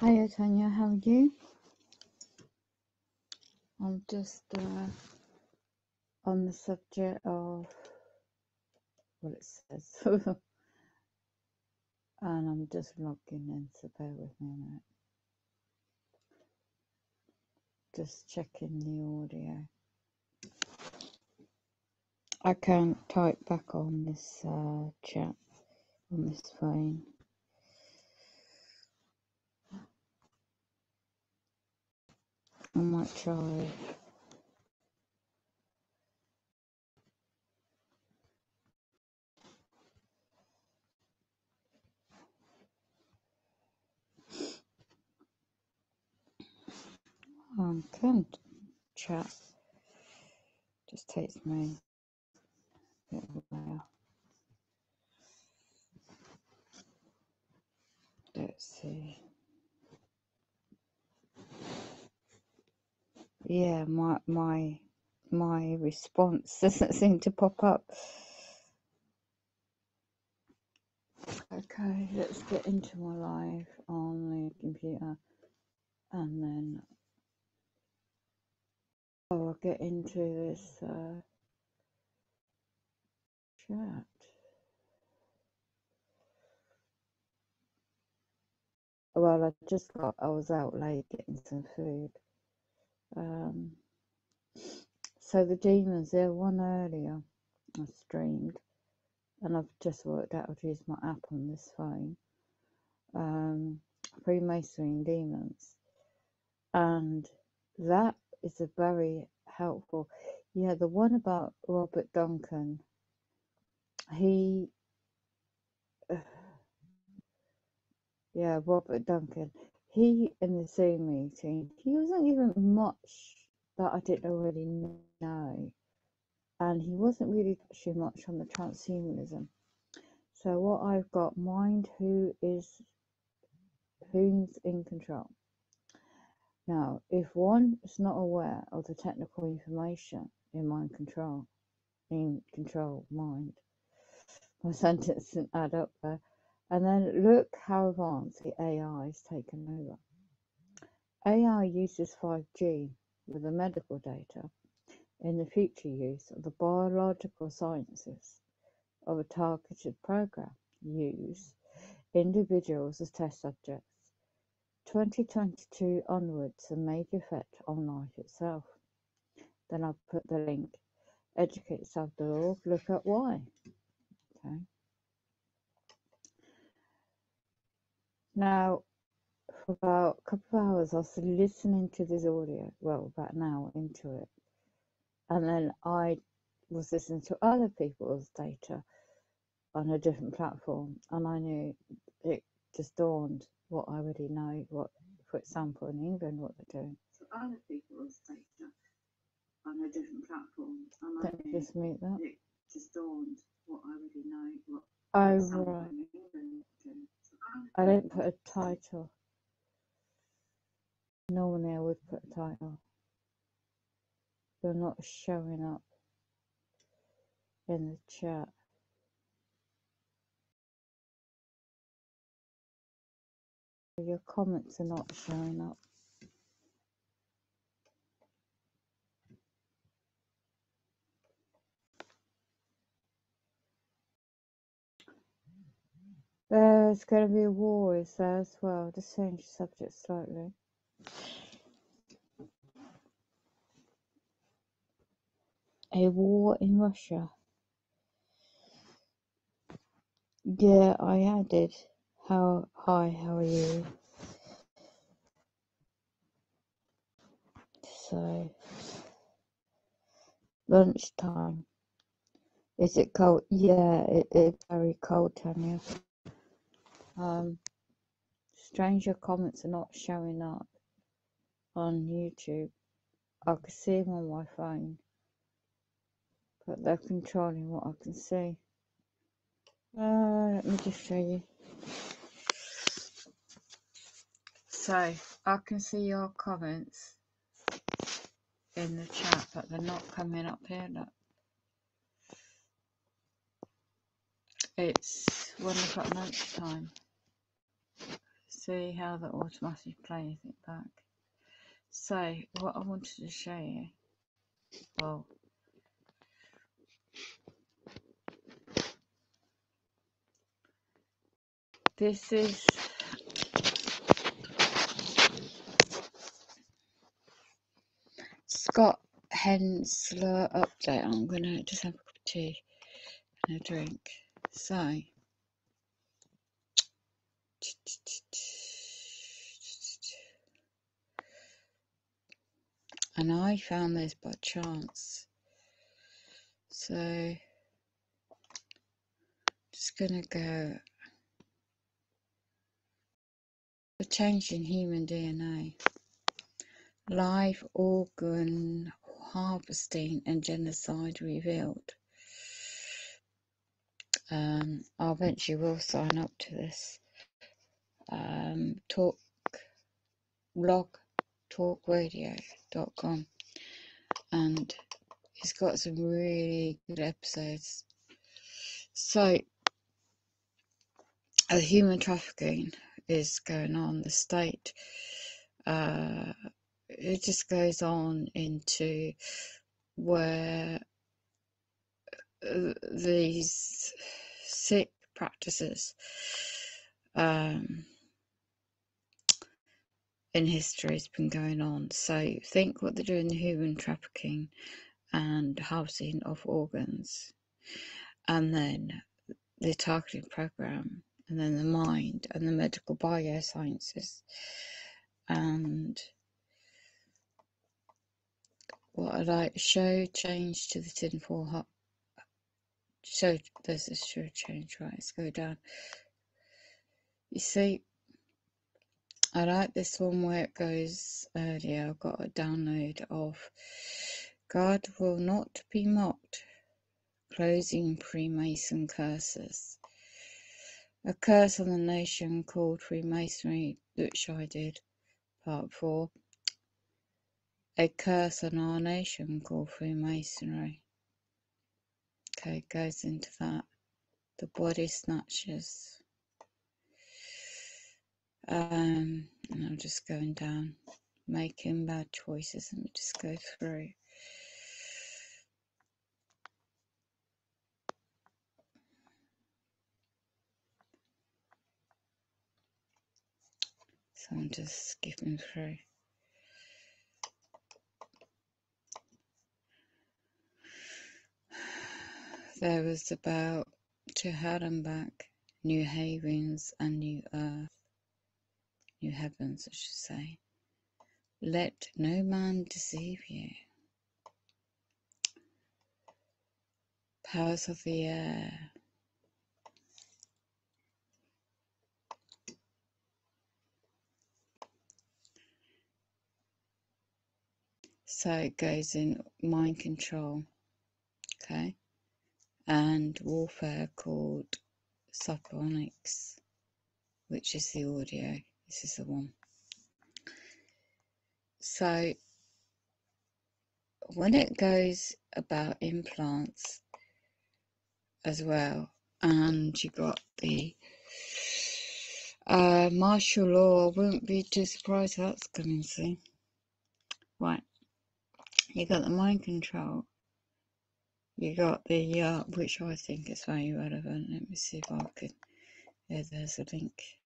Hiya Tanya, how are you? I'm just on the subject of what it says, and I'm just logging in, so bear with me a minute. Just checking the audio. I can't type back on this chat on this phone. I might try. Can't chat. Just takes me a bit of a while. Let's see. Yeah, my response doesn't seem to pop up. Okay, let's get into my live on the computer, and then I'll get into this chat. Well, I was out late getting some food. So the demons, there one earlier I streamed, and I've just worked out how to use my app on this phone. Freemasonry and demons, and that is a very helpful. Yeah, the one about Robert Duncan, Robert Duncan, he in the Zoom meeting, he wasn't even much that I didn't already know, and he wasn't really touching much on the transhumanism. So what I've got, mind who's in control. Now, if one is not aware of the technical information in mind, my sentence didn't add up there. And then look how advanced the AI is taken over. AI uses 5G with the medical data in the future use of the biological sciences of a targeted program. Use individuals as test subjects. 2022 onwards, a major effect on life itself. Then I'll put the link, educateself.org, look at why. Okay. Now, for about a couple of hours, I was listening to this audio, well, about an hour into it. And then I was listening to other people's data on a different platform, and I knew it just dawned what I already know, what, for example, in England, what they're doing. So other people's data on a different platform, and I knew just mute that. It just dawned what I already know, what, for example, right. In England, what they're doing. So I didn't put a title. Normally I would put a title. You're not showing up in the chat. Your comments are not showing up. There's going to be a war, is there as well? Just change the subject slightly. A war in Russia. Yeah, I added. Hi, how are you? So, lunchtime. Is it cold? Yeah, it's very cold, Tanya. Stranger comments are not showing up on YouTube. I can see them on my phone, but they're controlling what I can see. Let me just show you. So, I can see your comments in the chat, but they're not coming up here. Look. It's 1 o'clock lunchtime. see how that automatically plays it back. So what I wanted to show you, well, this is Scott Hensler update. I'm gonna just have a cup of tea and a drink. So and I found this by chance. So just gonna go a change in human DNA. Live organ harvesting and genocide revealed. I eventually will sign up to this. Talkradio.com, and it's got some really good episodes. So, human trafficking is going on. The state, it just goes on into where these sick practices in history has been going on. So think what they're doing, the human trafficking and harvesting of organs, and then the targeting program, and then the mind and the medical biosciences, and what I like show change to the tinfoil hat. So there's a show change, right? Let's go down. You see, I like this one where it goes earlier. I've got a download of God will not be mocked, closing Freemason curses. A curse on the nation called Freemasonry, which I did, part 4. A curse on our nation called Freemasonry. Okay, goes into that. The body snatchers. And I'm just going down. Making bad choices. Let me just go through. So I'm just skipping through. There was about to hell and back, new havens and new earth, new heavens, I should say. Let no man deceive you. Powers of the air. So it goes in mind control, okay, and warfare called Cyberonics, which is the audio. This is the one. So when it goes about implants as well, and you got the martial law, I wouldn't be too surprised if that's coming soon. Right, you got the mind control. You got the, which I think is very relevant. Let me see if I can, yeah, there's a link.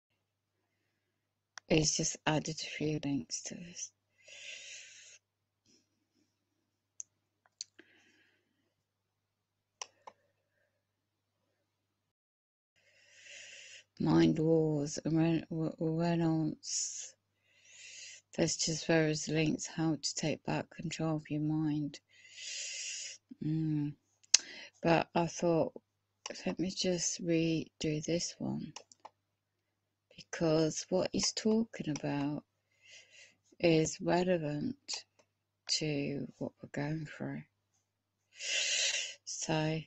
It's just added a few links to this. Mind Wars, Reynolds. There's just various links how to take back control of your mind. But I thought, let me just redo this one, because what he's talking about is relevant to what we're going through. So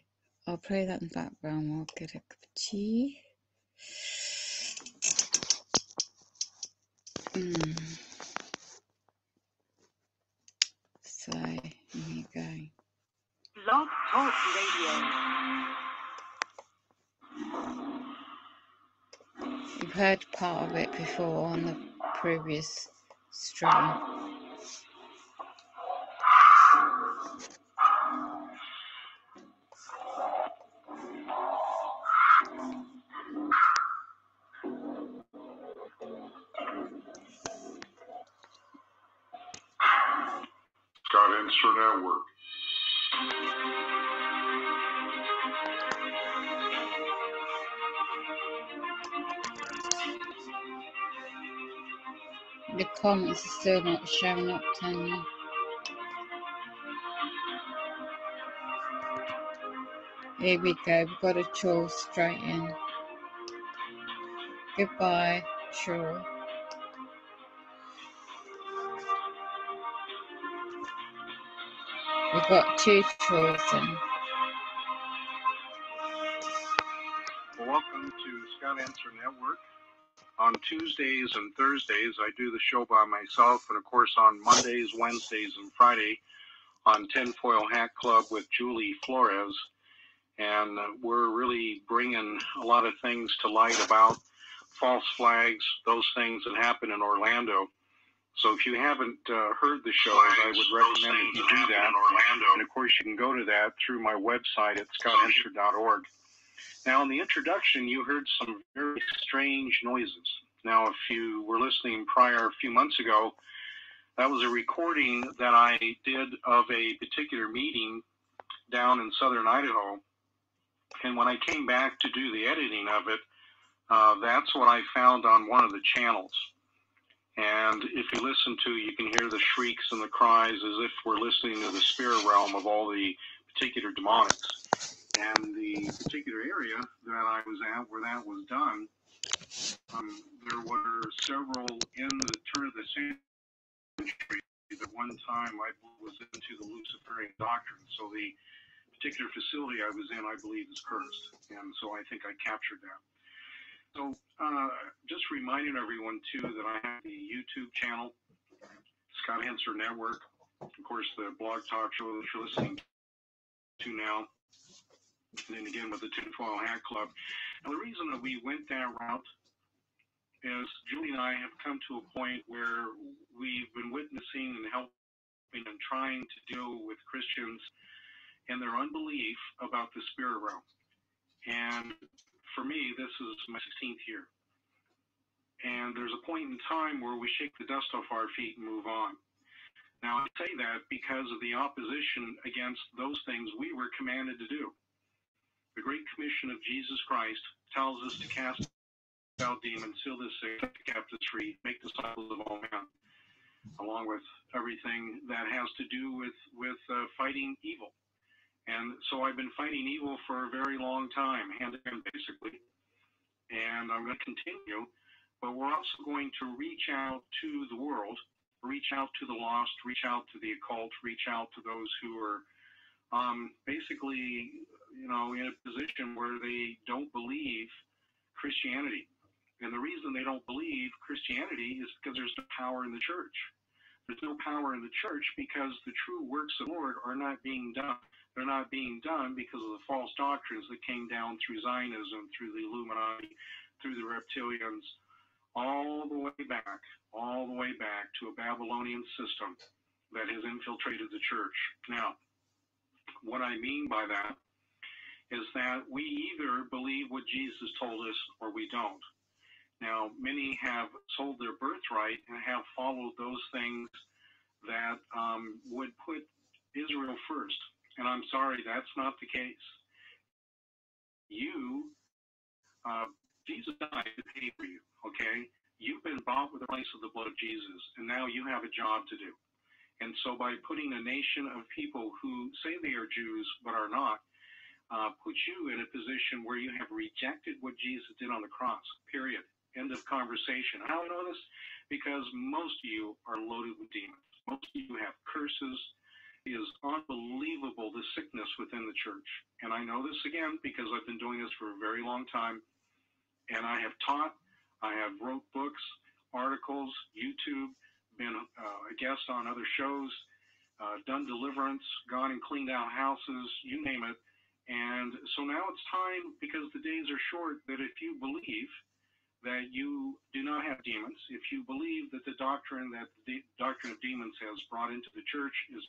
I'll play that in the background while I get a cup of tea. So here you go. Blog Talk Radio. If heard part of it before on the previous stream. Scott Answer Network. The comments are still not showing up, Tanya. Here we go, we've got a chore straight in. Goodbye, chore. We've got 2 chores in. Welcome to Scott Answer Network. On Tuesdays and Thursdays, I do the show by myself, and of course on Mondays, Wednesdays, and Friday on Tinfoil Hat Club with Julie Flores. And we're really bringing a lot of things to light about false flags, those things that happen in Orlando. So if you haven't heard the shows, I would recommend that you do that. And of course, you can go to that through my website at scottanswer.org. Now, in the introduction, you heard some very strange noises. Now, if you were listening prior a few months ago, that was a recording that I did of a particular meeting down in southern Idaho. And when I came back to do the editing of it, that's what I found on one of the channels. And if you listen to, you can hear the shrieks and the cries as if we're listening to the spirit realm of all the particular demonics. And the particular area that I was at where that was done, there were several in the turn of the century that one time I was into the Luciferian doctrine. So the particular facility I was in, I believe, is cursed. And so I think I captured that. So just reminding everyone, too, that I have the YouTube channel, Scott Answer Network, of course, the blog talk show that you're listening to now, and then again with the Tinfoil Hat Club. And the reason that we went that route is Julie and I have come to a point where we've been witnessing and helping and trying to deal with Christians and their unbelief about the spirit realm. And for me, this is my 16th year. And there's a point in time where we shake the dust off our feet and move on. Now, I say that because of the opposition against those things we were commanded to do. The Great Commission of Jesus Christ tells us to cast out demons, heal the sick, set the captives free, make disciples of all men, along with everything that has to do with fighting evil. And so I've been fighting evil for a very long time, hand in hand, basically. And I'm going to continue. But we're also going to reach out to the world, reach out to the lost, reach out to the occult, reach out to those who are basically, in a position where they don't believe Christianity. And the reason they don't believe Christianity is because there's no power in the church. There's no power in the church because the true works of the Lord are not being done. They're not being done because of the false doctrines that came down through Zionism, through the Illuminati, through the reptilians, all the way back to a Babylonian system that has infiltrated the church. Now, what I mean by that is that we either believe what Jesus told us or we don't. Now, many have sold their birthright and have followed those things that would put Israel first. And I'm sorry, that's not the case. Jesus died to pay for you, okay? You've been bought with the price of the blood of Jesus, and now you have a job to do. And so by putting a nation of people who say they are Jews but are not, put you in a position where you have rejected what Jesus did on the cross, period. End of conversation. How do I know this? Because most of you are loaded with demons. Most of you have curses. It is unbelievable, the sickness within the church. And I know this again because I've been doing this for a very long time. And I have taught, I have wrote books, articles, YouTube, been a guest on other shows, done deliverance, gone and cleaned out houses, you name it. And so now it's time, because the days are short, that if you believe that you do not have demons, if you believe that the doctrine of demons has brought into the church is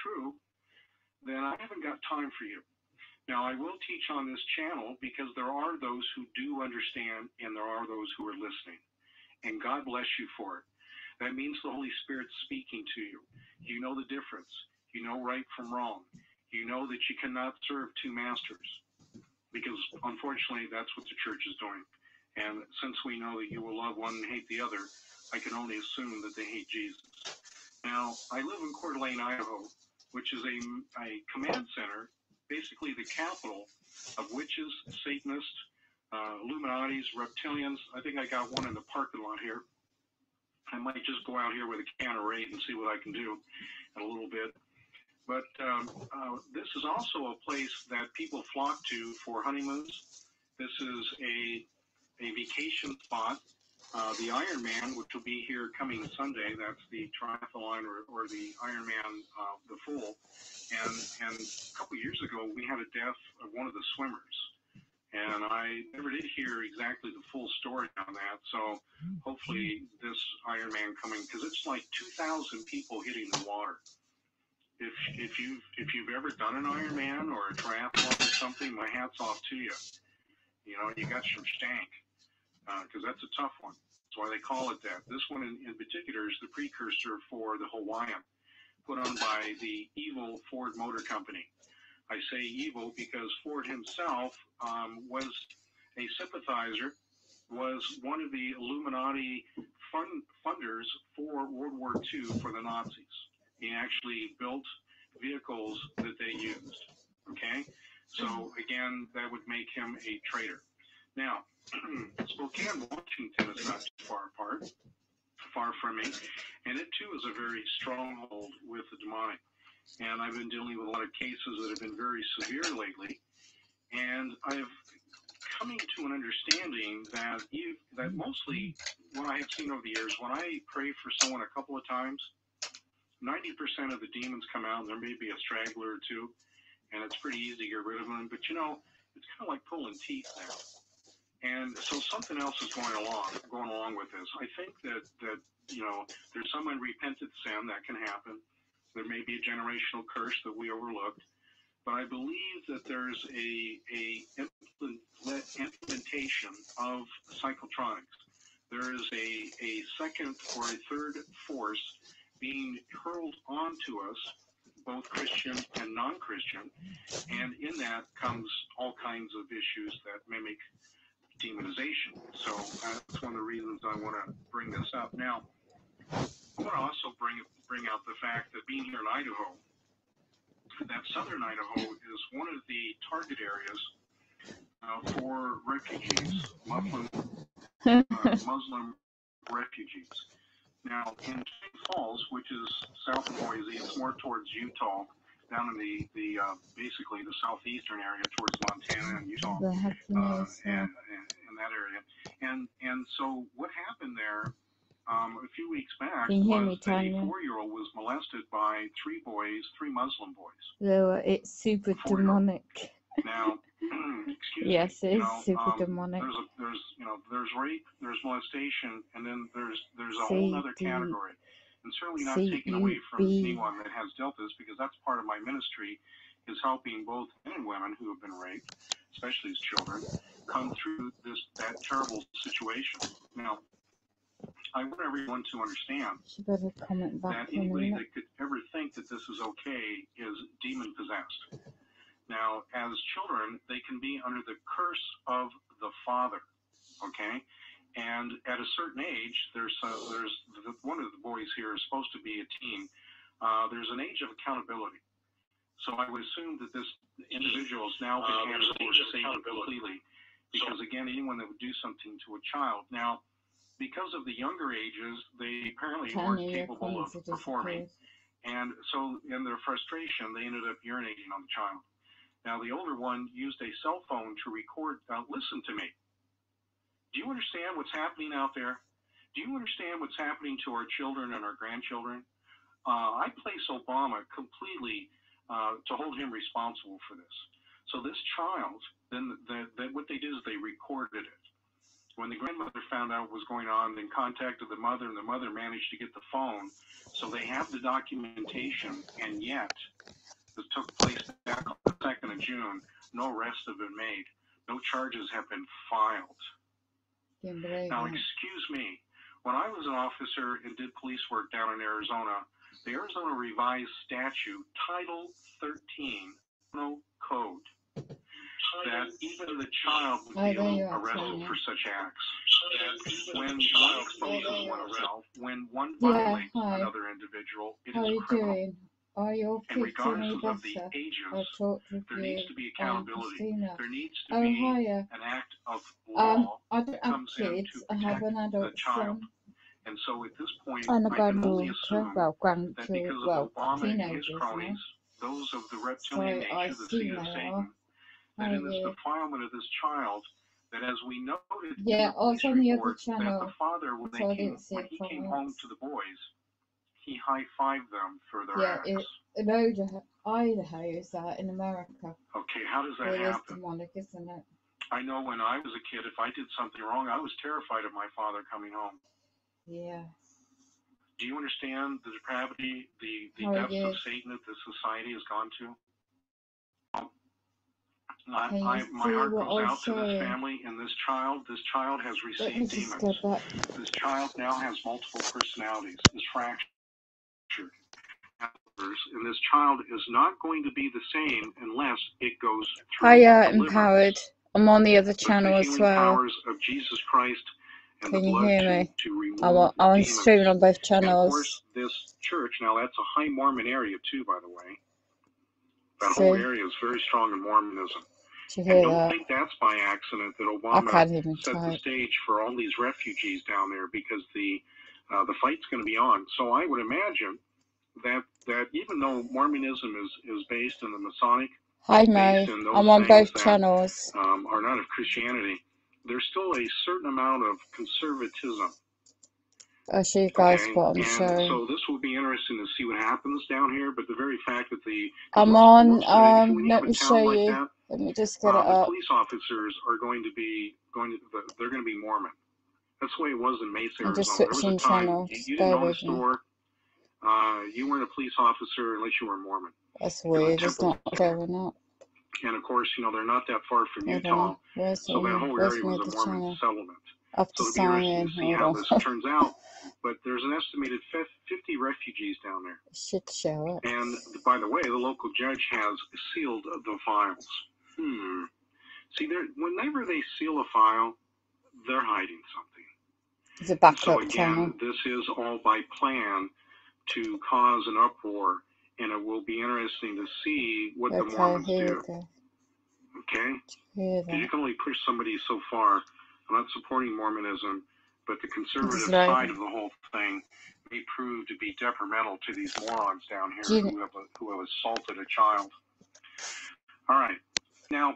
true, then I haven't got time for you. Now, I will teach on this channel because there are those who do understand and there are those who are listening. And God bless you for it. That means the Holy Spirit's speaking to you. You know the difference. You know right from wrong. You know that you cannot serve two masters because, unfortunately, that's what the church is doing. And since we know that you will love one and hate the other, I can only assume that they hate Jesus. Now, I live in Coeur d'Alene, Idaho, which is a command center, basically the capital of witches, Satanists, Illuminatis, reptilians. I think I got one in the parking lot here. I might just go out here with a can of Raid and see what I can do in a little bit. But this is also a place that people flock to for honeymoons. This is a vacation spot. The Ironman, which will be here coming Sunday, that's the triathlon or the Ironman, the full. And a couple years ago, we had a death of one of the swimmers. And I never did hear exactly the full story on that. So hopefully this Ironman coming, because it's like 2,000 people hitting the water. If you've ever done an Ironman or a triathlon or something, my hat's off to you. You know, you got some stank. Because that's a tough one. That's why they call it that. This one in particular is the precursor for the Hawaiian, put on by the evil Ford Motor Company. I say evil because Ford himself was a sympathizer, was one of the Illuminati funders for World War II for the Nazis. He actually built vehicles that they used. Okay? So, again, that would make him a traitor. Now, Spokane, Washington is not too far from me, and it too is a very stronghold with the demonic. And I've been dealing with a lot of cases that have been very severe lately, and I've coming to an understanding that mostly what I have seen over the years, when I pray for someone a couple of times, 90% of the demons come out, and there may be a straggler or two, and it's pretty easy to get rid of them. But you know, it's kind of like pulling teeth now. And so something else is going along with this. I think that you know, there's some unrepented sin that can happen. There may be a generational curse that we overlooked, but I believe that there's a implementation of psychotronics. There is a second or a third force being hurled onto us, both Christian and non-Christian, and in that comes all kinds of issues that mimic demonization. So that's one of the reasons I want to bring this up. Now, I want to also bring out the fact that being here in Idaho, that southern Idaho is one of the target areas for refugees, Muslim refugees. Now, in Twin Falls, which is south of Boise, it's more towards Utah, down in the basically the southeastern area towards Montana and Utah, and that area. And so what happened there a few weeks back was that a 4-year-old was molested by three Muslim boys. No, it's super demonic. Now, excuse me. Yes, it is super demonic. There's rape, there's molestation, and then there's a whole other category. And certainly not taken away from anyone that has dealt this, because that's part of my ministry, is helping both men and women who have been raped, especially as children, come through that terrible situation. Now, I want everyone to understand that anybody that could ever think that this is okay is demon possessed. Now, as children, they can be under the curse of the father, okay? And at a certain age, there's one of the boys here is supposed to be a teen. There's an age of accountability. So I would assume that this individual has now been handed over to Satan completely, because again, anyone that would do something to a child. Now, because of the younger ages, they apparently weren't capable of performing. And so in their frustration, they ended up urinating on the child. Now, the older one used a cell phone to record. Now, listen to me. Do you understand what's happening out there? Do you understand what's happening to our children and our grandchildren? I place Obama completely to hold him responsible for this. So this child, then what they did is they recorded it. When the grandmother found out what was going on, then contacted the mother, and the mother managed to get the phone. So they have the documentation, and yet this took place back on the 2nd of June. No arrests have been made. No charges have been filed. Now, excuse me. When I was an officer and did police work down in Arizona, the Arizona Revised Statute, Title 13, no code, that even the child would be arrested for such acts. When one exposes oneself, when one violates another individual, it is criminal. Are your And kids regardless any of the better? ages, I talked with there you. needs to be accountability. There needs to Oh, be hiya. an act of law I don't that have comes in kids. to I have protect an the adult child. son And so at this point, and a I can only granddaughter. assume Well, that because of Obama and his teenagers cronies, now. those of the reptilian So I nature, the see seed of they are. Satan, that in this defilement of this child, that as we noted in Yeah, the I was police on the other report, that channel, the father, when so I he didn't see it came from home to the boys, he high-fived them for their acts. in Idaho is that in America. Okay, how does that It is happen? demonic, isn't it? I know when I was a kid, if I did something wrong, I was terrified of my father coming home. Yeah. Do you understand the depravity, the depths of Satan that this society has gone to? My heart goes out to this family and this child. This child has received demons. This child now has multiple personalities, is fractured. And this child is not going to be the same unless it goes through Empowered. I'm on the other channel as well. Powers of Jesus Christ and Can the you blood hear me? to remove I'm demons. streaming on both channels. And of course, this church, now that's a high Mormon area too, by the way. That whole area is very strong in Mormonism. And don't think that's by accident that Obama set the stage for all these refugees down there, because the fight's going to be on. So I would imagine that even though Mormonism is based in the Masonic, based in those I'm on both that, channels. Are not of Christianity, there's still a certain amount of conservatism. I'll show you guys what I'm and showing. So this will be interesting to see what happens down here. But the very fact that I'm on. Let me show you. Let me just get it the up. police officers are going to be they're going to be Mormon. That's the way it was in Mesa, Arizona. I'm just there was switching a time channels. you didn't own a store. You weren't a police officer unless you were Mormon. That's weird. It's not going up. And of course, they're not that far from Utah. So that whole area was a Mormon settlement. After so it'll be interesting to see how this turns out. But there's an estimated 50 refugees down there. Should show up. And by the way, the local judge has sealed the files. See, whenever they seal a file, they're hiding something. It's a backup so again, channel. This is all by plan to cause an uproar, and it will be interesting to see what the Mormons do. Okay? Because you can only push somebody so far. I'm not supporting Mormonism, but the conservative side of the whole thing may prove to be detrimental to these morons down here who have assaulted a child. All right. Now,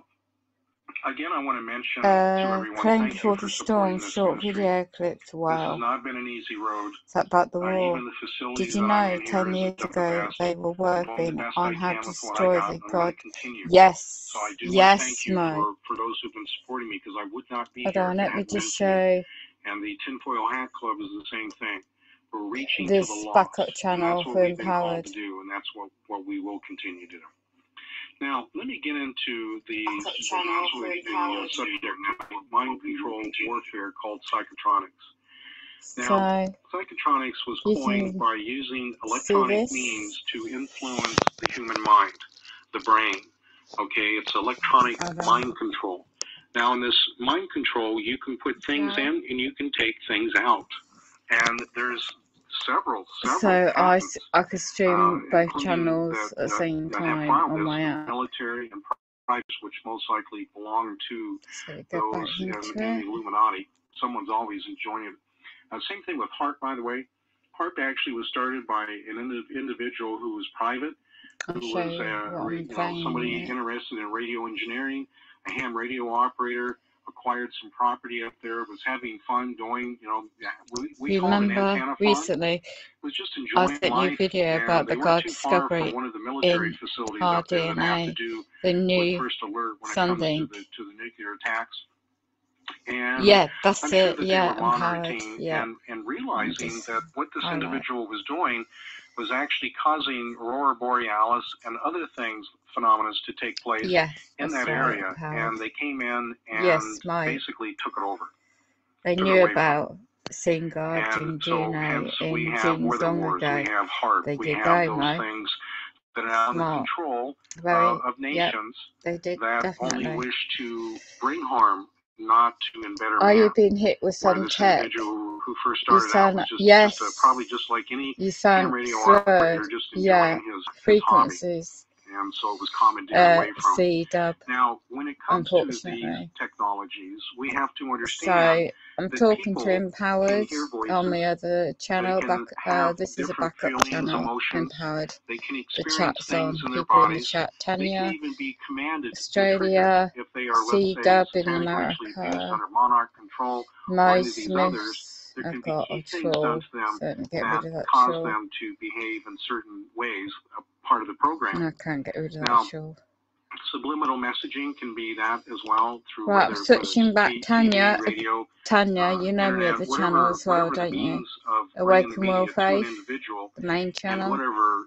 again, I want to mention to everyone, thank you for supporting this ministry. Video clips. Wow. This has not been an easy road. Is that about the war? Even the facilities Did you know 10 years ago they were working on how to destroy the God? Yes. So I do yes, thank you for those who've been supporting me, because I would not be here. Let me just show. And the Tinfoil Hat Club is the same thing. We're reaching this to the lost. backup channel for Empowered. To do, and that's what we will continue to do. Now, let me get into the subject now, mind control warfare called psychotronics. Now, psychotronics was coined by using electronic means to influence the human mind, the brain. Okay, it's electronic mind control. Now, in this mind control, you can put things in and you can take things out. And there's several so patents, I could stream both channels at the same time on my app. Military and private, which most likely belong to those in the Illuminati. Someone's always enjoying it. Same thing with HARP, by the way. HARP actually was started by an individual who was private, who was somebody interested in radio engineering, a ham radio operator, acquired some property up there, was having fun doing, we call it an antenna farm. Recently, was just enjoying I sent you a video about the God discovery one of the military facilities up there that have to do the new with first alert when it comes to the nuclear attacks. And Yeah, that's I'm sure it. that they were Yeah, empowered. monitoring Yeah, and realizing that what this highlight. individual was doing was actually causing aurora borealis and other things, phenomena to take place in that area. Empowered. And they came in and Yes, basically took it over. They took knew it away about seeing God and and so Juno hence we in have dreams weather long wars, ago. we have heart, They we did have go, those Mo. things that are out of the Smart. control Very, of nations they did, that only definitely. wish to bring harm, not to embetter Are you man. being hit with Where some this tech? individual who first You started out sound, was just yes, probably just like any you ham sound radio slurred. operator, just Yeah, enjoying his hobby. frequencies. And so it was commandeered away from. C-dub, Now, when it comes to these unfortunately. technologies, we have to So understand I'm that talking to people can Empowered hear voices, on the other they channel. can Back, have this is a different backup feelings, channel. emotions, Empowered. they can The experience chat's things on. in their People in the bodies, chat. they can Tanya, even be commanded to trigger Australia, if they are, let's say, C-dub in satanic ritually abused America. under monarch control, or Mo any of these others. Smiths. There can I've be got key a things done troll. to them Certainly get that rid of that cause troll. them to behave in certain ways, a part of the program. I can't get rid of Now, that troll. subliminal messaging can be that as well, through Right, I'm whether switching back. TV, radio, Tanya, you know me internet, at the channel as well, whatever the don't you? means of bringing the Awaken media World to an Faith, individual, the main and channel. whatever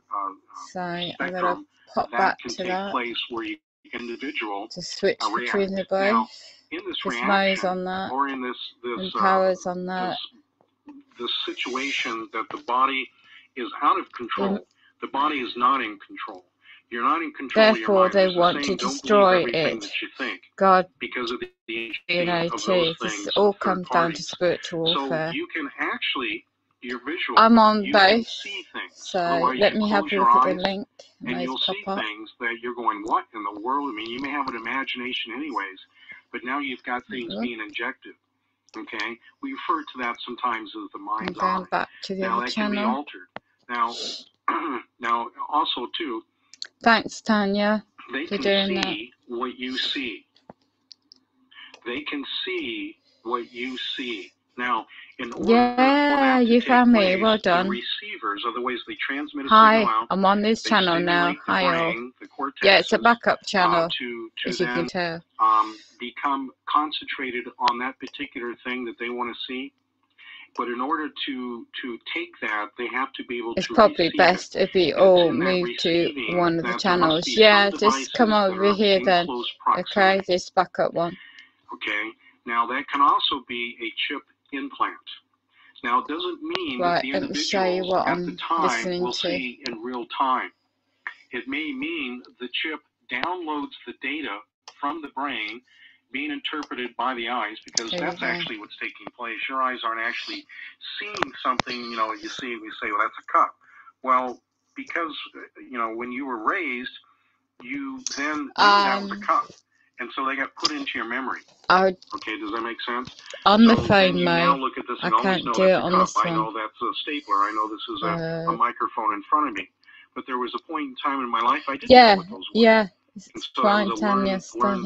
So I'm gonna spectrum pop that back can to take that place where you individual to switch between react. the Now, both. in this This Mo's reaction, on that, or in this Empower's on that. this situation that the body is out of control, the body is not in control. You're not in control of your Therefore, mind. they There's a want saying, to don't destroy believe everything it. that you think, God, because of the DNA of too. those This things all of third comes down to parties. spiritual So warfare. you can actually, your visual, I'm on you can both, see things. so Otherwise, let you me have close a your look at eyes the link and you'll pop see up. things that you're going, what in the world? I mean, you may have an imagination anyways, but now you've got things being injected. Okay, we refer to that sometimes as the mind's eye. I'm going back to the Now other that can be channel. altered. Now, now also too, Thanks, Tanya, they for can doing that. see what you see. They can see what you see. Now, in order for that to you take found place, me. Well the done. receivers are the ways they transmit a Hi, signal out. I'm on this They channel now. stimulate the Hi all. brain, the cortexes, Yeah, it's a backup channel, to as you then can tell. become concentrated on that particular thing that they want to see. But in order to take that, they have to be able It's to probably receive best it. if we And all it's in that move to receiving one of the that there must channels. be Yeah, some just come devices that over are here in then. close Okay, proximity. this backup one. Okay, now that can also be a chip implant. Now, it doesn't mean that the Let me show you individuals what at the I'm time listening will to. see in real time. It may mean the chip downloads the data from the brain being interpreted by the eyes, because that's actually what's taking place. Your eyes aren't actually seeing something, you know, you see, we say, well, that's a cup. Well, because, you know, when you were raised, you then knew that was a cup. And so they got put into your memory. Okay, does that make sense? On the so phone, then you now look at this and always know that's a cup. I know that's a stapler. I know this is a microphone in front of me. But there was a point in time in my life I didn't know what those were. Yeah, and it's so fine, it was a Tanya, learn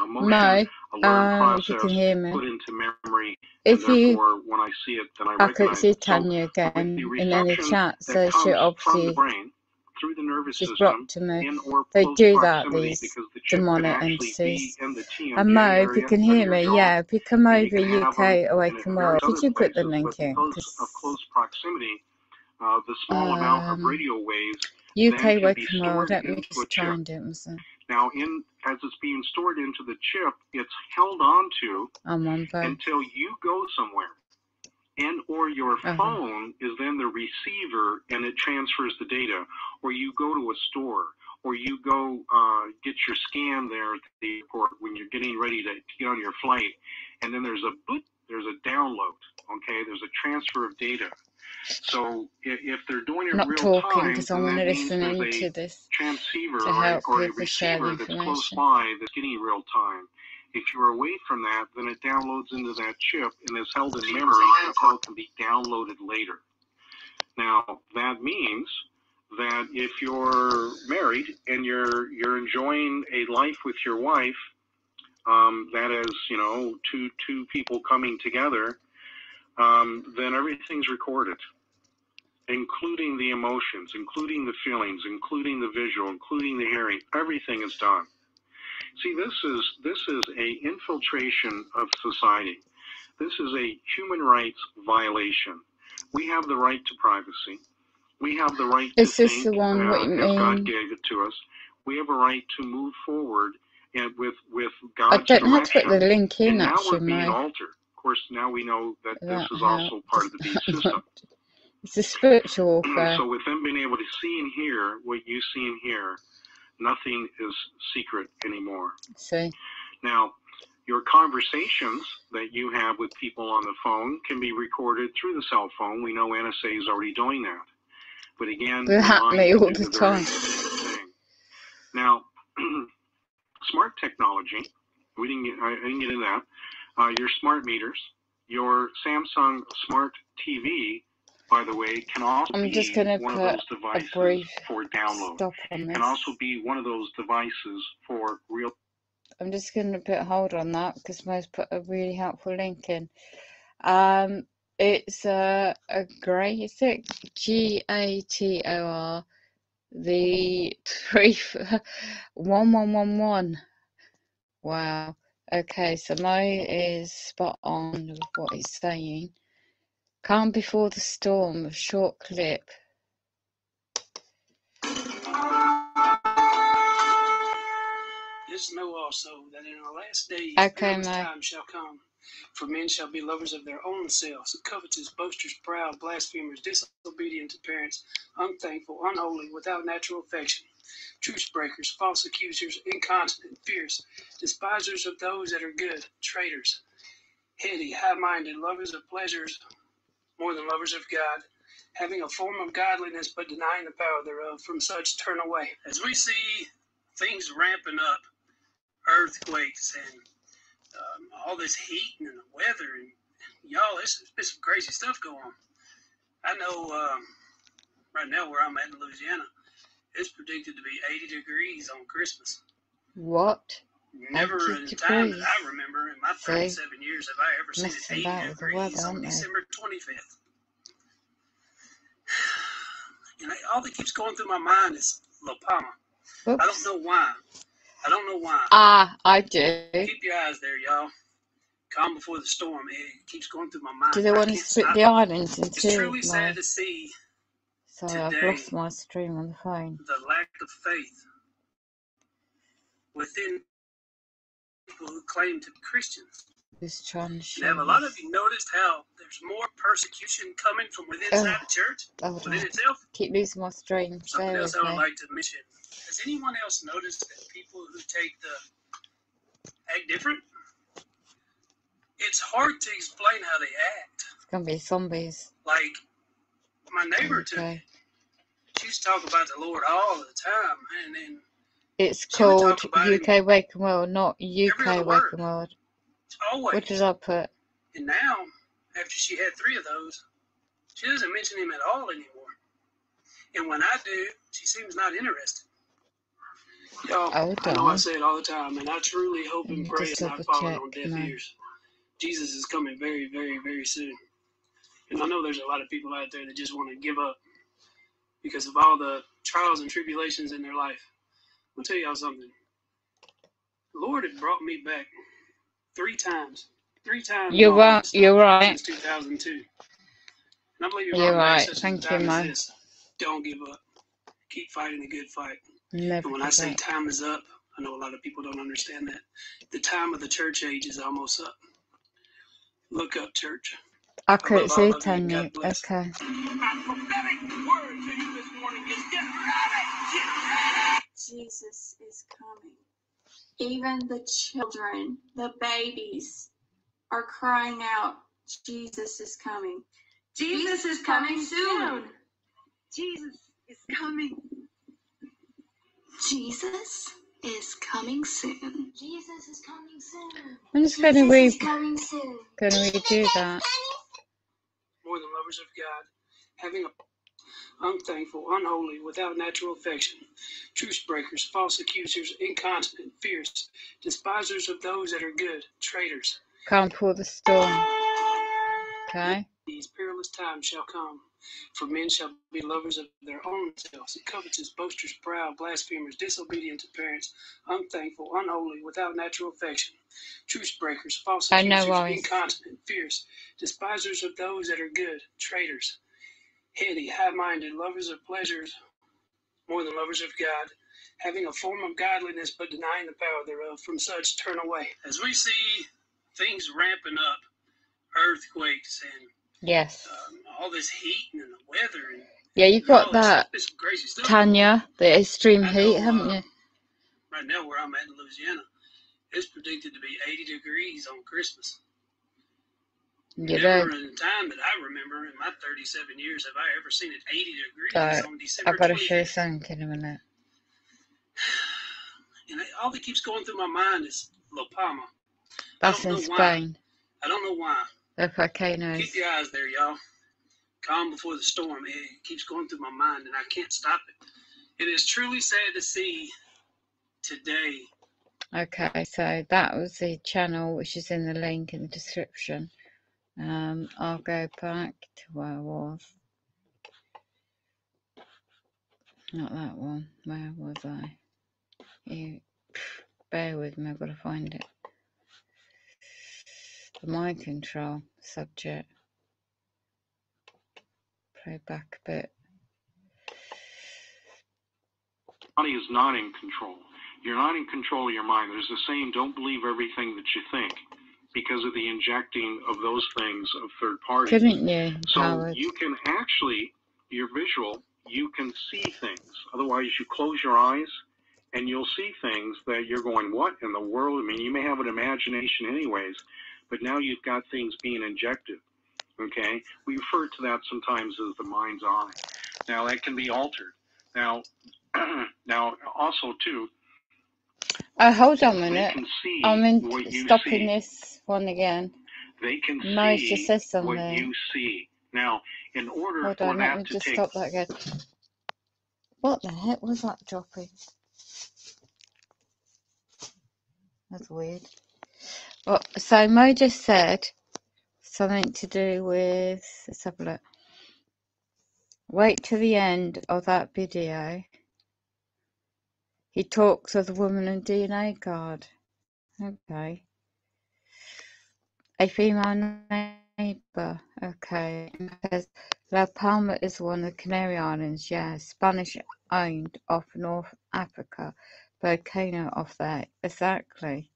motion, Mo, a learned if process you can hear me. put into memory, If and you, therefore when I see it, then I I could recognize see it. So Tanya with the again, and then the reception chat that says she comes from the obviously, brain, through the nervous she's system, blocked to me. in or They close do that, proximity, these because the chip could demonic actually be entities. in the TMJ And Mo, if you area can of hear your me, jaw, yeah, if you come and you over can have them UK in Awaken World, various could other you put the places, link but in? because of close proximity, the small amount of radio waves UK then can be Awaken World, stored let me into a just try chip. and do it myself. Now, as it's being stored into the chip, it's held onto until you go somewhere. And or your phone is then the receiver, and it transfers the data. Or you go to a store, or you go get your scan there at the airport when you're getting ready to get on your flight, and then there's a download. Okay, there's a transfer of data. So if they're doing it real time, then that means there's a transceiver or a receiver that's close by that's getting real time. If you're away from that, then it downloads into that chip and is held in memory until it can be downloaded later. Now, that means that if you're married and you're enjoying a life with your wife, that is, you know, two people coming together, then everything's recorded, including the emotions, including the feelings, including the visual, including the hearing. Everything is done. See, this is a infiltration of society. This is a human rights violation. We have the right to privacy. We have the right to think the one what you as God mean? gave it to us. We have a right to move forward and with I God's don't know how to direction. put the link in And now actually, we're being Mo. altered. Of course, now we know that this That is how also part of the beast system. it's a spiritual warfare. So with them being able to see and hear what you see and hear, nothing is secret anymore. See. Now, your conversations that you have with people on the phone can be recorded through the cell phone. We know NSA is already doing that. But again, That me all the time. Thing. Now, smart technology, I didn't get into that. Your smart meters, your Samsung Smart TV, by the way, can also I'm just be gonna one of put those devices a brief for download. stop on this. Can also be one of those devices for real. I'm just gonna put hold on that because Mo's put a really helpful link in. It's a grey, is it? GATOR, the 1111. Wow. Okay, so Mo is spot on with what he's saying. Calm before the storm, a short clip. This know also that in the last days Okay, perilous Mo. times shall come. For men shall be lovers of their own selves, covetous, boasters, proud, blasphemers, disobedient to parents, unthankful, unholy, without natural affection, truce breakers, false accusers, incontinent, fierce, despisers of those that are good, traitors, heady, high-minded, lovers of pleasures more than lovers of God, having a form of godliness but denying the power thereof. From such turn away. As we see things ramping up, earthquakes and all this heat and the weather, and y'all, there's some crazy stuff going on. I know right now where I'm at in Louisiana, it's predicted to be 80 degrees on Christmas. What? Never in the time that I remember in my 37 years have I ever seen it 80 degrees on December 25th. You know, all that keeps going through my mind is La Palma. Oops. I don't know why. I do. Keep your eyes there, y'all. Calm before the storm. It keeps going through my mind. Do they want to split the islands in two? It's truly sad to see. Sorry, I've lost my stream on the phone. The lack of faith within people who claim to be Christians. Just trying to show. Have a lot of you noticed how there's more persecution coming from within inside the church, within itself? Keep losing my stream. Something else I would like to mention. Has anyone else noticed that people who take the act different? It's hard to explain how they act. It's gonna be zombies. Like my neighbor today. She used to talk about the Lord all the time, and then it's called UK Waking World, not UK Waking World. Always. What did I put? And now, after she had 3 of those, she doesn't mention him at all anymore. And when I do, she seems not interested. Y'all, I know I say it all the time, and I truly hope and pray it's not falling on deaf ears. Jesus is coming very, very, very soon. And I know there's a lot of people out there that just want to give up because of all the trials and tribulations in their life. I'll tell y'all something. The Lord had brought me back 3 times. 3 times. You're right. You're right. Since 2002. And I believe you're right. Thank you, Mo. Don't give up. Keep fighting the good fight. Never and when I say time is up, I know a lot of people don't understand that. The time of the church age is almost up. Look up, church. I couldn't see Tanya. Okay. Jesus is coming. Even the children, the babies, are crying out, Jesus is coming. Jesus is coming soon. Jesus is coming. Jesus is coming soon. Jesus is coming soon. I'm just going to redo that. More than lovers of God, having a unthankful, unholy, without natural affection, truce breakers, false accusers, incontinent, fierce, despisers of those that are good, traitors. Can't pull the storm. Okay. these perilous times shall come. For men shall be lovers of their own selves, covetous, boasters, proud, blasphemers, disobedient to parents, unthankful, unholy, without natural affection, truce breakers, false accusers, incontinent, fierce, despisers of those that are good, traitors, heady, high-minded, lovers of pleasures more than lovers of God, having a form of godliness but denying the power thereof. From such turn away. As we see things ramping up, earthquakes and Yes. all this heat and the weather and Yeah, you've got that, this crazy stuff. Tanya, the extreme heat, haven't you? Right now, where I'm at in Louisiana, it's predicted to be 80 degrees on Christmas. Never in a time that I remember in my 37 years have I ever seen it 80 degrees on December 25th. I've got to show you something in a minute. And all that keeps going through my mind is La Palma. That's in Spain. I don't know why. The volcanoes. Keep your eyes there, y'all. Calm before the storm. It keeps going through my mind, and I can't stop it. It is truly sad to see today. Okay, so that was the channel, which is in the link in the description. I'll go back to where I was. Not that one. Where was I? You bear with me, I've got to find it. The mind control subject. Play back a bit. Body is not in control. You're not in control of your mind. There's a saying, don't believe everything that you think, because of the injecting of those things of third parties. Couldn't you, So Howard? you can actually, your visual, you can see things. Otherwise, you close your eyes and you'll see things that you're going, what in the world? I mean, you may have an imagination anyways, but now you've got things being injected. Okay? We refer to that sometimes as the mind's eye. Now, that can be altered. Now, also, too, hold on a minute. I'm stopping see. This one again. They can see just says something. What you see. Now, in order Hold for on, that let me to just take... stop that again. What the heck was that dropping? That's weird. Well, so Mo just said something to do with... Let's have a look. Wait till the end of that video. He talks of the woman and DNA card. Okay. A female neighbour. Okay. Says La Palma is one of the Canary Islands. Yeah. Spanish owned off North Africa. Volcano off there. Exactly.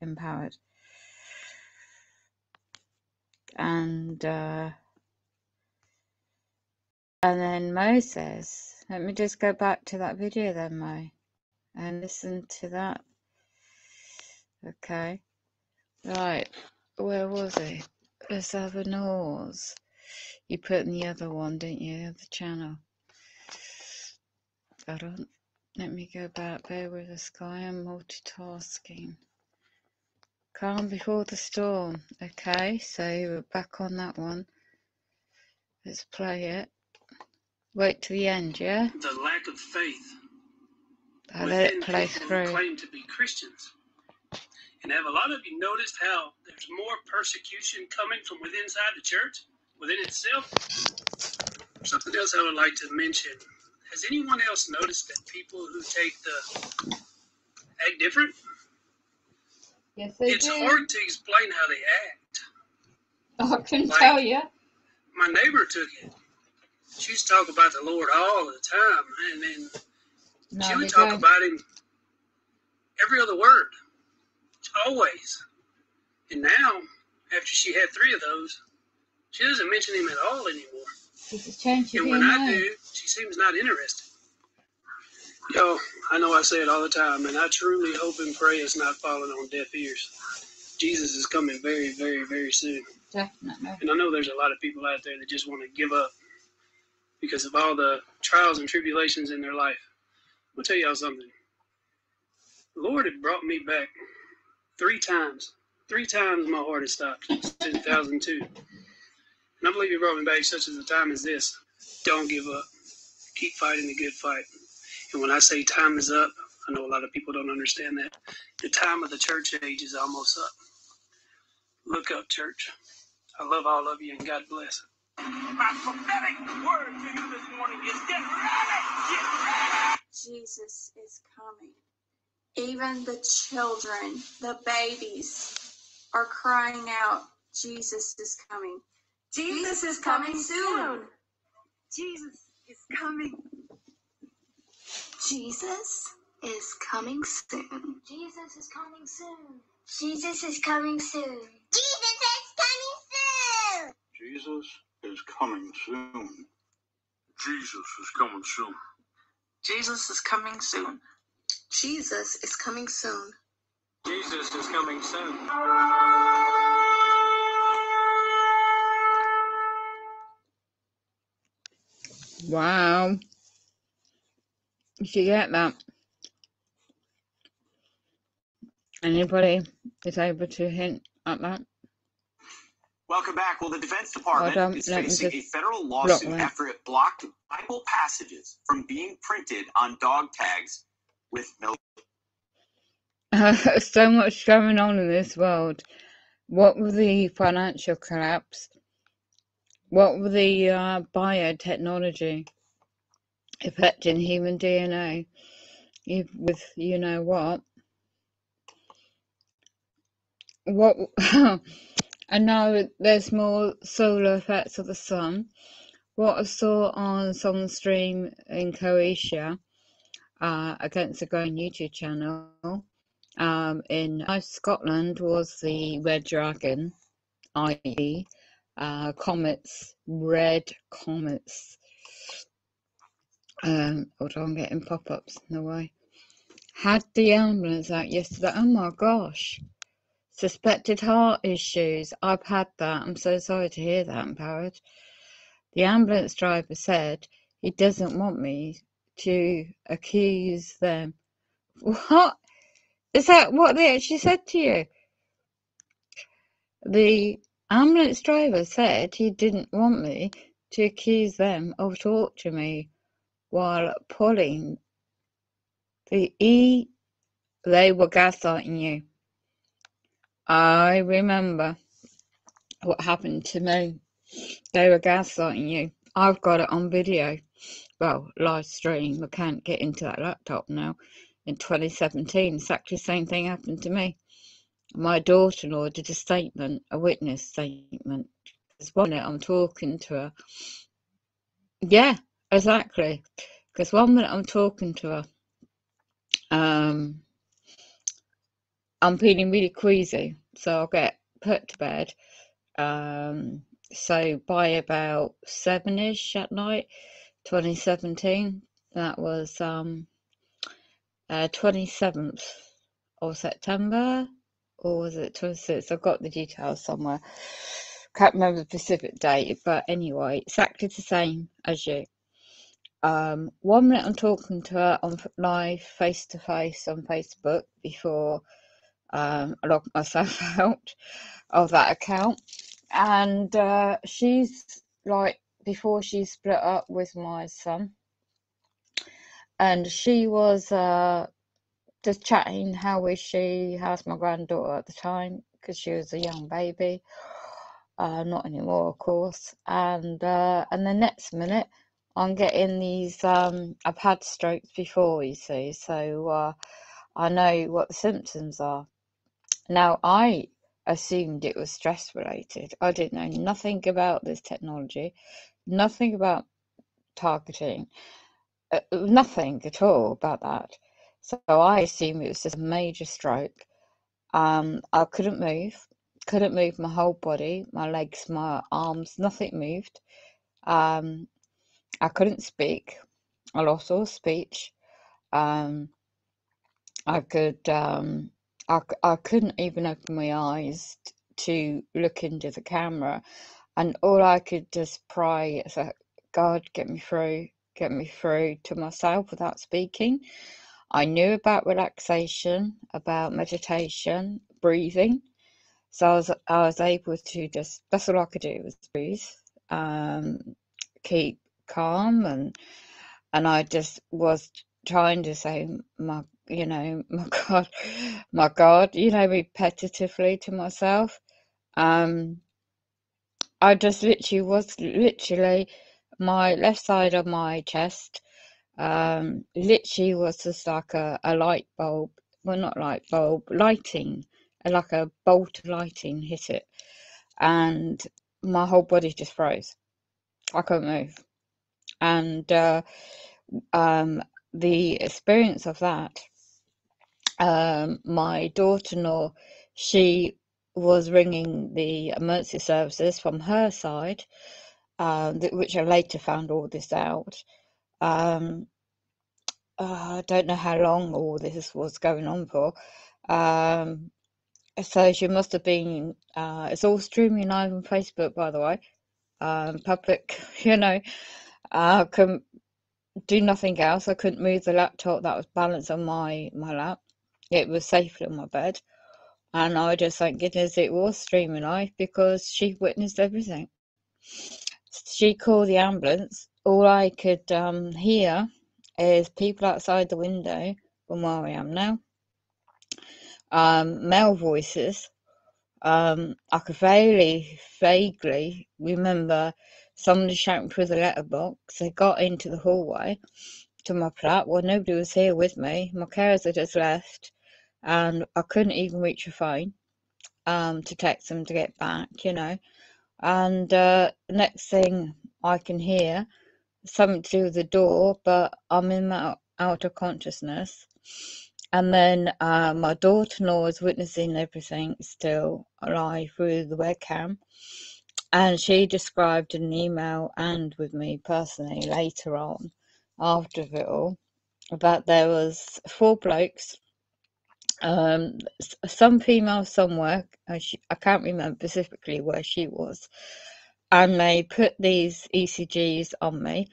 Empowered. And then Mo says, let me just go back to that video then, Mo, and listen to that. Okay. Right. Where was it? Let's have a nose. You put in the other one, didn't you? The other channel. Hold on. Let me go back. Bear with us, Sky. I'm multitasking. Calm before the storm. Okay, so we're back on that one. Let's play it. Wait to the end, yeah? The lack of faith. I'll let it play through. Who claim to be Christians. And have a lot of you noticed how there's more persecution coming from within inside the church, within itself? Something else I would like to mention. Has anyone else noticed that people who take the act different? Yes, they It's do. hard to explain how they act. I can tell you. My neighbor took it. She used to talk about the Lord all the time, and then she would talk about him every other word. Always. And now, after she had 3 of those, she doesn't mention him at all anymore. And when I do, she seems not interested. Yo, I know I say it all the time, and I truly hope and pray it's not falling on deaf ears. Jesus is coming very, very, very soon. Definitely. And I know there's a lot of people out there that just want to give up because of all the trials and tribulations in their life. I'll tell y'all something. The Lord had brought me back 3 times. 3 times my heart has stopped since 2002. And I believe he brought me back such as a time as this. Don't give up. Keep fighting the good fight. And when I say time is up, I know a lot of people don't understand that. The time of the church age is almost up. Look up, church. I love all of you, and God bless. My prophetic word to you this morning is get ready! Get ready! Jesus is coming. Even the children, the babies, are crying out, Jesus is coming. Jesus is coming soon. Jesus is coming. Jesus is coming soon. Jesus is coming soon. Jesus is coming soon. Jesus is coming soon. Jesus is coming soon. Jesus is coming soon. Jesus is coming soon. Jesus is coming soon. Wow. Did you get that? Anybody is able to hint at that? Welcome back. Well, the Defense I Department don't. is Let me facing a just federal block lawsuit that. after it blocked Bible passages from being printed on dog tags with milk. So much going on in this world. What with the financial collapse? What with the biotechnology affecting human DNA? With you know what? What? I know there's more solar effects of the sun. What I saw on some stream in Croatia against the Growing YouTube channel in Scotland was the red dragon, i.e. Comets, red comets. Hold on, I'm getting pop-ups in the way. Had the ambulance out yesterday. Oh my gosh. Suspected heart issues. I've had that. I'm so sorry to hear that, Empowered. The ambulance driver said he doesn't want me to accuse them. What? Is that what they actually said to you? The ambulance driver said he didn't want me to accuse them of torturing me while pulling the They were gaslighting you. I remember what happened to me. They were gaslighting you. I've got it on video. Well, live stream. I can't get into that laptop now. In 2017, exactly the same thing happened to me. My daughter-in-law did a statement, a witness statement. Because 1 minute I'm talking to her. Yeah, exactly. Because 1 minute I'm talking to her. I'm feeling really queasy, so I'll get put to bed. So by about 7ish at night, 2017, that was 27th of September, or was it 26th? I've got the details somewhere. Can't remember the specific date, but anyway, exactly the same as you. 1 minute I'm talking to her on live, face to face on Facebook before I logged myself out of that account, and she's like, before she split up with my son, and she was just chatting, how is she, how's my granddaughter at the time, because she was a young baby, not anymore of course, and the next minute I'm getting these, I've had strokes before, you see, so I know what the symptoms are. Now, I assumed it was stress related. I didn't know nothing about this technology, nothing about targeting, nothing at all about that. So I assumed it was just a major stroke. I couldn't move my whole body, my legs, my arms, nothing moved. I couldn't speak. I lost all speech. I couldn't even open my eyes to look into the camera, and all I could just pray is that God, get me through to myself without speaking. I knew about relaxation, about meditation, breathing, so I was able to just, that's all I could do was breathe, keep calm, and I just was trying to say, my God, repetitively to myself. I just literally my left side of my chest, literally was just like a light bulb. Well, not light bulb, lighting, like a bolt of lighting hit it, and my whole body just froze. I couldn't move. And the experience of that, my daughter-in-law, she was ringing the emergency services from her side, which I later found all this out. I don't know how long all this was going on for. So she must have been, it's all streaming live on Facebook, by the way, public, I couldn't do nothing else. I couldn't move the laptop that was balanced on my lap. It was safely on my bed. And I just thank goodness it was streaming live because she witnessed everything. She called the ambulance. All I could hear is people outside the window from where I am now. Male voices. I could vaguely remember somebody shouting through the letterbox. They got into the hallway to my flat. Well, nobody was here with me. My carers had just left, and I couldn't even reach a phone to text them to get back, And next thing I can hear something to do with the door, but I'm in that out of consciousness. And then my daughter-in-law was witnessing everything still live through the webcam. And she described in an email and with me personally later on, after it all, that there was 4 blokes, some female somewhere, I can't remember specifically where she was, and they put these ECGs on me,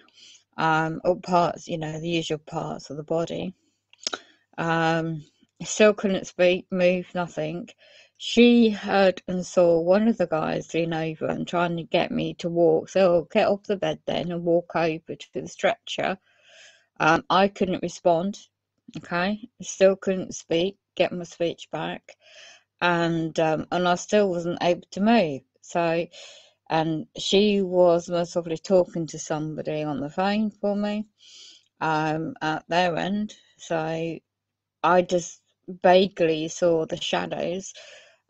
all parts, the usual parts of the body. Still couldn't speak, move, nothing. She heard and saw one of the guys lean over and trying to get me to walk. So get off the bed then and walk over to the stretcher. I couldn't respond. Okay, still couldn't speak, get my speech back, and I still wasn't able to move. So, and she was most probably talking to somebody on the phone for me, at their end. So I just vaguely saw the shadows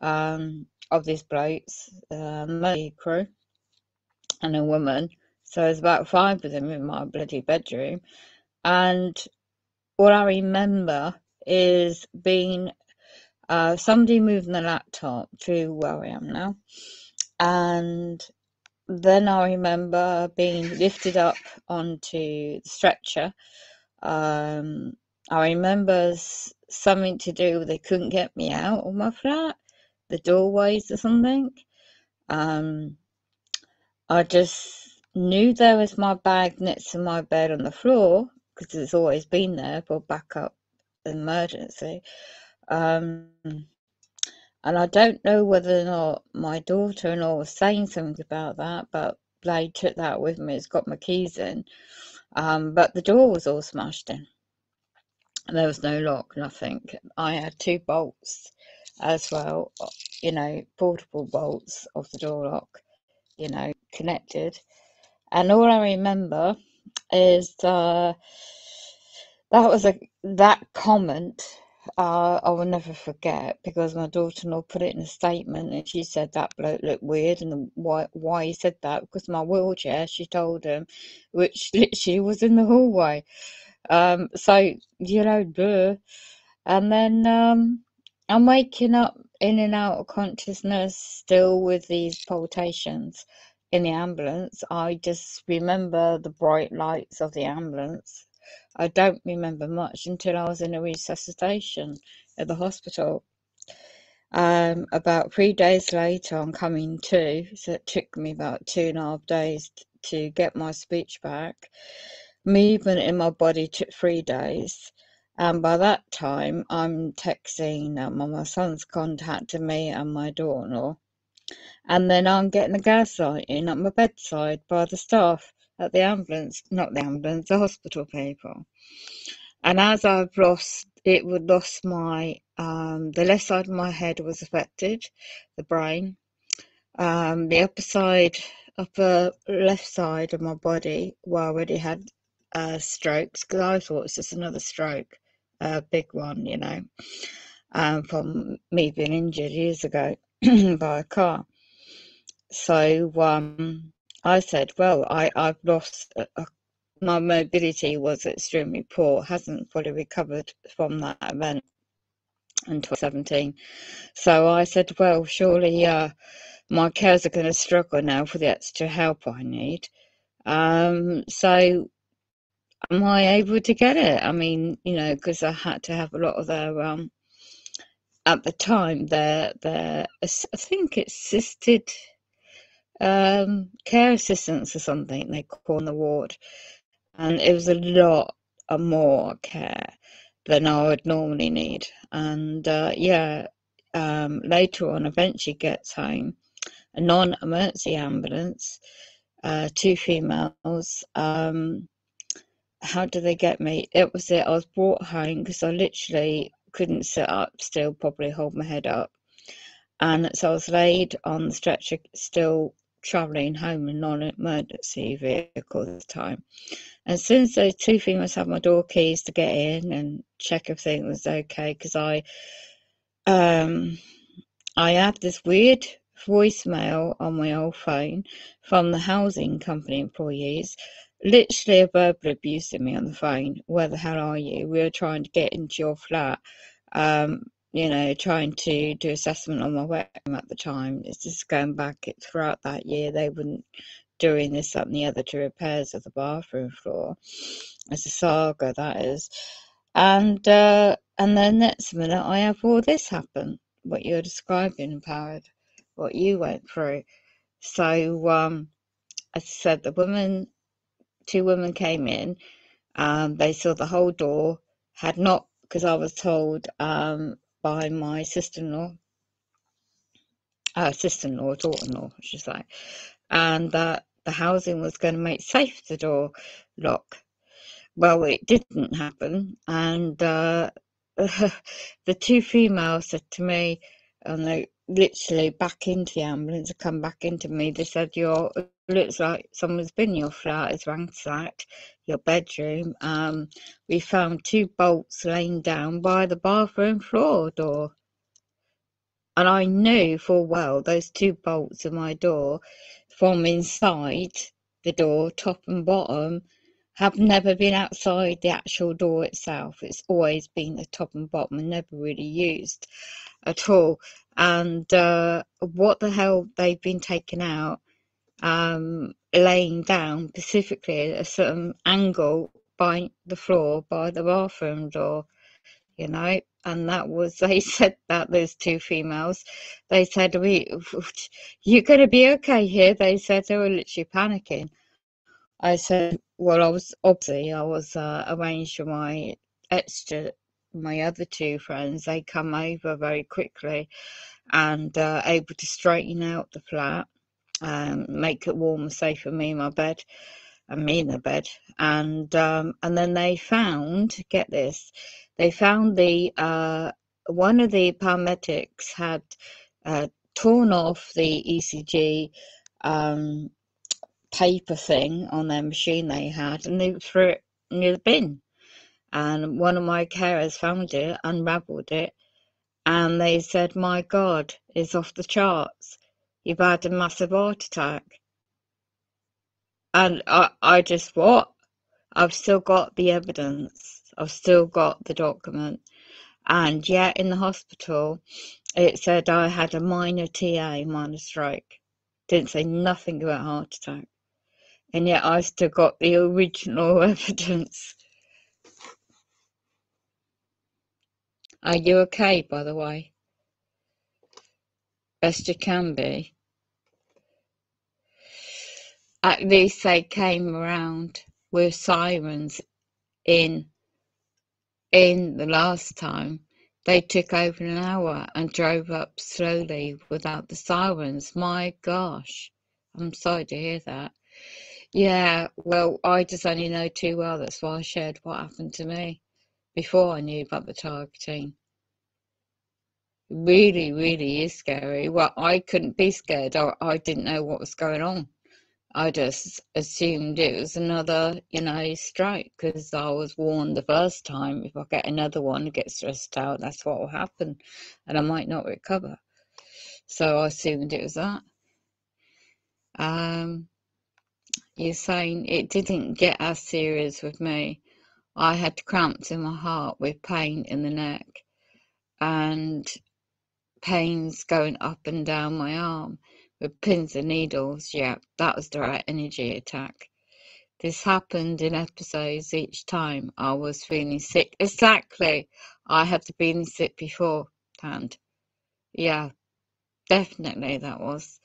of these blokes, mostly crew, and a woman. So there's about 5 of them in my bloody bedroom. And all I remember is being somebody moving the laptop to where I am now. And then I remember being lifted up onto the stretcher. I remember something to do with they couldn't get me out of my flat, the doorways or something. I just knew there was my bag next to my bed on the floor because it's always been there for backup emergency. And I don't know whether or not my daughter-in-law was saying something about that, but they took that with me. It's got my keys in. But the door was all smashed in. And there was no lock, nothing. I had 2 bolts as well, portable bolts of the door lock, connected. And all I remember is that comment I will never forget because my daughter-in-law put it in a statement and she said that bloke looked weird and why he said that because my wheelchair, she told him, which literally was in the hallway. So, duh. And then I'm waking up in and out of consciousness still with these palpitations in the ambulance. I just remember the bright lights of the ambulance. I don't remember much until I was in a resuscitation at the hospital. About 3 days later, I'm coming to, so it took me about 2.5 days to get my speech back. Movement in my body took 3 days. And by that time, I'm texting, my son's contacted me and my daughter-in-law. And then I'm getting the gaslighting at my bedside by the staff at the ambulance, not the ambulance, the hospital people. And as I've lost my, the left side of my head was affected, the brain. The upper left side of my body, well, I already had strokes, because I thought it was just another stroke, a big one, you know, from me being injured years ago by a car. So I said, well, I've lost, my mobility was extremely poor, hasn't fully recovered from that event in 2017. So I said, well, surely my carers are going to struggle now for the extra help I need. So am I able to get it? I mean, you know, because I had to have a lot of their, at the time, their I think it's assisted care assistants or something they call in the ward. And it was a lot more care than I would normally need. And later on, eventually gets home, a non-emergency ambulance, 2 females. How did they get me? I was brought home because I literally couldn't sit up still, probably hold my head up. And so I was laid on the stretcher, still travelling home in a non-emergency vehicle at the time. And as soon as those 2 females had my door keys to get in and check everything was okay, because I had this weird voicemail on my old phone from the housing company employees, literally verbally abusing me on the phone. Where the hell are you? We were trying to get into your flat, you know, trying to do assessment on my wet room at the time. It's just going back throughout that year. They wouldn't doing this, that and the other to repairs of the bathroom floor. It's a saga, that is. And then next minute I have all this happen, what you're describing, Howard, what you went through. So as I said, 2 women came in, they saw the whole door, had not, because I was told by my sister-in-law, daughter-in-law, I should say, and that the housing was going to make safe the door lock. Well, it didn't happen, and the 2 females said to me, and they literally back into the ambulance, come back into me, they said, it looks like someone's been in your flat, it's ransacked your bedroom. We found 2 bolts laying down by the bathroom floor door. And I knew full well those 2 bolts in my door from inside the door, top and bottom, have never been outside the actual door itself. It's always been the top and bottom and never really used at all. And what the hell they've been taken out, laying down specifically at a certain angle by the floor, by the bathroom door, you know. And that was, they said that, those 2 females, they said, you're going to be okay here. They said they were literally panicking. I said, well, I was arranged for my other 2 friends. They come over very quickly and able to straighten out the flat, make it warm and safe for me in my bed, and me in the bed. And then they found, get this, they found one of the paramedics had torn off the ECG paper thing on their machine they had, and they threw it near the bin. And one of my carers found it, unravelled it, and they said, my God, it's off the charts. You've had a massive heart attack. And I just, what? I've still got the evidence. I've still got the document. And yet in the hospital, it said I had a minor TA, minor stroke. Didn't say nothing about heart attack. And yet I still got the original evidence. Are you okay, by the way? Best you can be. At least they came around with sirens in the last time. They took over an hour and drove up slowly without the sirens. My gosh, I'm sorry to hear that. Yeah, well, I just only know too well. That's why I shared what happened to me before I knew about the targeting. Really, really is scary. Well, I couldn't be scared. I didn't know what was going on. I just assumed it was another, stroke, because I was warned the first time if I get another one, get stressed out, that's what will happen, and I might not recover. So I assumed it was that. You're saying it didn't get as serious with me. I had cramps in my heart with pain in the neck and pains going up and down my arm with pins and needles. Yeah, that was direct energy attack. This happened in episodes each time I was feeling sick. Exactly. I had been sick beforehand. Yeah, definitely that was.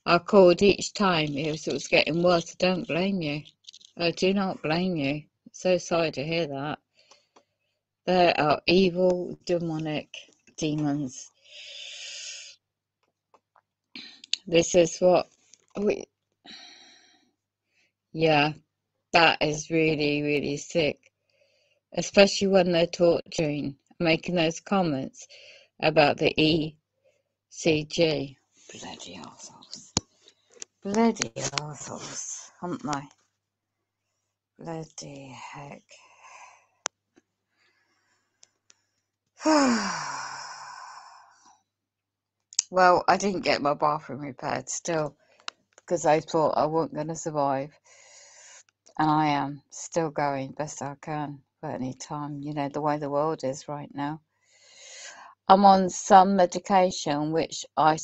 I called each time it was getting worse. I don't blame you. I do not blame you. So sorry to hear that. There are evil, demonic demons. This is what we... Yeah, that is really, really sick. Especially when they're torturing, making those comments about the ECG. Bloody arseholes. Bloody arseholes, aren't they? Bloody heck. Well, I didn't get my bathroom repaired still because I thought I wasn't going to survive. And I am still going best I can for any time, the way the world is right now. I'm on some medication which I'm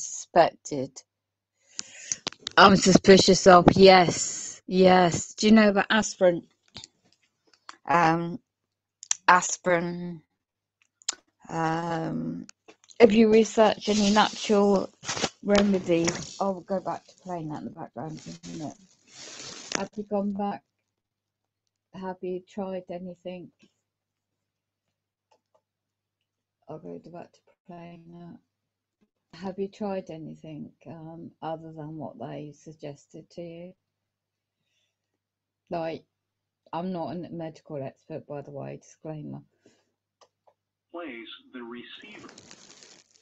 suspicious of. Yes. Do you know about aspirin? Aspirin. If you research any natural remedies, I'll go back to playing that in the background for a minute. Have you gone back? Have you tried anything? I'll go back to playing that. Have you tried anything other than what they suggested to you? Like, I'm not a medical expert, by the way, disclaimer. Plays the receiver.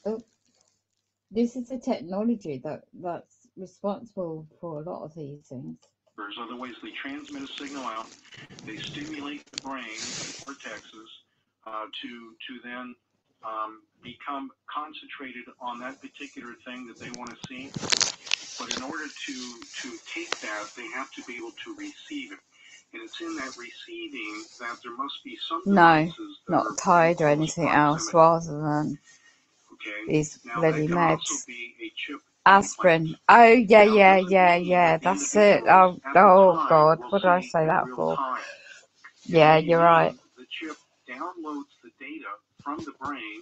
Oh, this is the technology that's responsible for a lot of these things. There's other ways they transmit a signal out. They stimulate the brain cortexes to then become concentrated on that particular thing that they want to see. But in order to take that, they have to be able to receive it. And it's in that receiving that there must be some devices that not are tied or anything else rather than these bloody meds. Aspirin. Oh, yeah. That's it. Oh, God. What did I say that for? Yeah, you're right. The chip downloads the data from the brain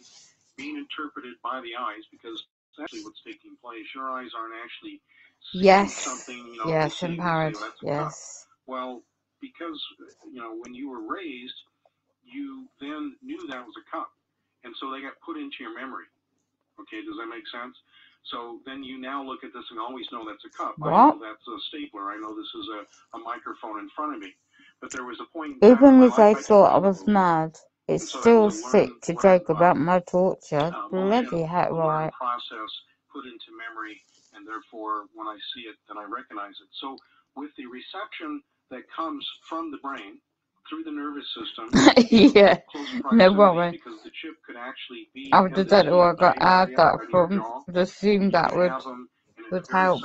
being interpreted by the eyes, because that's actually what's taking place. Your eyes aren't actually seeing something, Yes, empowered. Yes. Well, because, when you were raised, you then knew that was a cup. And so they got put into your memory. Okay, does that make sense? So then you now look at this and always know that's a cup. What? I know that's a stapler. I know this is a microphone in front of me. But there was a point in time Even in my if they life thought I was mad, it's still sick to joke about my torture. Bloody heck, right. Process put into memory, and therefore when I see it, then I recognize it. So with the reception that comes from the brain through the nervous system, yeah, no worry. because the chip could actually be I don't know where I got add that from. I'd assume that would help. Other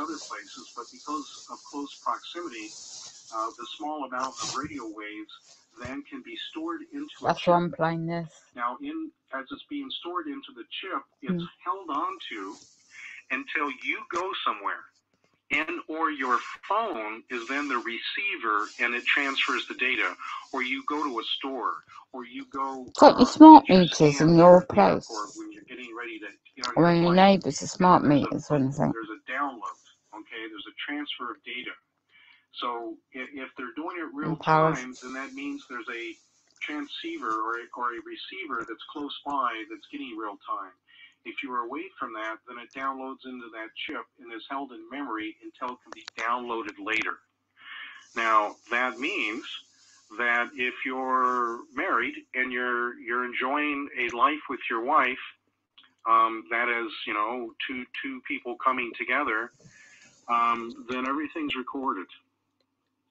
places, but because of close proximity, the small amount of radio waves then can be stored into That's a chip. why I'm playing this. Now, as it's being stored into the chip, it's held onto until you go somewhere, and or your phone is then the receiver, and it transfers the data, or you go to a store, or you go. It's like the smart meters in your place. When you're getting ready to get on or when your neighbours are smart meters or anything. There's a download, okay? There's a transfer of data. So if they're doing it real time, then that means there's a transceiver or a receiver that's close by that's getting real time. If you are away from that, then it downloads into that chip and is held in memory until it can be downloaded later. Now, that means that if you're married and you're enjoying a life with your wife, that is, two people coming together, then everything's recorded,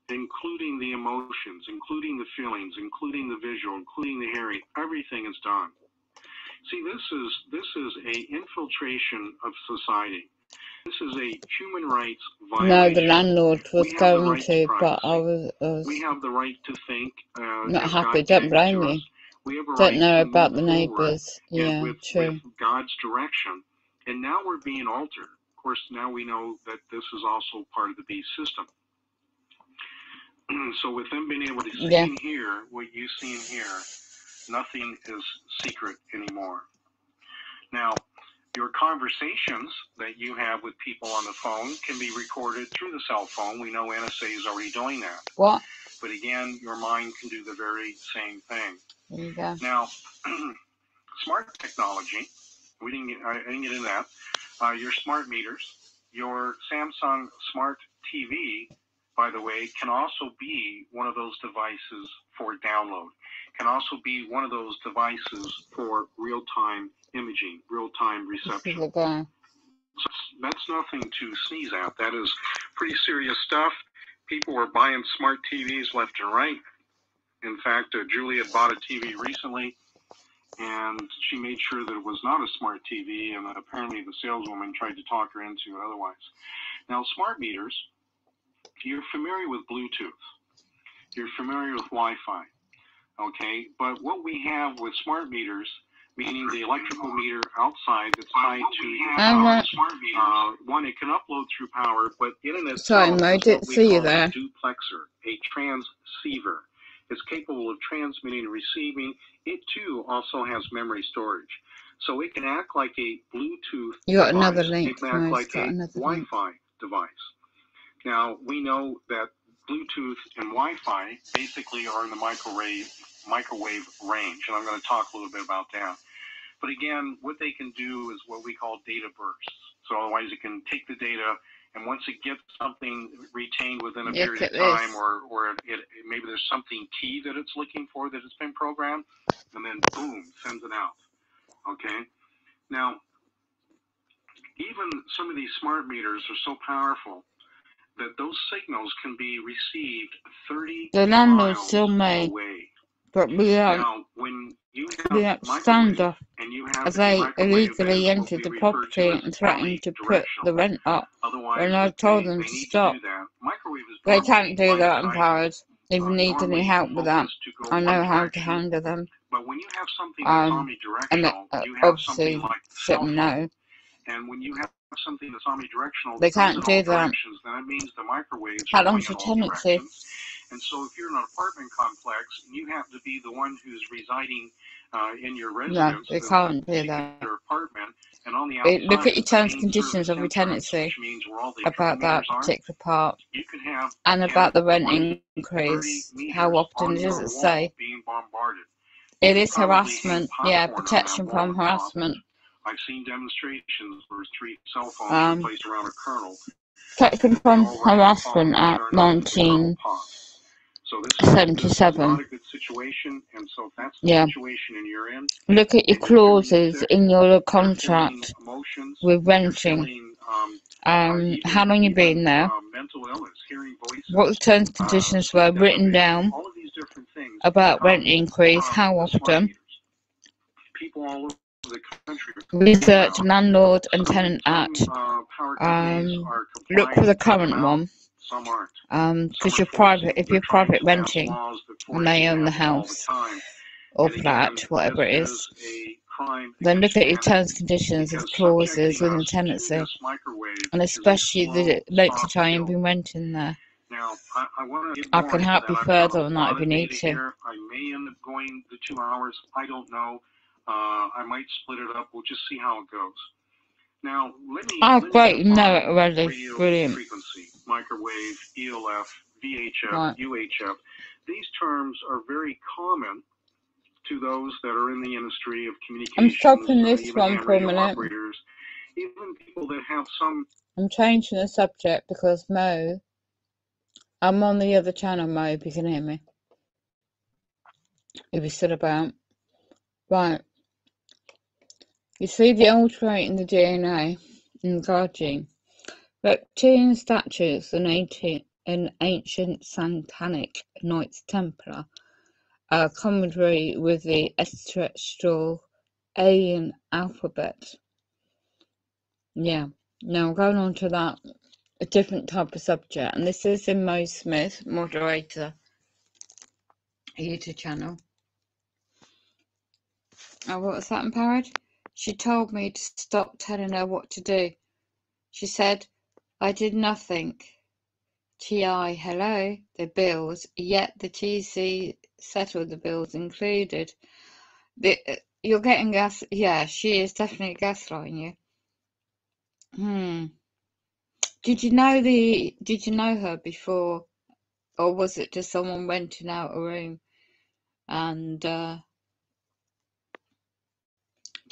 including the emotions, including the feelings, including the visual, including the hearing. Everything is done. See, this is a infiltration of society. This is a human rights violation. No, the landlord was going right to, but I privacy. was We have the right to think. not as happy. God Don't gave it blame to you. us. We have a Don't right know to about move the forward neighbours. Yeah, with true. God's direction. And now we're being altered. Of course, now we know that this is also part of the beast system. So with them being able to see and hear what you see and hear, nothing is secret anymore. Now, your conversations that you have with people on the phone can be recorded through the cell phone. We know NSA is already doing that. What? But again, your mind can do the very same thing. There you go. Now, smart technology, I didn't get into that. Your smart meters, your Samsung Smart TV, by the way, can also be one of those devices for download. Can also be one of those devices for real-time imaging, real-time reception. So that's nothing to sneeze at. That is pretty serious stuff. People were buying smart TVs left and right. In fact, Julia bought a TV recently, and she made sure that it was not a smart TV, and that apparently the saleswoman tried to talk her into it otherwise. Now, smart meters, you're familiar with Bluetooth. You're familiar with Wi-Fi, okay? But what we have with smart meters, meaning the electrical meter outside that's tied to your power, one, it can upload through power, but in and itself, sorry, Mo, didn't see you there. A duplexer, a transceiver. It's capable of transmitting and receiving. It too also has memory storage. So it can act like a Bluetooth you got device. another link, it can act like a Wi-Fi device. Now, we know that Bluetooth and Wi-Fi basically are in the microwave range, and I'm going to talk a little bit about that. But again, what they can do is what we call data bursts. So otherwise it can take the data, and once it gets something retained within a period of time, or maybe there's something key that it's looking for that has been programmed, and then boom, sends it out. Okay? Now, even some of these smart meters are so powerful that those signals can be received 30 miles away. But we now, when you have stand off and you have as they illegally entered the property and threatened to put the rent up. When I told them to stop, they can't do that, empowered. If you need any help with that, I know how to handle them. But when you have something that's omnidirectional, you have something like cell phone. No. And when you have something that's omnidirectional, they can't do that. Then it means the microwaves How are going long's in your all tenancy? directions. And so if you're in an apartment complex and you happen to be the one who's residing in your residence, no, they can't do that. Your apartment, and on the outside, look at your terms and conditions of your tenancy about that particular part, you can have, and about the rent increase. How often does it say? Being bombarded. It is harassment. Yeah, protection from harassment. I've seen demonstrations where 3 cell phones were placed around a kernel. Protection from harassment at 1977. So this is not a good situation, and so if that's the situation and you're in, look at your clauses in your contract with renting. How long you been there? Mental illness, hearing voices, what the terms and conditions were written down all of these different things about rent increase, how often. People all over the country research Landlord and Tenant Act. Look for the current one. Some aren't. Because you're private, if you're private renting and they own the house or flat, whatever it is, then look at your terms and conditions of clauses within the tenancy, and especially the length of time you've been renting there. Now, I can help you further on that if you need to. I may end up going the 2 hours. I don't know. I might split it up. We'll just see how it goes. Now, let me great, you know it already. Brilliant. Frequency, microwave, ELF, VHF, UHF. These terms are very common to those that are in the industry of communications. I'm stopping this one for a minute. Operators, even people that have some. I'm changing the subject because Mo, I'm on the other channel, Mo, if you can hear me. If you're still about. Right. You see the alterating the DNA in the guard gene. Reptilian statues and ancient satanic Knights Templar are commentary with the extraterrestrial alien alphabet. Yeah, now I'm going on to that, a different type of subject, and this is in Mo Smith, moderator, YouTube channel. Oh, what was that in Parrot? She told me to stop telling her what to do. She said, I did nothing. TI, hello, the bills, yet the TC settled the bills included. You're getting gas. Yeah, she is definitely gaslighting you. Did you know her before, or was it just someone renting out a room and to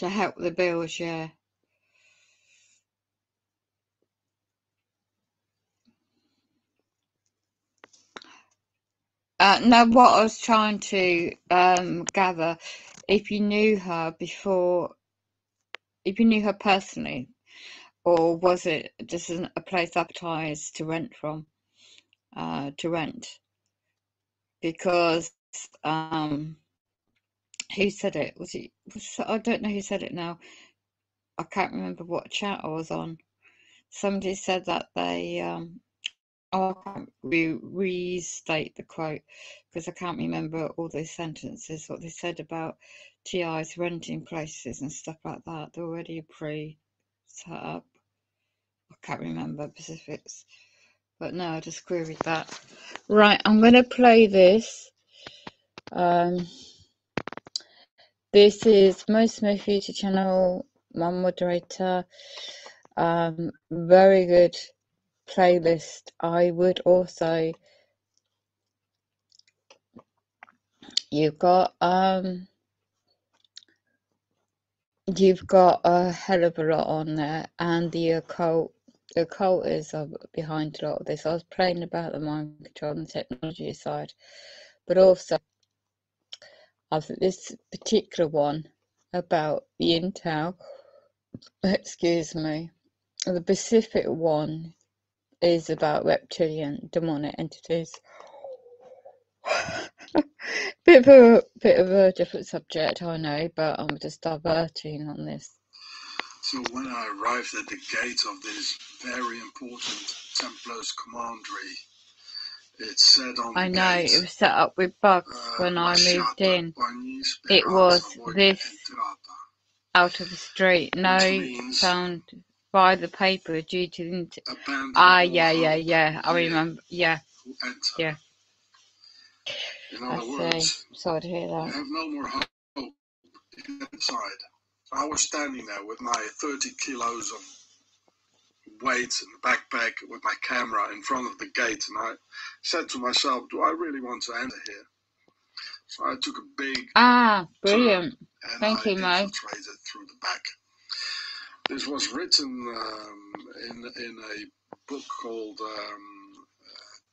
help the bills? Yeah. No, what I was trying to gather, if you knew her before, if you knew her personally, or was it just a place advertised to rent from, because who said it? I don't know who said it now. I can't remember what chat I was on. Somebody said that they I can't restate the quote because I can't remember all those sentences, what they said about TIs renting places and stuff like that. They're already pre-set up. I can't remember specifics, but no, I just queried that. Right, I'm going to play this. This is Mo Smith YouTube channel, my moderator. Very good playlist. I would also, you've got a hell of a lot on there, and the occult is behind a lot of this. I was playing about the mind control and the technology side, but also I've this particular one about the Intel, excuse me, the Pacific one is about reptilian demonic entities. bit of a different subject, I know, but I'm just diverting on this. So when I arrived at the gate of this very important Templars commandery, it said on the I know, gate, it was set up with bugs when I moved in. It was this out of the street, no sound by the paper due to the yeah, I remember, yeah. In other words, sorry to hear that. You have no more hope if you get inside. I was standing there with my 30 kilos of weight in the backpack with my camera in front of the gate, and I said to myself, do I really want to enter here? So I took a big brilliant turn, and Thank you, Mo. infiltrated through the back. This was written in a book called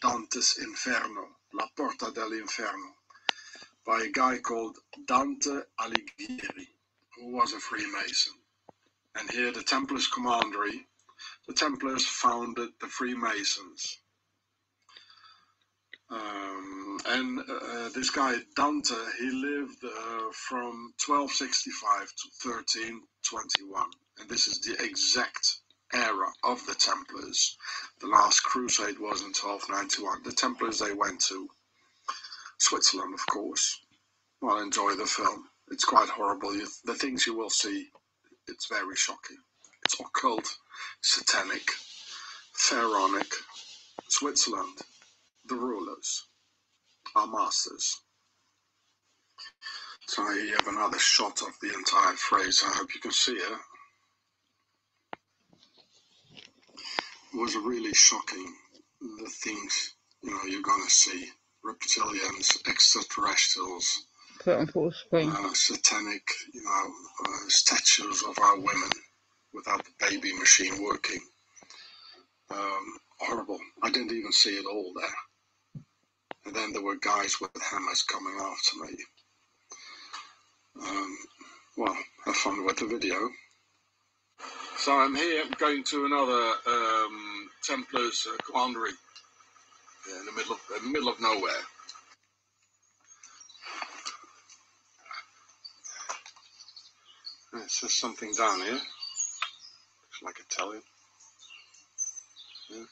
Dante's Inferno, La Porta dell'Inferno, by a guy called Dante Alighieri, who was a Freemason. And here the Templars commandery, the Templars founded the Freemasons. This guy Dante, he lived from 1265 to 1321, and this is the exact era of the Templars. The last crusade was in 1291. The Templars, they went to Switzerland, of course. Well, enjoy the film. It's quite horrible. The things you will see, it's very shocking. It's occult, satanic, pharaonic. Switzerland, the rulers, our masters. So here you have another shot of the entire phrase. I hope you can see it. It was really shocking, the things, you're going to see. Reptilians, extraterrestrials, satanic, statues of our women without the baby machine working. Horrible. I didn't even see it all there. And then there were guys with hammers coming after me. Well, have fun with the video. So I'm here going to another Templars commandery in the middle of nowhere. It says something down here. Looks like Italian. Yeah.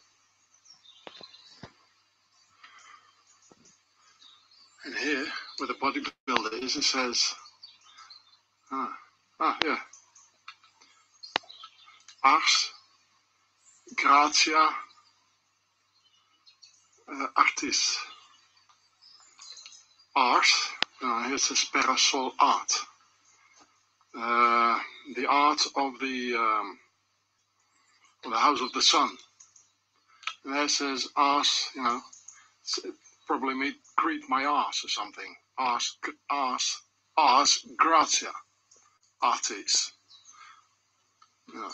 And here, where the bodybuilder is, it says, yeah, Ars Gratia Artis. Ars, here says Parasol Art. The art of the House of the Sun. And there says Ars, probably mean greet my arse or something. Ars Gratia Artis. Yeah.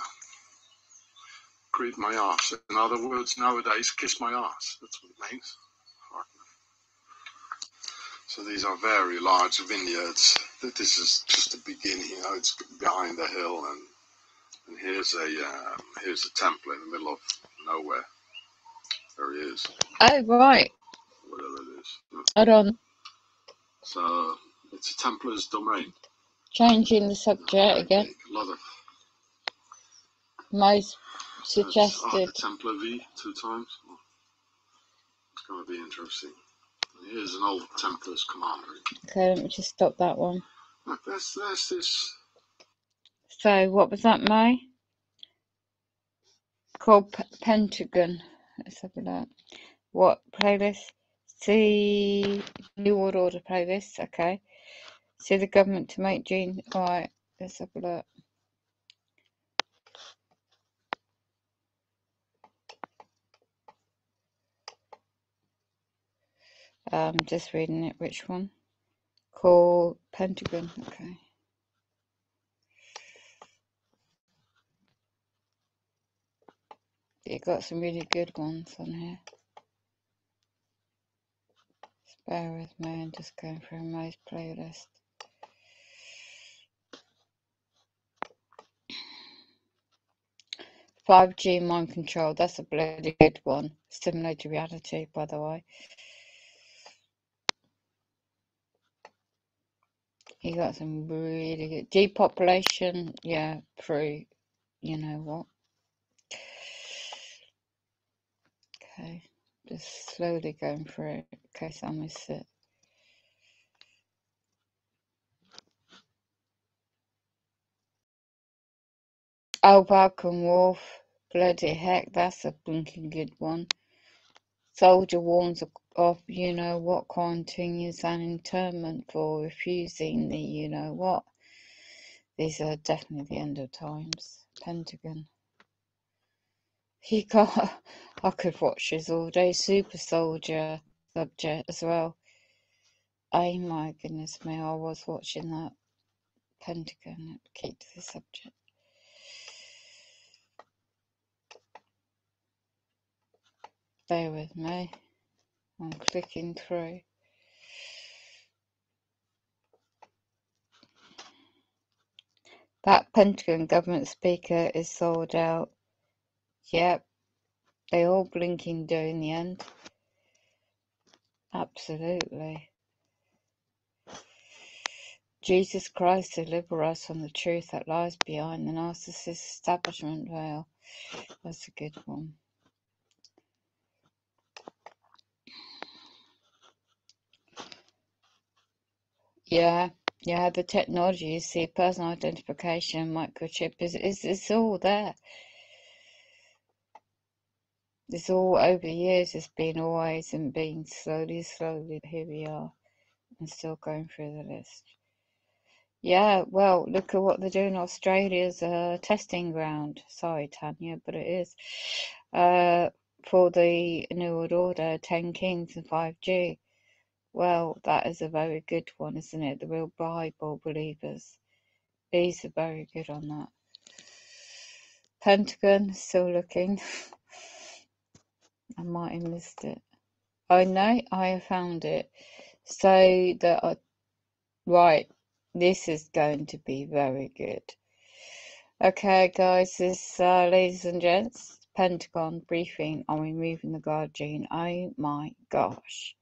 Greet my arse. In other words, nowadays, kiss my arse. That's what it means. So these are very large vineyards. This is just the beginning. It's behind the hill, and here's a temple in the middle of nowhere. There he is. Oh, right. Whatever it is. Hold on. So it's a Templar's domain. Changing the subject again. A lot of. Most suggested. Templar V 2 times. Oh, it's going to be interesting. Here's an old Templar's commandery. Okay, let me just stop that one. Look, there's this. So, what was that, May? Called Pentagon. Let's have a look. What playlist? See New World Order playlist. Okay. See the government to make June. Alright, let's have a look. Just reading it. Which one? Called Pentagon. Okay. You got some really good ones on here. Just bear with me. I'm just going through May's playlist. "5G Mind Control", that's a bloody good one. Simulated reality, by the way. You got some really good depopulation, yeah, through you know what. Okay, just slowly going through it in case I miss it. Oh, Balkan Wolf, bloody heck, that's a blinking good one. Soldier warns of you know what continues an internment for refusing the you know what. These are definitely the end of times. Pentagon. I could watch this all day. Super Soldier subject as well. Oh my goodness me, I was watching that. Pentagon. Keep to the subject. Bear with me. I'm clicking through. That Pentagon government speaker is sold out. Yep. They all blinking do in the end. Absolutely. Jesus Christ, deliver us from the truth that lies behind the narcissist establishment veil. That's a good one. Yeah, the technology, you see, personal identification, microchip, is all there. It's all over the years, it's been always and been slowly, here we are, and still going through the list. Yeah, well, look at what they're doing. Australia's a testing ground. Sorry, Tanya, but it is. For the New World Order, 10 Kings and 5G. Well, that is a very good one, isn't it? The real Bible believers. These are very good on that. Pentagon, still looking. I might have missed it. Oh no, I have found it. So right, this is going to be very good. Okay, guys, this ladies and gents, Pentagon briefing on removing the guard gene. Oh my gosh.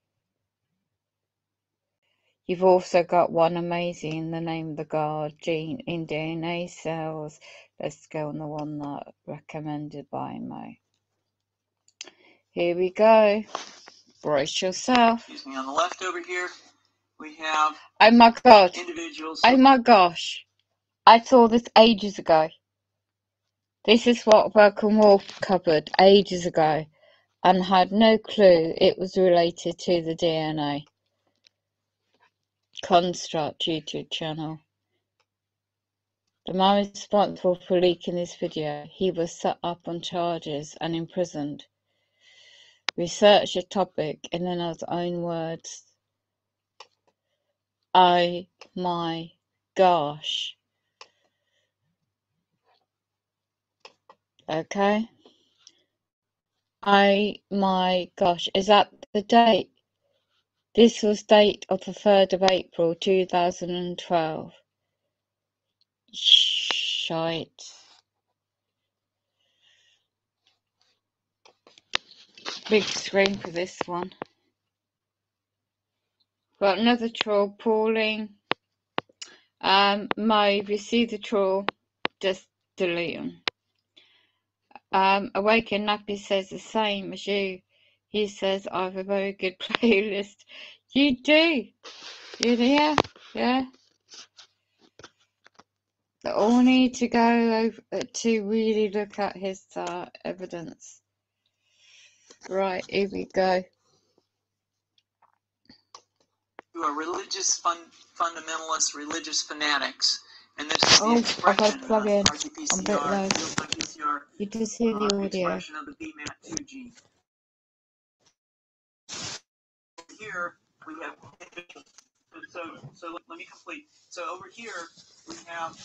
You've also got one amazing in the name of the guard gene in DNA cells. Let's go on the one that recommended by Mo. Here we go. Brace yourself. Excuse me. On the left over here, we have Oh my god. individuals. Oh my gosh. I saw this ages ago. This is what Welcome Wolf covered ages ago and had no clue it was related to the DNA construct YouTube channel. The man responsible for leaking this video, he was set up on charges and imprisoned. Research the topic in another own words. Oh my gosh. Okay. Oh my gosh. Is that the date? This was date of the 3rd of April 2012. Shite. Big screen for this one. Got another troll, Pauline. Mo, if you see the troll, just delete them. Awaken Nappy says the same as you. He says I have a very good playlist. You do. Yeah. They all need to go over to really look at his evidence. Right, here we go. Who are religious fundamentalists, religious fanatics, and this is the expression. I've got to plug in. RT-PCR, I'm a bit low. PCR, You just hear the audio. expression of the BMAT2 gene. Here we have individuals. So let me complete. So over here we have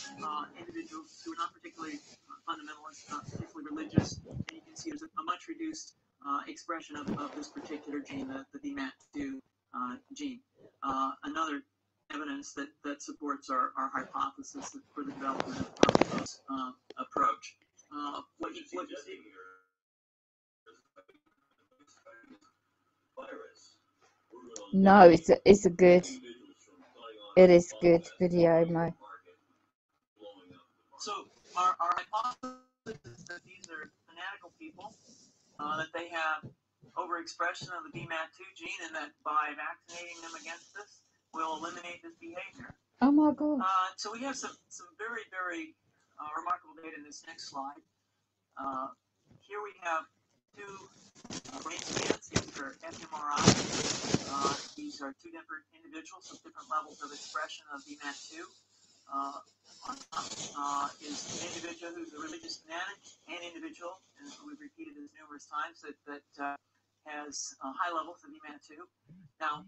individuals who are not particularly fundamentalist, not particularly religious, and you can see there's a much reduced expression of this particular gene, the BMAT2 gene. Another evidence that supports our hypothesis for the development of this approach. What you see here. No, it's a good. It is good video, Mo. So our hypothesis is that these are fanatical people, that they have overexpression of the BMAT2 gene, and that by vaccinating them against this, will eliminate this behavior. Oh my god. So we have some very, very remarkable data in this next slide. Here we have two brain scans. These are fMRI. These are two different individuals with different levels of expression of BMAT2. On top is an individual who's a religious fanatic, an individual, and we've repeated this numerous times, that has high levels of BMAT2. Now,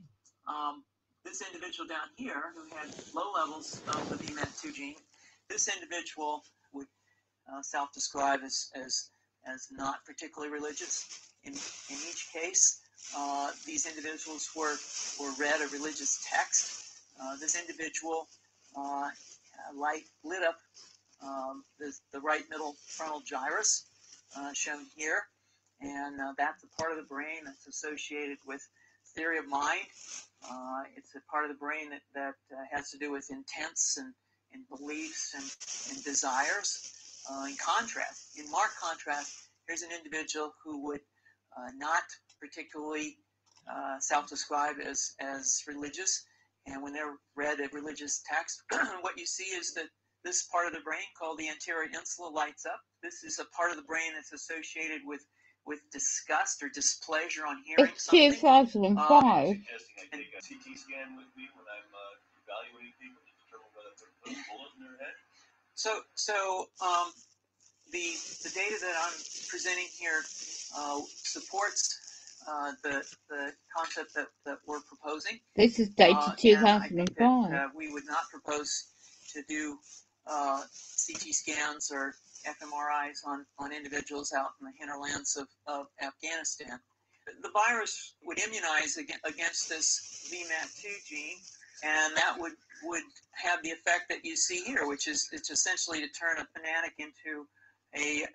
this individual down here who had low levels of the BMAT2 gene, this individual would self-describe as not particularly religious. In each case, these individuals were read a religious text. This individual lit up the right middle frontal gyrus, shown here, and that's a part of the brain that's associated with theory of mind. It's a part of the brain that has to do with intents and beliefs and desires. In marked contrast, here's an individual who would not particularly self-describe as religious, and when they're read a religious text, what you see is that this part of the brain called the anterior insula lights up. This is a part of the brain that's associated with disgust or displeasure on hearing something. It's 2005. Suggesting I take a CT scan with me when I'm evaluating people to determine whether they're putting a bullet in their head. So the data that I'm presenting here supports the concept that we're proposing. This is dated 2005. We would not propose to do CT scans or fMRIs on individuals out in the hinterlands of Afghanistan. The virus would immunize against this VMAT2 gene and that would have the effect that you see here, which is it's essentially to turn a fanatic into a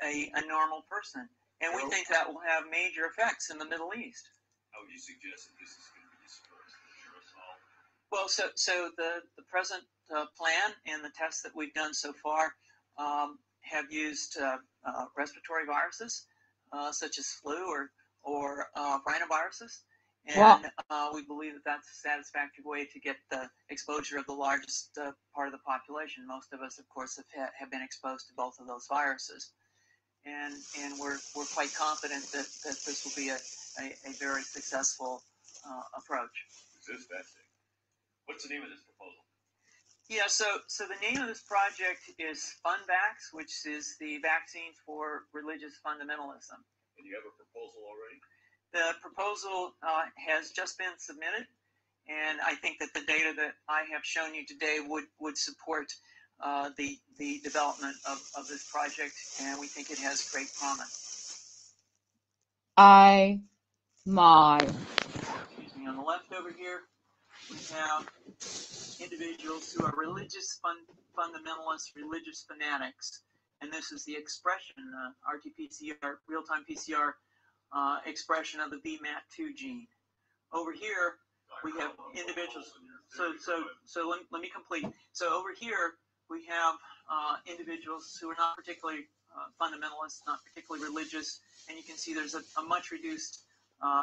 normal person. And we think that will have major effects in the Middle East. How would you suggest that this is going to be dispersed? Well, so the present plan and the tests that we've done so far have used respiratory viruses such as flu or rhinoviruses. And we believe that that's a satisfactory way to get the exposure of the largest part of the population. Most of us, of course, have been exposed to both of those viruses. And we're quite confident that this will be a very successful approach. This vaccine. What's the name of this proposal? Yeah, so the name of this project is FunVax, which is the vaccine for religious fundamentalism. And you have a proposal already? The proposal has just been submitted, and I think that the data that I have shown you today would support the development of this project, and we think it has great promise. Oh my. Excuse me. On the left over here, we have individuals who are religious fundamentalists, religious fanatics, and this is the expression, RT-PCR, real-time PCR expression of the VMAT2 gene. Over here, we have individuals. So let me complete. So over here, we have individuals who are not particularly fundamentalists, not particularly religious, and you can see there's a much reduced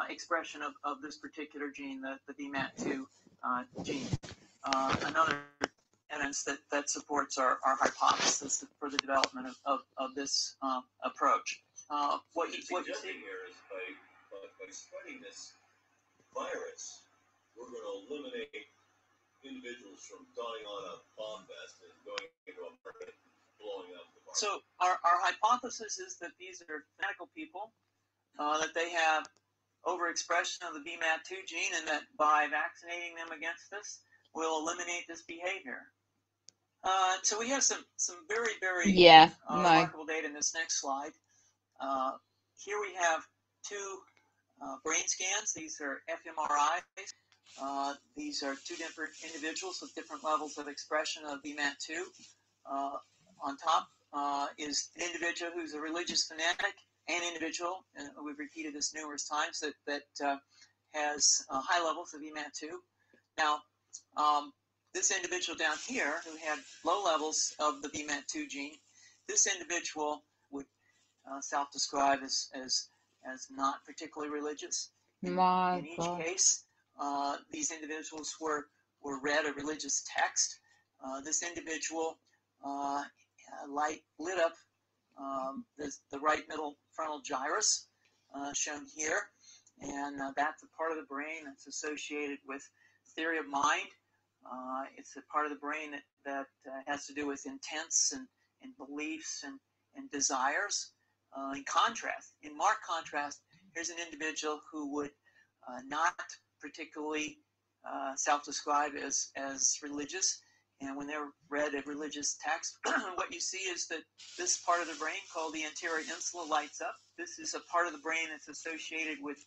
expression of this particular gene, the VMAT2 gene. Another evidence that supports our hypothesis for the development of this approach. What you see here is by spreading this virus, we're going to eliminate individuals from donning on a bomb vest and going into a market and blowing up the market. So our hypothesis is that these are fanatical people, that they have overexpression of the VMAT2 gene, and that by vaccinating them against this, we'll eliminate this behavior. So we have some very, very remarkable data in this next slide. Here we have two brain scans. These are fMRIs. These are two different individuals with different levels of expression of VMAT2. On top is an individual who's a religious fanatic, an individual, and we've repeated this numerous times, that has high levels of VMAT2. Now, this individual down here who had low levels of the VMAT2 gene, this individual would self-describe as not particularly religious. In each case, these individuals were read a religious text. This individual lit up the right middle frontal gyrus, shown here, and that's a part of the brain that's associated with theory of mind. It's a part of the brain that has to do with intents and beliefs and desires. In marked contrast, here's an individual who would not particularly self-describe as religious. And when they're read a religious text, what you see is that this part of the brain called the anterior insula lights up. This is a part of the brain that's associated with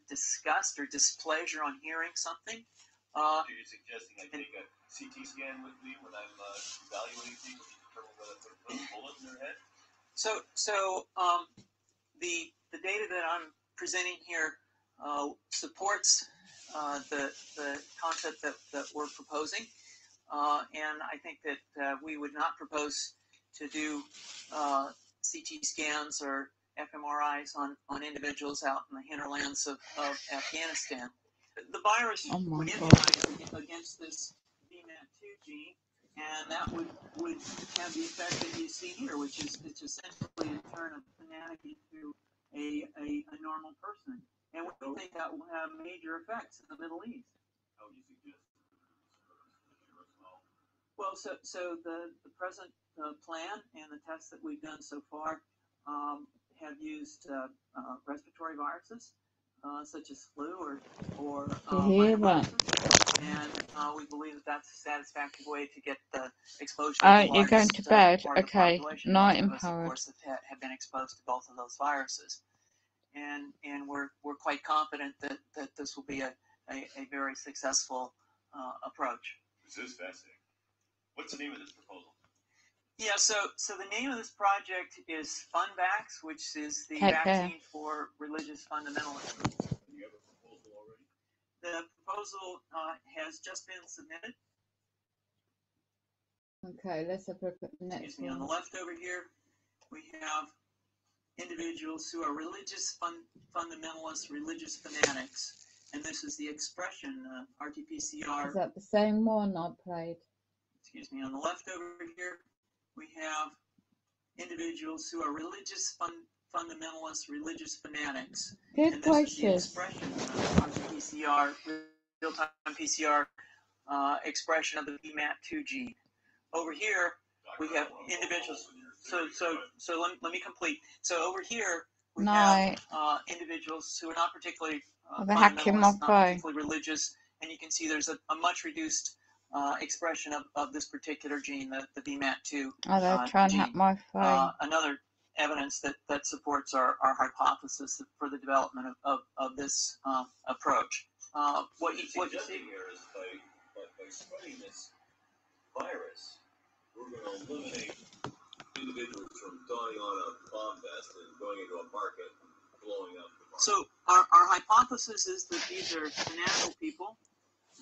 disgust or displeasure on hearing something. So you're suggesting I take a CT scan with me when I'm evaluating people to determine whether to put a bullet in their head? So the data that I'm presenting here supports the concept that we're proposing, and I think that we would not propose to do CT scans or fMRIs on individuals out in the hinterlands of Afghanistan. The virus would immunize against this VMAT2 gene, and that would have the effect that you see here, which is it's essentially to turn a fanatic into a normal person. And we think that will have major effects in the Middle East. How would you suggest as well? Well, so the present plan and the tests that we've done so far have used respiratory viruses, such as flu or rhinoviruses, and we believe that that's a satisfactory way to get the exposure of the you're going to bed? part of the Okay. population. Night Most of us, of empowered. course, have been exposed to both of those viruses, and we're quite confident that this will be a very successful approach. This is fascinating. What's the name of this proposal? Yeah, so the name of this project is FunVax, which is the Take care. vaccine for religious fundamentalism. Do you have a proposal already? The proposal has just been submitted. Okay, let's have a look at the next Excuse me, on the one. left over here, we have individuals who are religious fundamentalists, religious fanatics, and this is the expression, RT-PCR. Is that the same one I played? Excuse me, on the left over here, we have individuals who are religious fundamentalists, religious fanatics. Good And this is the gracious. expression, RT-PCR, real-time PCR expression of the VMAT2 gene. Over here, we have individuals. So let me complete. So over here, we have individuals who are not particularly fundamentalist, not particularly religious, and you can see there's a much reduced expression of this particular gene, the VMAT2 Oh, they're trying to hack my phone. Another evidence that supports our hypothesis for the development of this approach. What you see here is by spreading this virus, we're going to eliminate individuals from donning on a bomb vest and going into a market and blowing up the market. So our hypothesis is that these are fanatical people,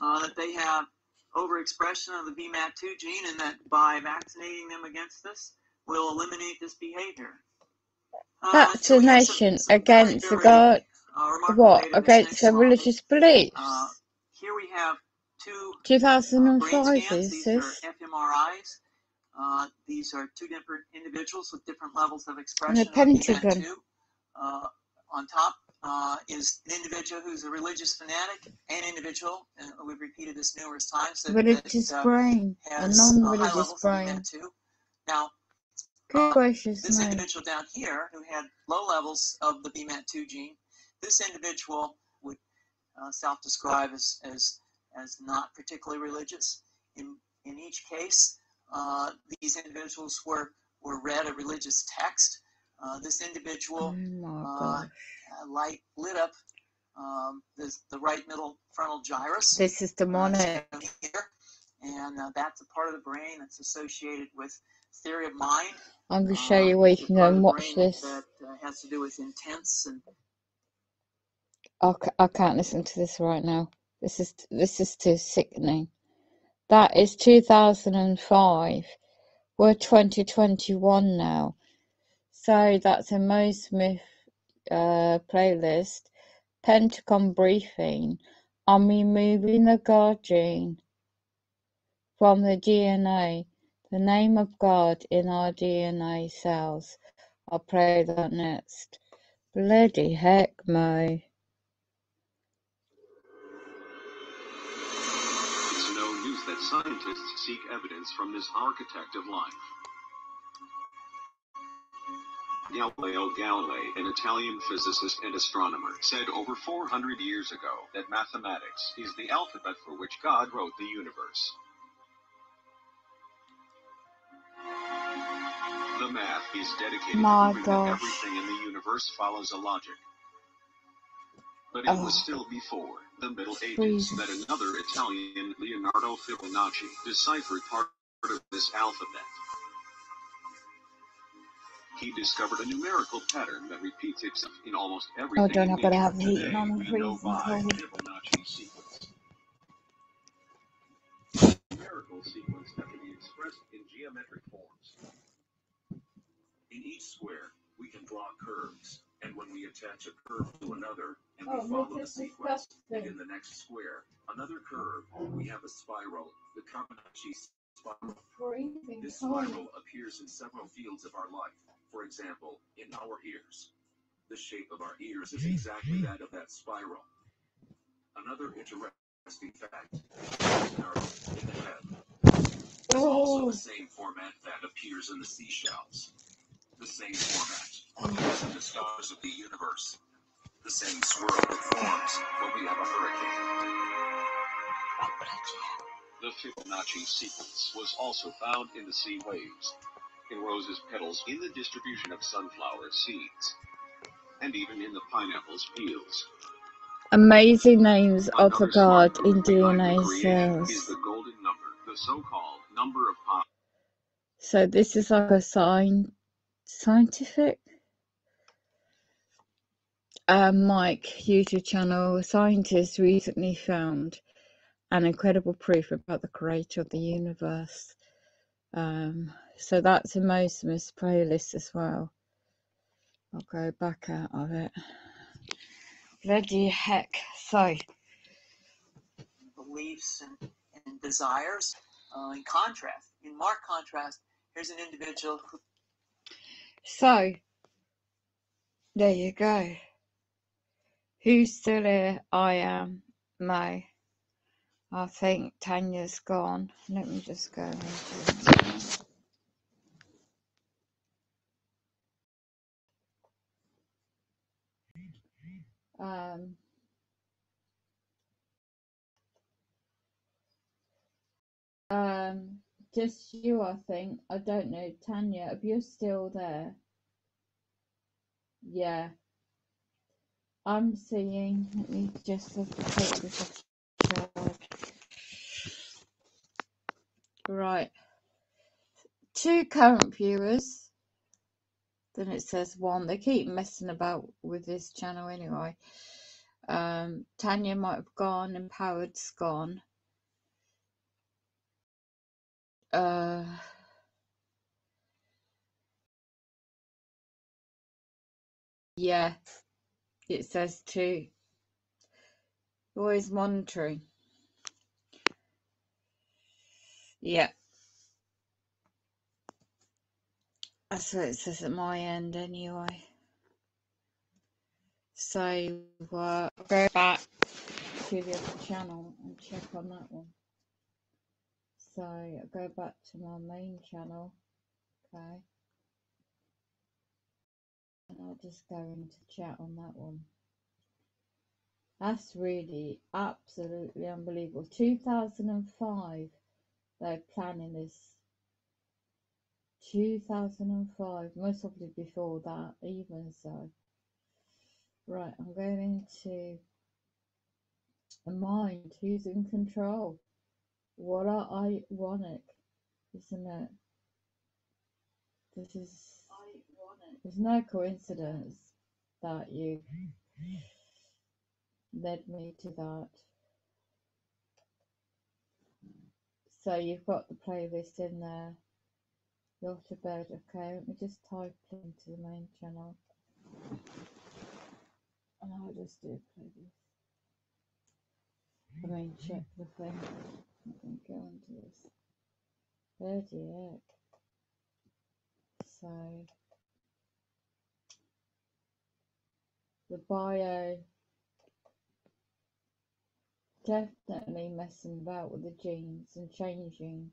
that they have overexpression of the VMAT2 gene, and that by vaccinating them against this, will eliminate this behavior. Vaccination against the God, what? Against their religious beliefs? Here we have two 2005 brain is scans. These this? are fMRIs. These are two different individuals with different levels of And expression the of Pentagon. VMAT2. On top is an individual who's a religious fanatic, an individual, and we've repeated this numerous times, Religious brain, a non-religious brain. Now, Good gracious this me. individual down here who had low levels of the VMAT2 gene, this individual would self-describe as not particularly religious. In each case, these individuals were read a religious text. This individual lit up the right middle frontal gyrus. This is demonic. Here, and that's a part of the brain that's associated with theory of mind. I'm going to show you where you can go and watch this. That has to do with intents and. I can't listen to this right now. This is too sickening. That is 2005. We're 2021 now. So that's a Mo Smith playlist. Pentagon briefing on removing the God gene from the DNA. The name of God in our DNA cells. I'll play that next. Bloody heck, Mo. It's no news that scientists seek evidence from this architect of life. Galileo Galilei, an Italian physicist and astronomer, said over 400 years ago that mathematics is the alphabet for which God wrote the universe. The math is dedicated to proving that everything in the universe follows a logic. But it was still before the Middle Ages that another Italian, Leonardo Fibonacci, deciphered part of this alphabet. He discovered a numerical pattern that repeats itself in almost everything. Oh, don't I gotta have Today, heat on and we know freezing by cold. Fibonacci sequence. The numerical sequence that can be expressed in geometric forms. In each square, we can draw curves, and when we attach a curve to another, and we follow the sequence, and in the next square, another curve, we have a spiral, the Fibonacci spiral. This spiral appears in several fields of our life. For example, in our ears. The shape of our ears is exactly that of that spiral. Another interesting fact is in the head. It's also the same format that appears in the seashells. The same format appears in the stars of the universe. The same swirl that forms when we have a hurricane. The Fibonacci sequence was also found in the sea waves, in roses' petals, in the distribution of sunflower seeds, and even in the pineapple's peels. Amazing names of Another the smart God move in behind the DNA creation cells. is the golden number, the so-called number of pi. So this is like a scientific Mike YouTube channel. Scientists recently found an incredible proof about the creator of the universe. So that's a most missed playlist as well. I'll go back out of it. Bloody heck. So Beliefs and desires. In contrast, in marked contrast, here's an individual who. So there you go. Who's still here? I am Mo. I think Tanya's gone. Let me just go into it. Just you, I think. I don't know, Tanya, if you're still there. Yeah. I'm seeing, let me just take this off charge. Right. 2 current viewers. Then it says 1. They keep messing about with this channel anyway. Tanya might have gone, Empowered's gone. Yeah, it says 2. Always monitoring. Yeah. That's what it says at my end anyway. So I'll go back to the other channel and check on that one. So I'll go back to my main channel. Okay. And I'll just go into chat on that one. That's really absolutely unbelievable. 2005 they're planning this. 2005, most probably before that, even so. Right, I'm going into a mind. Who's in control? What are ironic, isn't it? This is ironic. There's no coincidence that you led me to that. So you've got the playlist in there. You're to bed. Okay, let me just type into the main channel. And I'll just do playlist. I mean, check the thing. I'm going to go into this. Bloody heck. So, the bio, definitely messing about with the genes and changing.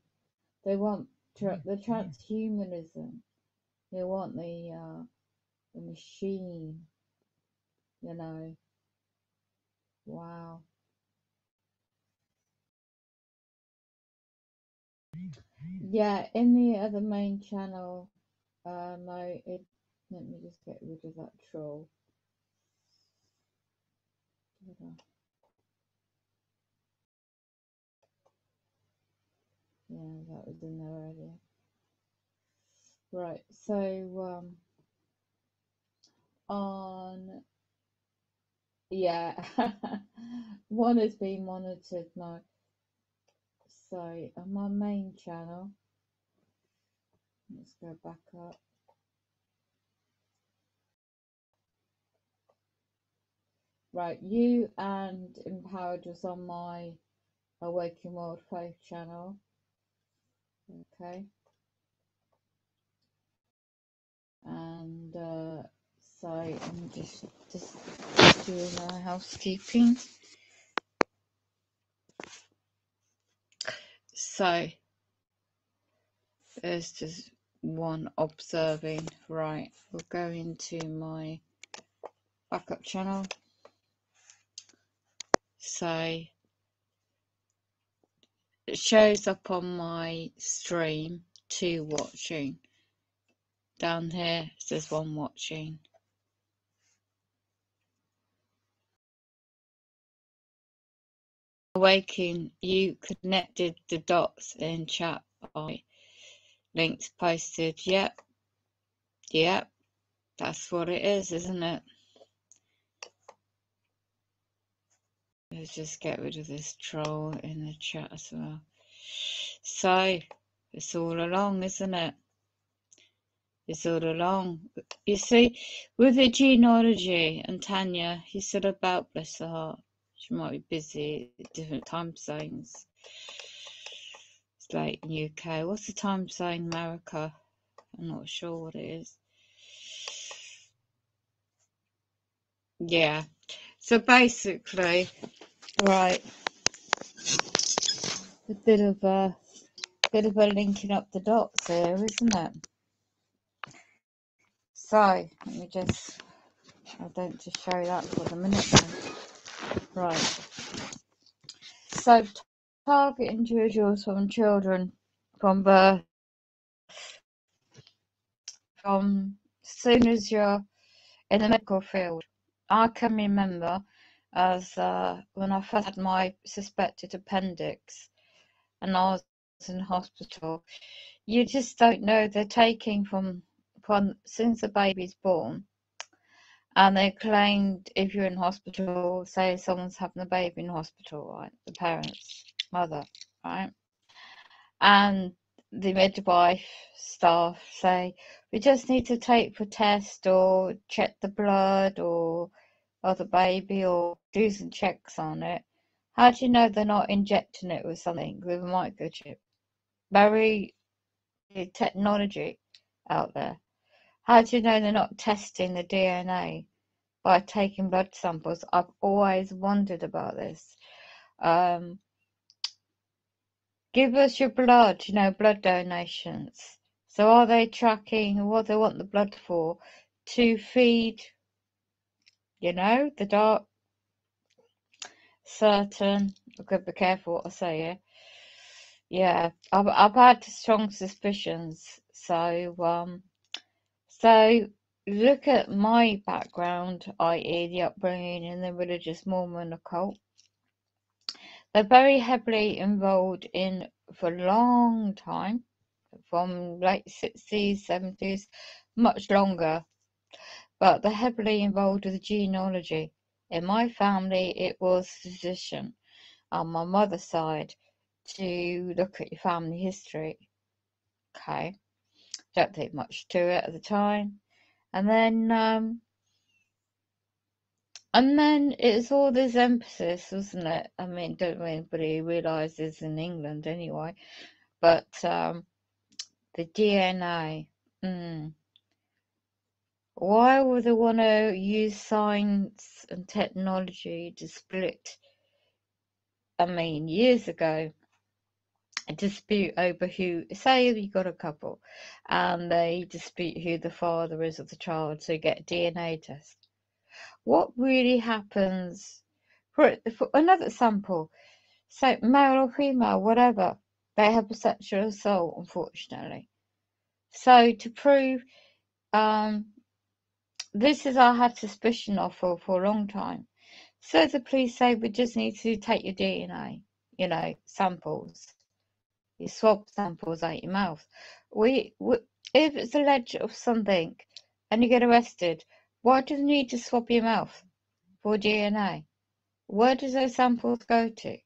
They want the transhumanism. They want the machine, you know. Wow. Yeah, in the other main channel, let me just get rid of that troll. Yeah, that was in there earlier. Right, so on, yeah, one is being monitored now. So on my main channel, let's go back up. Right, you and Empowered was on my Awaken World Faith channel. Okay. And so I'm just doing my housekeeping. So there's just one observing. Right, we'll go into my backup channel. So it shows up on my stream 2 watching. Down here it says 1 watching. Waking, you connected the dots in chat by links posted. Yep, that's what it is, isn't it? Let's just get rid of this troll in the chat as well. So, it's all along, isn't it? It's all along. You see, with the genealogy, and Tanya, you said about, bless her heart, she might be busy at different time zones. It's late in UK. What's the time zone in America? I'm not sure what it is. Yeah. So basically, right, a bit of a linking up the dots here, isn't it? So let me just, I don't just show that for the minute then. Right. So target individuals from children from birth, from as soon as you're in the medical field. I can remember as when I first had my suspected appendix and I was in hospital, you just don't know. They're taking from since the baby's born, and they claimed if you're in hospital, say someone's having a baby in hospital, right, the parents, mother, right, and the midwife staff say we just need to take for test or check the blood or the baby or do some checks on it. How do you know they're not injecting it with something, with a microchip? Very technology out there. How do you know they're not testing the DNA by taking blood samples? I've always wondered about this. Give us your blood, blood donations. So are they tracking what they want the blood for? To feed, the dark, certain, I've got to be careful what I say here. Yeah, I've had strong suspicions. So look at my background, i.e. the upbringing in the religious Mormon occult. They're very heavily involved in, for a long time, from late 60s, 70s, much longer, but they're heavily involved with the genealogy. In my family, it was physician on my mother's side to look at your family history. Okay, don't think much to it at the time, and then it's all this emphasis, wasn't it? I mean, don't know anybody realises in England anyway, but the DNA. Why would they want to use science and technology to split? I mean, years ago, a dispute over who, say you got a couple, and they dispute who the father is of the child, so you get a DNA test. What really happens, for another example, so male or female, whatever, they have a sexual assault, unfortunately. So to prove, this is I had suspicion of for a long time. So the police say we just need to take your DNA, samples, your swab samples out your mouth. We if it's alleged of something and you get arrested, why do you need to swab your mouth for DNA? Where does those samples go to?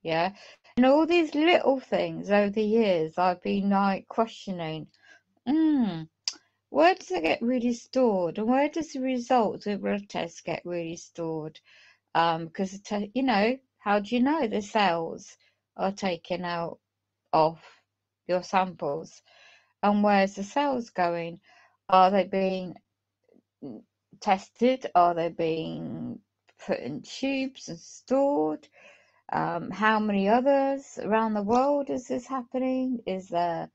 Yeah, and all these little things over the years I've been like questioning. Where does it get really stored, and where does the results of blood tests get really stored? Because how do you know the cells are taken out of your samples, and where's the cells going? Are they being tested? Are they being put in tubes and stored? How many others around the world is this happening? Is there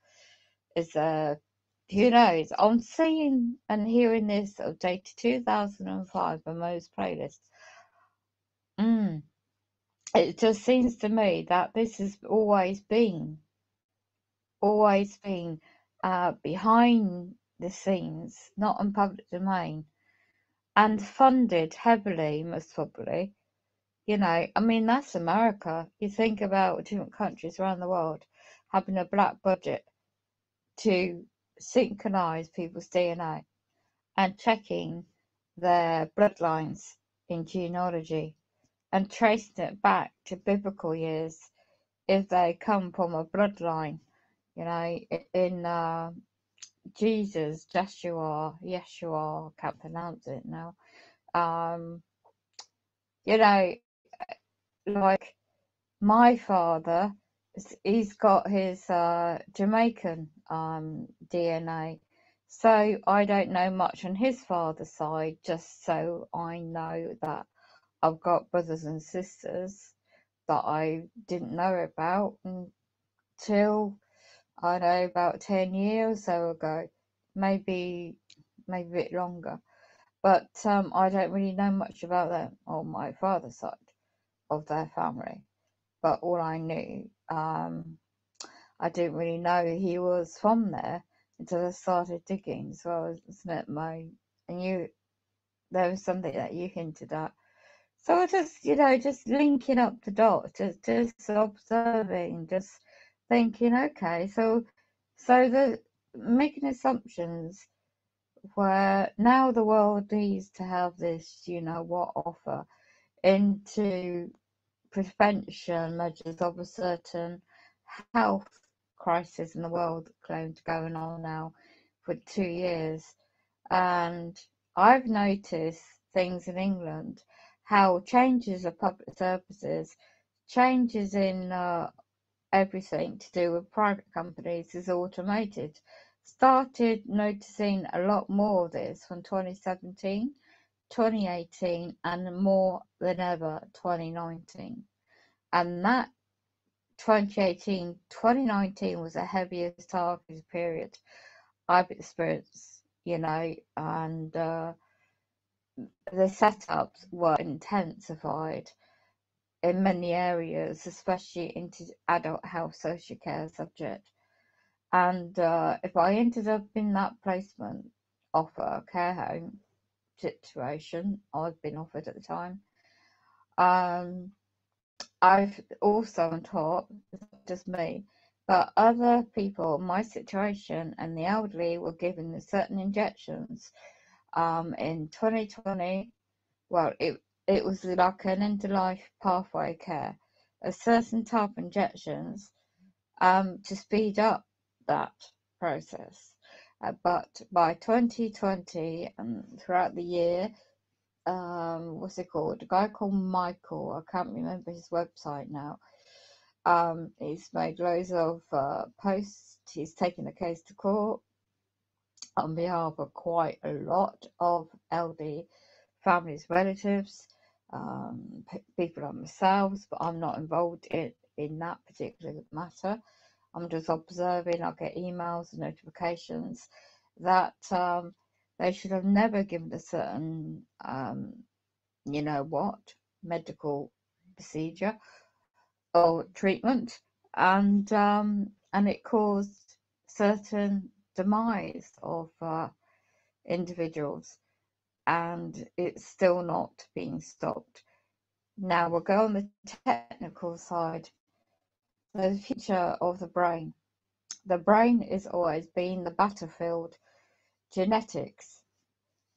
who knows? I'm seeing and hearing this updated 2005 on most playlists. It just seems to me that this has always been behind the scenes, not in public domain, and funded heavily, most probably, You know, I mean, that's America. You think about different countries around the world having a black budget to synchronize people's DNA and checking their bloodlines in genealogy and tracing it back to biblical years if they come from a bloodline, you know, in Jesus, Yeshua, can't pronounce it now. You know, like my father, he's got his Jamaican DNA, so I don't know much on his father's side, just so I know that I've got brothers and sisters that I didn't know about until I know about 10 years or so ago, maybe a bit longer. But I don't really know much about them on my father's side of their family. But all I knew, I didn't really know he was from there until I started digging. So I was looking at and there was something that you hinted at. So I just, you know, just linking up the dots, just observing, just thinking, okay, so the making assumptions where now the world needs to have this, you know, what offer into prevention measures of a certain health crisis in the world claimed going on now for 2 years. And I've noticed things in England, how changes of public services, changes in everything to do with private companies is automated. Started noticing a lot more of this from 2017, 2018, and more than ever 2019. And that 2018, 2019 was the heaviest targeted period I've experienced, you know, and the setups were intensified in many areas, especially into adult health social care subject. And if I ended up in that placement offer, care home situation I've been offered at the time, I've also on top, it's not just me, but other people in my situation and the elderly were given certain injections in 2020. Well, it was like an end-of-life pathway care, a certain type of injections to speed up that process. But by 2020 and throughout the year, what's it called? A guy called Michael, I can't remember his website now. He's made loads of posts. He's taken the case to court on behalf of quite a lot of LD families, relatives, people like myself, but I'm not involved in that particular matter. I'm just observing. I get emails and notifications that they should have never given a certain, you know what, medical procedure or treatment, and it caused certain demise of individuals, and it's still not being stopped. Now we'll go on the technical side. The future of the brain. The brain is always been the battlefield. Genetics,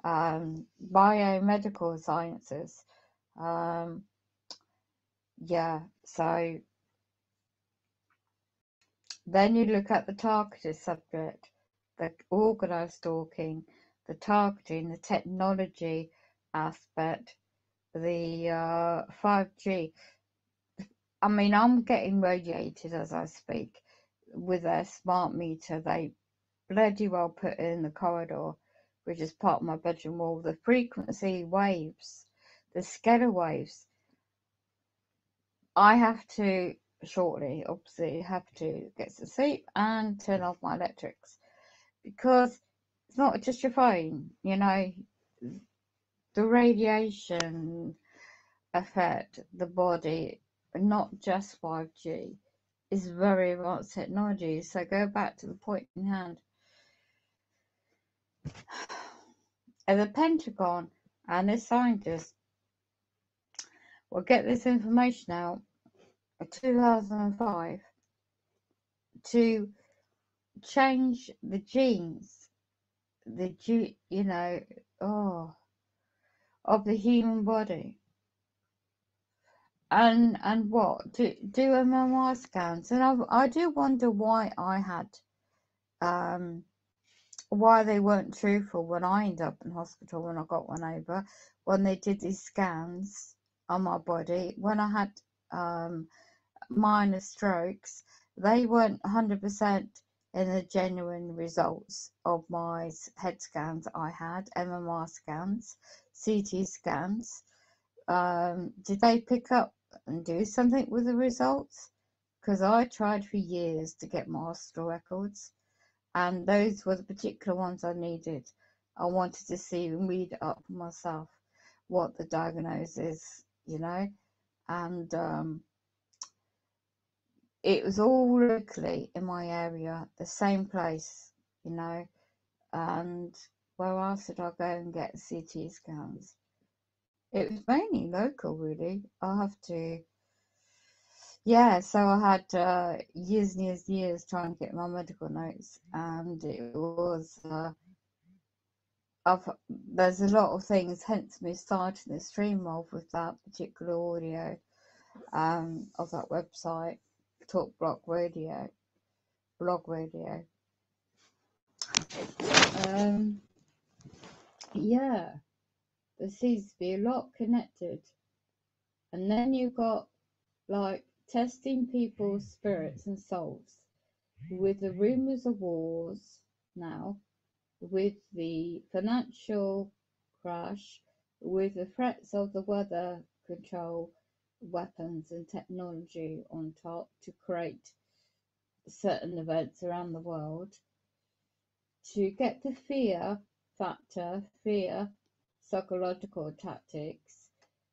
biomedical sciences. Yeah, so then you look at the targeted subject, the organised stalking, the targeting, the technology aspect, the 5G. I mean, I'm getting radiated as I speak with their smart meter. They bloody well put it in the corridor, which is part of my bedroom wall. The frequency waves, the scalar waves. I have to shortly, obviously, have to get some sleep and turn off my electrics, because it's not just your phone, you know, the radiation affect the body, not just 5G, is very advanced technology. So go back to the point in hand. And the Pentagon and the scientists Well, get this information out. 2005 to change the genes, of the human body, and what do MMR scans, and I do wonder why why they weren't truthful when I ended up in hospital when I got one over, when they did these scans on my body, when I had minor strokes. They weren't 100% in the genuine results of my head scans I had, MMR scans, CT scans. Did they pick up and do something with the results? Because I tried for years to get my hospital records, and those were the particular ones I needed. I wanted to see and read it up for myself what the diagnosis is, and it was all locally in my area, the same place, and where else did I go and get CT scans? It was mainly local, really. So I had years and years trying to get my medical notes, and it was, there's a lot of things, hence me starting the stream off with that particular audio of that website, blog radio. Yeah, there seems to be a lot connected. And then you've got like testing people's spirits and souls with the rumors of wars now, with the financial crash, with the threats of the weather control weapons and technology on top to create certain events around the world, to get the fear factor, fear psychological tactics,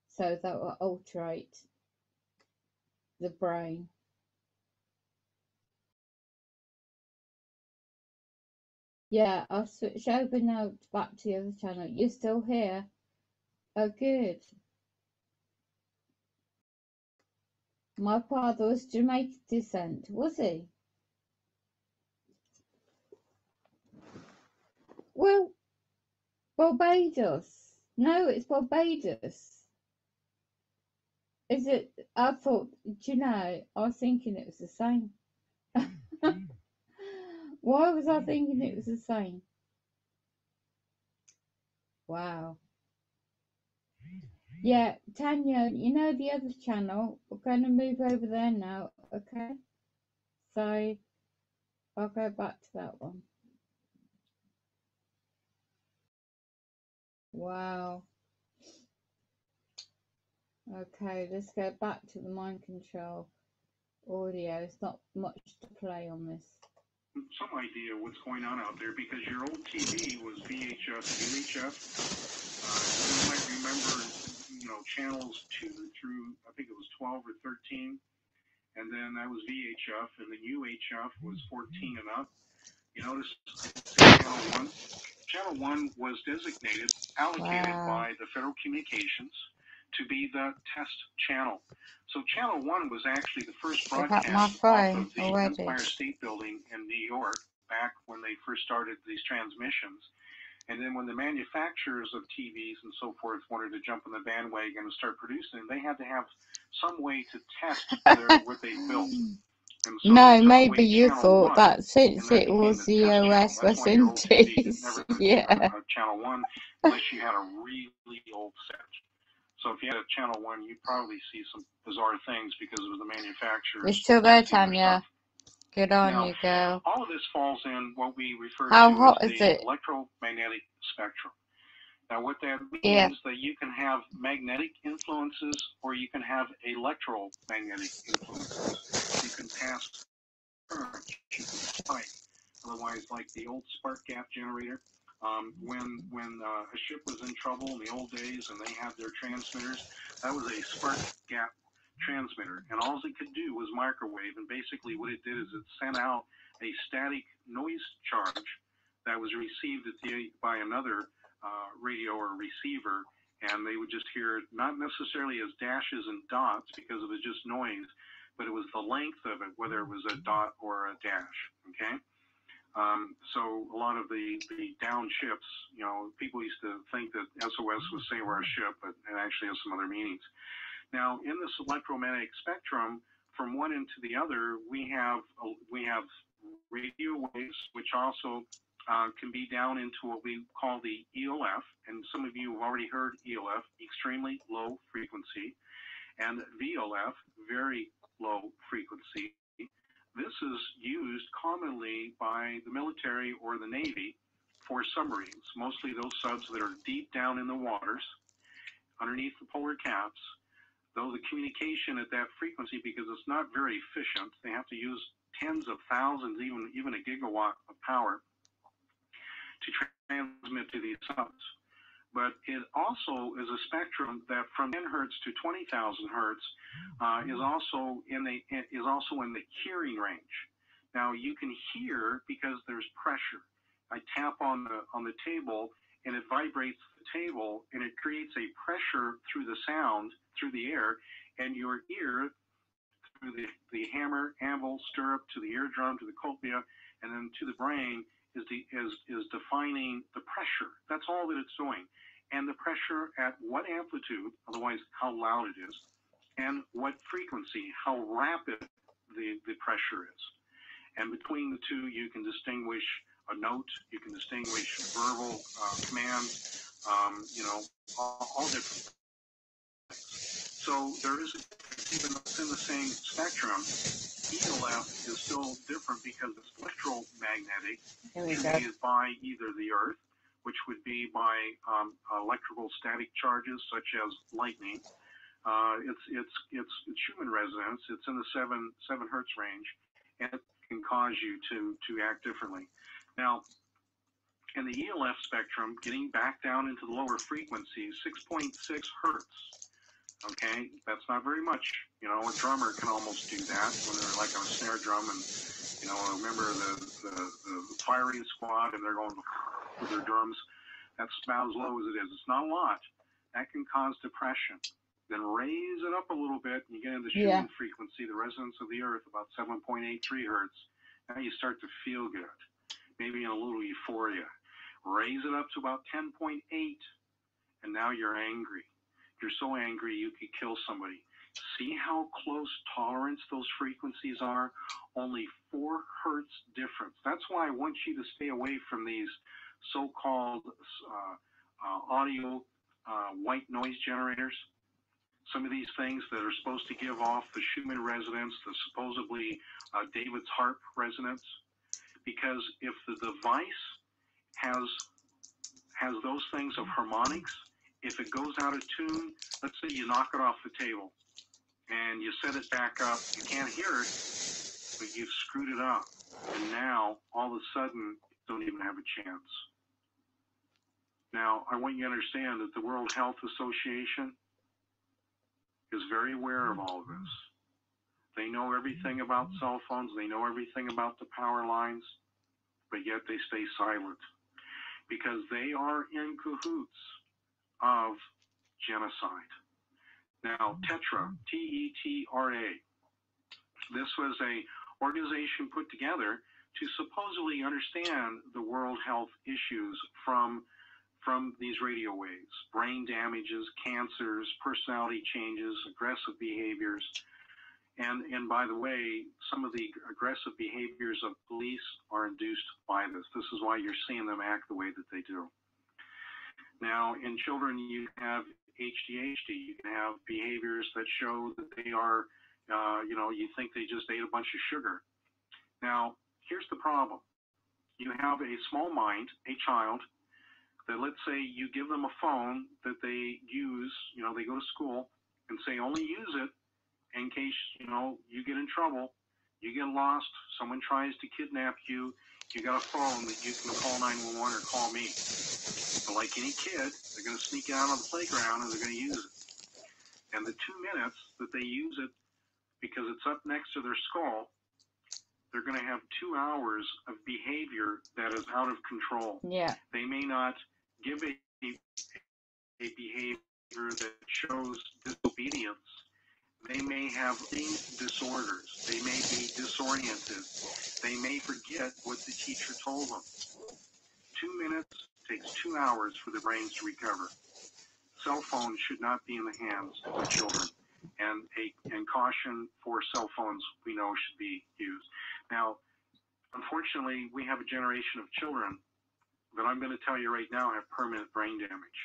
so that will alterate the brain. Yeah, I'll switch over now back to the other channel. You're still here? Oh, good. My father was Jamaican descent, was he? Well, Barbados. No, it's Barbados. Is it? I thought, I was thinking it was the same. Why was I thinking it was the same? Wow. Yeah, Tanya, the other channel, we're going to move over there now, okay? So I'll go back to that one. Wow. Okay, let's go back to the mind control audio. It's not much to play on this. Some idea what's going on out there, because your old TV was VHF, UHF. You might remember, channels 2 through, I think it was 12 or 13, and then that was VHF, and the UHF was 14 and up. You notice channel 1. Channel 1 was allocated by the Federal Communications to be the test channel. So channel 1 was actually the first broadcast off of the Empire State Building in New York back when they first started these transmissions. And then when the manufacturers of TVs and so forth wanted to jump on the bandwagon and start producing, they had to have some way to test what they built. So no, maybe you thought that since it was the US West Indies. Yeah. Channel 1, unless you had a really old set. So if you had a channel 1, you'd probably see some bizarre things because it was the manufacturers. You're still there, Tanya. Good on you, girl. All of this falls in what we refer to as the electromagnetic spectrum. Now, what that means is that you can have magnetic influences or you can have electromagnetic influences. You can pass current, you can spike. Otherwise, like the old spark gap generator, when a ship was in trouble in the old days and they had their transmitters, that was a spark gap transmitter, and all it could do was microwave, and basically what it did is it sent out a static noise charge that was received by another radio or receiver, and they would just hear it, not necessarily as dashes and dots because it was just noise, but it was the length of it, whether it was a dot or a dash, okay? So a lot of the down ships, you know, people used to think that SOS was say we're a ship, but it actually has some other meanings. Now, in this electromagnetic spectrum, from one end to the other, we have radio waves, which also can be down into what we call the ELF, and some of you have already heard ELF, extremely low frequency, and VLF, very low frequency. This is used commonly by the military or the Navy for submarines, mostly those subs that are deep down in the waters, underneath the polar caps. Though the communication at that frequency, because it's not very efficient, they have to use tens of thousands, even a gigawatt of power to transmit to these subs. But it also is a spectrum that from 10 hertz to 20,000 hertz is also in the hearing range. Now you can hear because there's pressure. I tap on the table and it vibrates the table and it creates a pressure through the sound, through the air, and your ear through the hammer, anvil, stirrup to the eardrum to the cochlea and then to the brain is defining the pressure. That's all that it's doing. And the pressure at what amplitude, otherwise how loud it is, and what frequency, how rapid the pressure is. And between the two, you can distinguish a note, you can distinguish verbal commands, all different things. So there is, even though it's in the same spectrum, ELF is still different because it's electromagnetic. It is by either the Earth, which would be by electrical static charges such as lightning. It's Schumann resonance. It's in the 7 hertz range, and it can cause you to act differently. Now, in the ELF spectrum, getting back down into the lower frequencies, 6.6 hertz. Okay, that's not very much. You know, a drummer can almost do that when they're like on a snare drum, and you know, remember the firing squad, and they're going with their drums. That's about as low as it is. It's not a lot. That can cause depression. Then raise it up a little bit, and you get into Schumann frequency, the resonance of the Earth, about 7.83 hertz. Now you start to feel good, maybe in a little euphoria. Raise it up to about 10.8, and now you're angry. You're so angry you could kill somebody. See how close tolerance those frequencies are? Only 4 hertz difference. That's why I want you to stay away from these so-called audio white noise generators. Some of these things that are supposed to give off the Schumann resonance, the supposedly David's harp resonance, because if the device has those things of harmonics, if it goes out of tune, let's say you knock it off the table and you set it back up, you can't hear it, but you've screwed it up. And now, all of a sudden, you don't even have a chance. Now, I want you to understand that the World Health Association is very aware of all of this. They know everything about cell phones, they know everything about the power lines, but yet they stay silent because they are in cahoots of genocide. Now, TETRA, T-E-T-R-A, this was a organization put together to supposedly understand the world health issues from these radio waves, brain damages, cancers, personality changes, aggressive behaviors. And by the way, some of the aggressive behaviors of police are induced by this. This is why you're seeing them act the way that they do. Now, in children, you have ADHD. You can have behaviors that show that they are, you think they just ate a bunch of sugar. Now, here's the problem. You have a small mind, a child, that let's say you give them a phone that they use, they go to school and say only use it in case, you get in trouble, you get lost, someone tries to kidnap you, you got a phone that you can call 911 or call me. But like any kid, they're going to sneak out on the playground and they're going to use it. And the 2 minutes that they use it, because it's up next to their skull, they're going to have 2 hours of behavior that is out of control. Yeah. They may not give a behavior that shows disobedience. They may have eating disorders. They may be disoriented. They may forget what the teacher told them. 2 minutes takes 2 hours for the brains to recover. Cell phones should not be in the hands of children, and caution for cell phones we know should be used. Now, unfortunately, we have a generation of children that I'm going to tell you right now have permanent brain damage.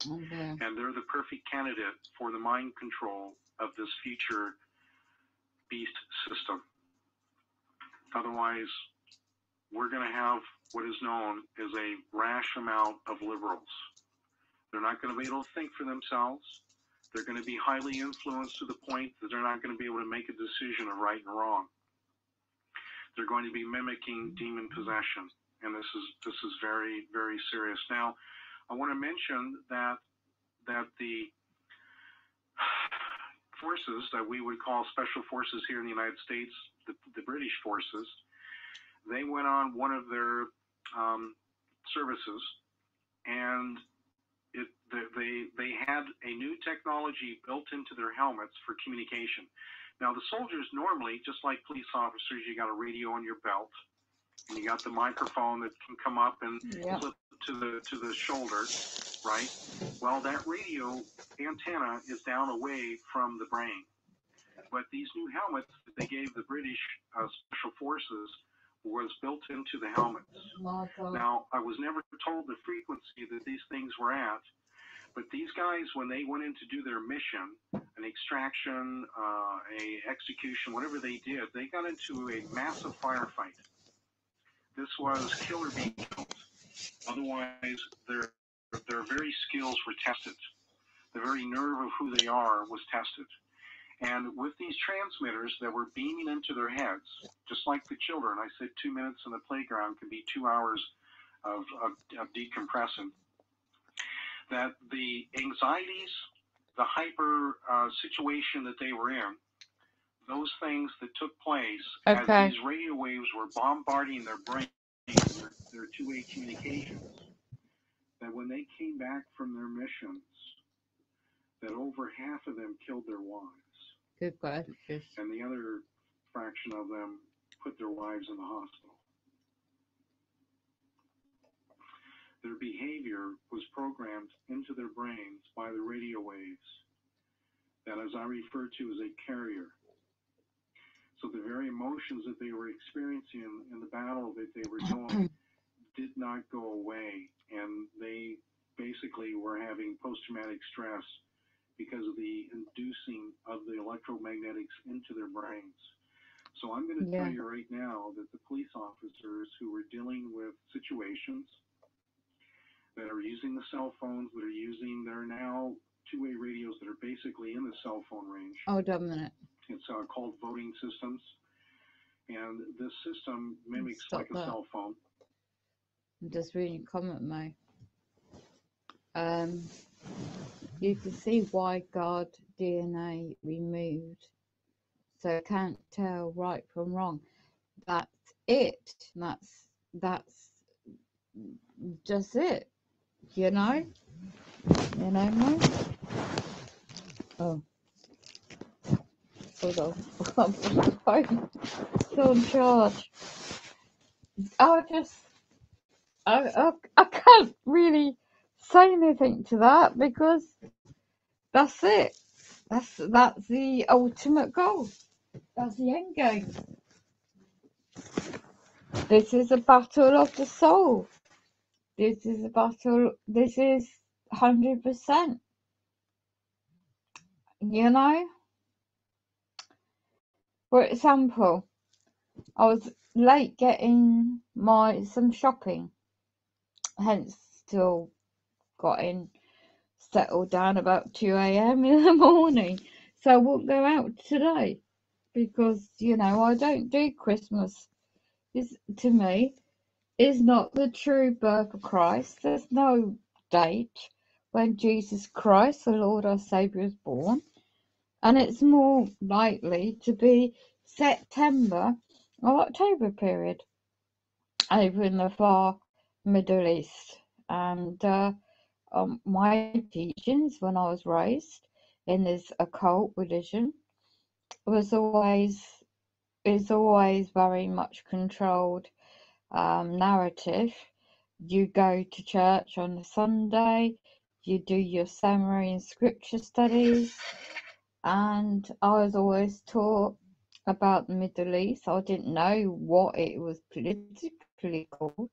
Okay. And they're the perfect candidate for the mind control of this future beast system. Otherwise, we're going to have what is known as a rash amount of liberals. They're not going to be able to think for themselves. They're going to be highly influenced to the point that they're not going to be able to make a decision of right and wrong. They're going to be mimicking demon possession, and this is very, very serious. Now, I want to mention that the forces that we would call special forces here in the United States, the British forces, they went on one of their services, and they had a new technology built into their helmets for communication. Now, the soldiers normally, just like police officers, you got a radio on your belt, and you got the microphone that can come up and flip to the shoulder, right? Well, that radio antenna is down away from the brain. But these new helmets that they gave the British Special Forces was built into the helmets. Now, I was never told the frequency that these things were at, but these guys, when they went in to do their mission, an extraction, a execution, whatever they did, they got into a massive firefight. This was kill or be killed. Otherwise, their very skills were tested. The very nerve of who they are was tested. And with these transmitters that were beaming into their heads, just like the children, I said 2 minutes in the playground can be 2 hours of decompressing, that the anxieties, the hyper situation that they were in, those things that took place as these radio waves were bombarding their brain, their two-way communications, that when they came back from their missions, that over half of them killed their wives. Good gracious. And the other fraction of them put their wives in the hospital. Their behavior was programmed into their brains by the radio waves that, as I refer to as a carrier. So the very emotions that they were experiencing in the battle that they were doing did not go away, and they basically were having post-traumatic stress because of the inducing of the electromagnetics into their brains. So I'm going to tell you right now that the police officers who were dealing with situations that are using the cell phones, that are using their now two-way radios that are basically in the cell phone range. Oh, wait a minute. It's called voting systems. And this system mimics like a cell phone. I'm just reading a comment, May. You can see why God DNA removed, so can't tell right from wrong. That's it. That's just it. You know, May. Oh, hold on. I'm still in charge. I can't really say anything to that because that's it. That's the ultimate goal. That's the end game. This is a battle of the soul. This is a battle. This is 100%. You know. For example, I was late getting some shopping, hence still got in settled down about 2 a.m. in the morning. So I won't go out today because, I don't do Christmas. To me, is not the true birth of Christ. There's no date when Jesus Christ, the Lord our Saviour, is born. And it's more likely to be September or October period over in the far Middle East. And my teachings when I was raised in this occult religion was always very much controlled narrative. You go to church on a Sunday, you do your ceremony and scripture studies, and I was always taught about the Middle East. I didn't know what it was politically called,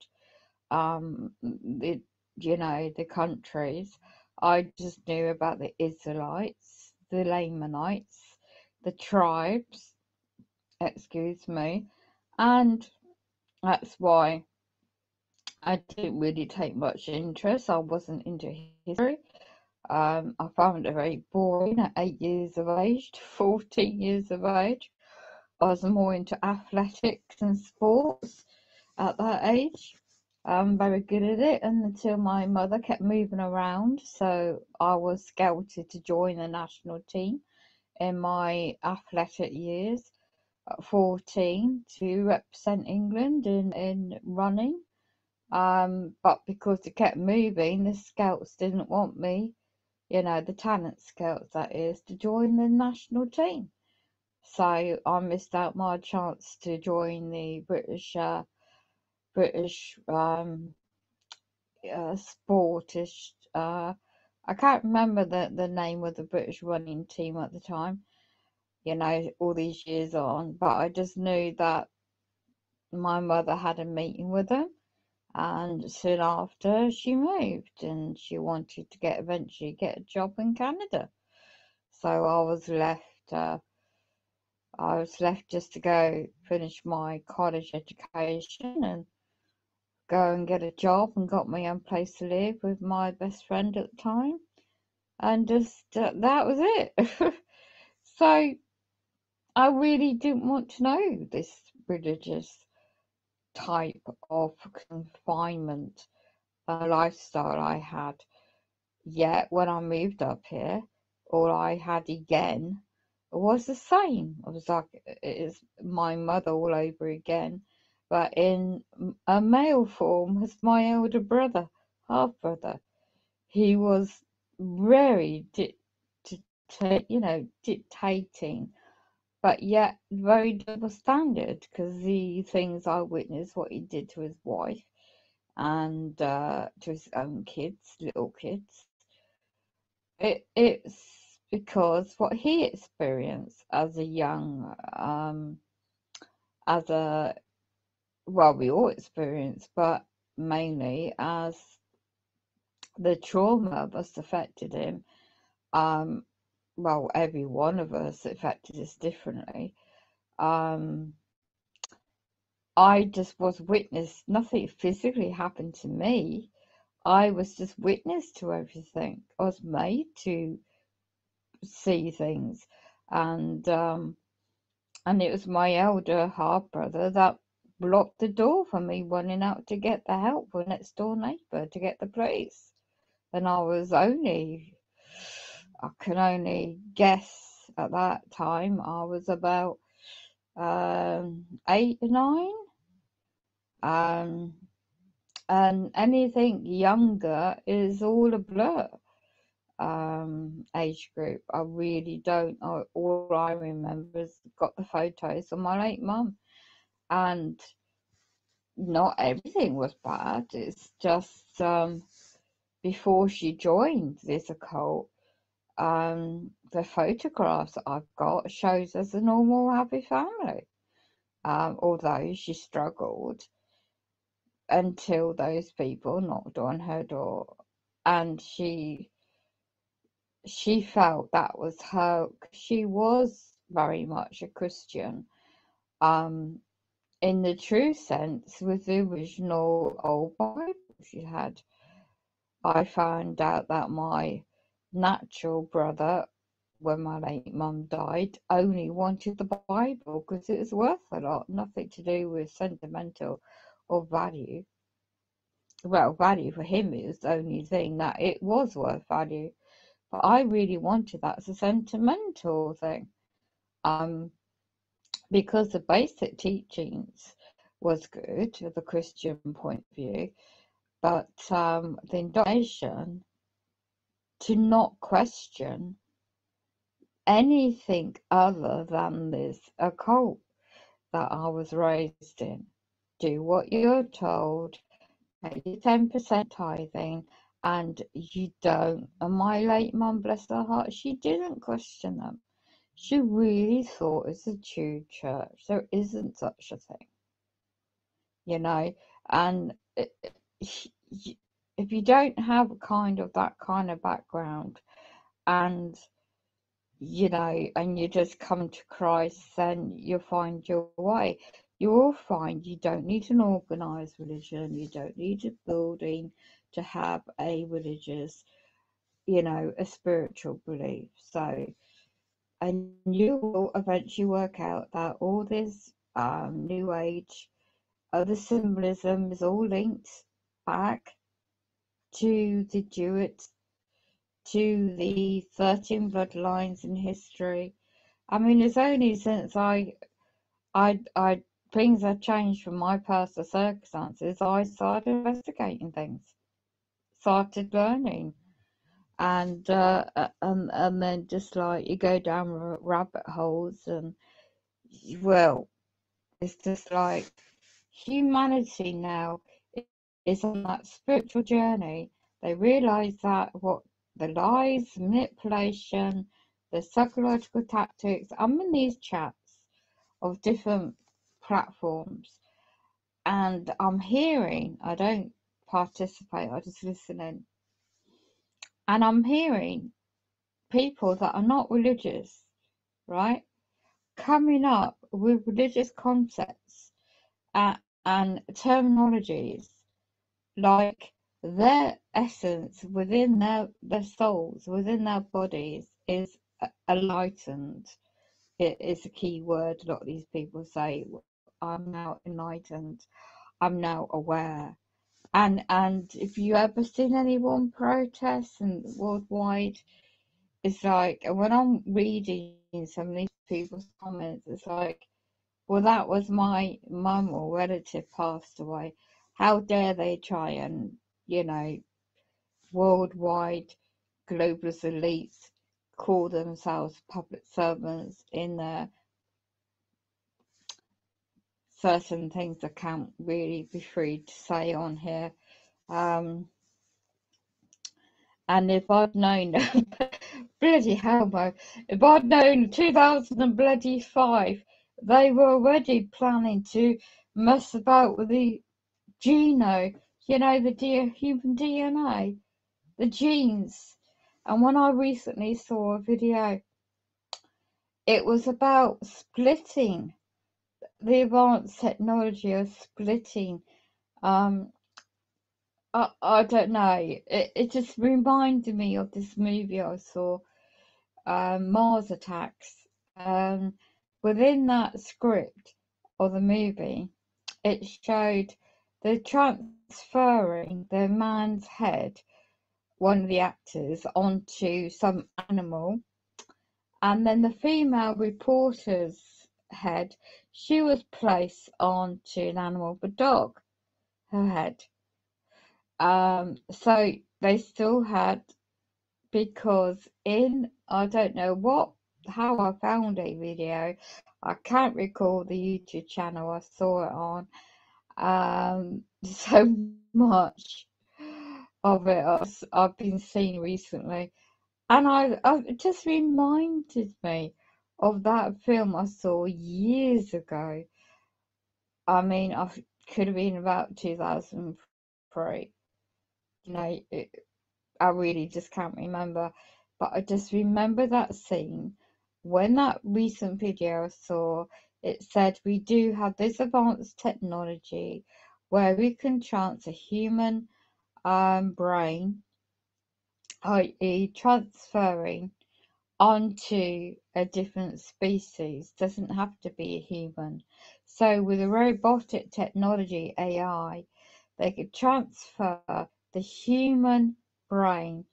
the the countries. I just knew about the Israelites, the Lamanites, the tribes, excuse me, and that's why I didn't really take much interest. I wasn't into history. I found it very boring at 8 years of age to 14 years of age. I was more into athletics and sports at that age. I'm very good at it, and until my mother kept moving around, so I was scouted to join the national team in my athletic years at 14 to represent England in running. But because it kept moving, the scouts didn't want me, the talent scouts, that is, to join the national team. So I missed out my chance to join the British sportish. I can't remember the name of the British running team at the time. All these years on, but I just knew that my mother had a meeting with them, and soon after she moved, and she wanted to eventually get a job in Canada. So I was left. Just to go finish my college education and go and get a job, and got my own place to live with my best friend at the time, and just that was it. So I really didn't want to know this religious type of confinement lifestyle I had. Yet when I moved up here, all I had again was the same. It was like it's my mother all over again, but in a male form as my elder brother, half brother. He was very dictating, but yet very double standard, because the things I witnessed, what he did to his wife and to his own kids, little kids. It's because what he experienced as a young, we all experience, but mainly as the trauma must affected him. Every one of us affected us differently. I just was witness. Nothing physically happened to me. I was just witness to everything. I was made to see things, and it was my elder half brother that blocked the door for me running out to get the help for next door neighbour to get the police. And I can only guess at that time I was about 8 or 9. And anything younger is all a blur. Age group, I really don't. All I remember is got the photos of my late mum, and not everything was bad. It's just before she joined this occult, the photographs that I've got shows us a normal, happy family. Although she struggled until those people knocked on her door, and she felt that was her. She was very much a Christian, in the true sense, with the original old Bible she had. I found out that my natural brother, when my late mum died, only wanted the Bible because it was worth a lot, nothing to do with sentimental or value. Well, value for him is the only thing that it was worth value. But I really wanted that as a sentimental thing, because the basic teachings was good, the Christian point of view, but the indoctrination to not question anything other than this occult that I was raised in. Do what you're told, pay your 10% tithing, and you don't. And my late mum, bless her heart, she didn't question them. She really thought it's a true church. There isn't such a thing, you know. And if you don't have that kind of background, and you know, and you just come to Christ, then you'll find your way. You will find you don't need an organized religion, you don't need a building to have a religious, you know, a spiritual belief. So, and you will eventually work out that all this New Age, other symbolism is all linked back to the Druids, to the 13 bloodlines in history. I mean, it's only since things have changed from my personal circumstances. I started investigating things, started learning, and then just like you go down rabbit holes, and well, it's just like humanity now is on that spiritual journey. They realise that what the lies, manipulation, the psychological tactics. I'm in these chats of different platforms, and I'm hearing, I don't participate, I just listen in, and I'm hearing people that are not religious, right, coming up with religious concepts and terminologies like their essence within their souls, within their bodies is enlightened. It is a key word. A lot of these people say, I'm now enlightened, I'm now aware. And if you ever seen anyone protest and worldwide, it's like, and when I'm reading some of these people's comments, it's like, well, that was my mum or relative passed away. How dare they try and, you know, worldwide globalist elites call themselves public servants in their certain things that can't really be free to say on here. And if I'd known, bloody hell, Mo, if I'd known 2005, they were already planning to mess about with the genome, you know, the human DNA, the genes. And when I recently saw a video, it was about splitting, the advanced technology of splitting. I don't know. It just reminded me of this movie I saw, Mars Attacks. Within that script of the movie, it showed the transferring the man's head, one of the actors, onto some animal, and then the female reporter's head, she was placed onto an animal, a dog, her head. So they still had, because I don't know how I found a video, I can't recall the YouTube channel I saw it on. So much of it I've been seeing recently, and it just reminded me of that film I saw years ago. I mean, I could have been about 2003. You know, I really just can't remember, but I just remember that scene. When that recent video I saw, it said we do have this advanced technology where we can transfer human brain, i.e. transferring onto a different species, doesn't have to be a human. So with a robotic technology, AI, they could transfer the human brain,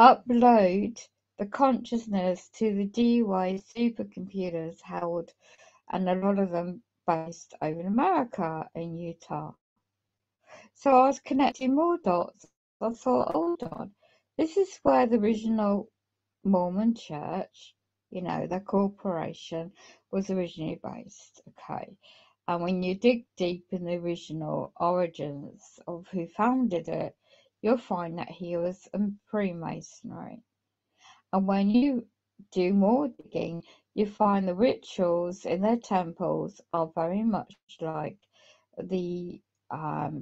upload the consciousness to the DY supercomputers held, and a lot of them based over in America, in Utah. So I was connecting more dots. I thought, hold on, This is where the original Mormon church, the corporation, was originally based, okay? And when you dig deep in the original origins of who founded it, you'll find that he was in Freemasonry. And when you do more digging, you find the rituals in their temples are very much like the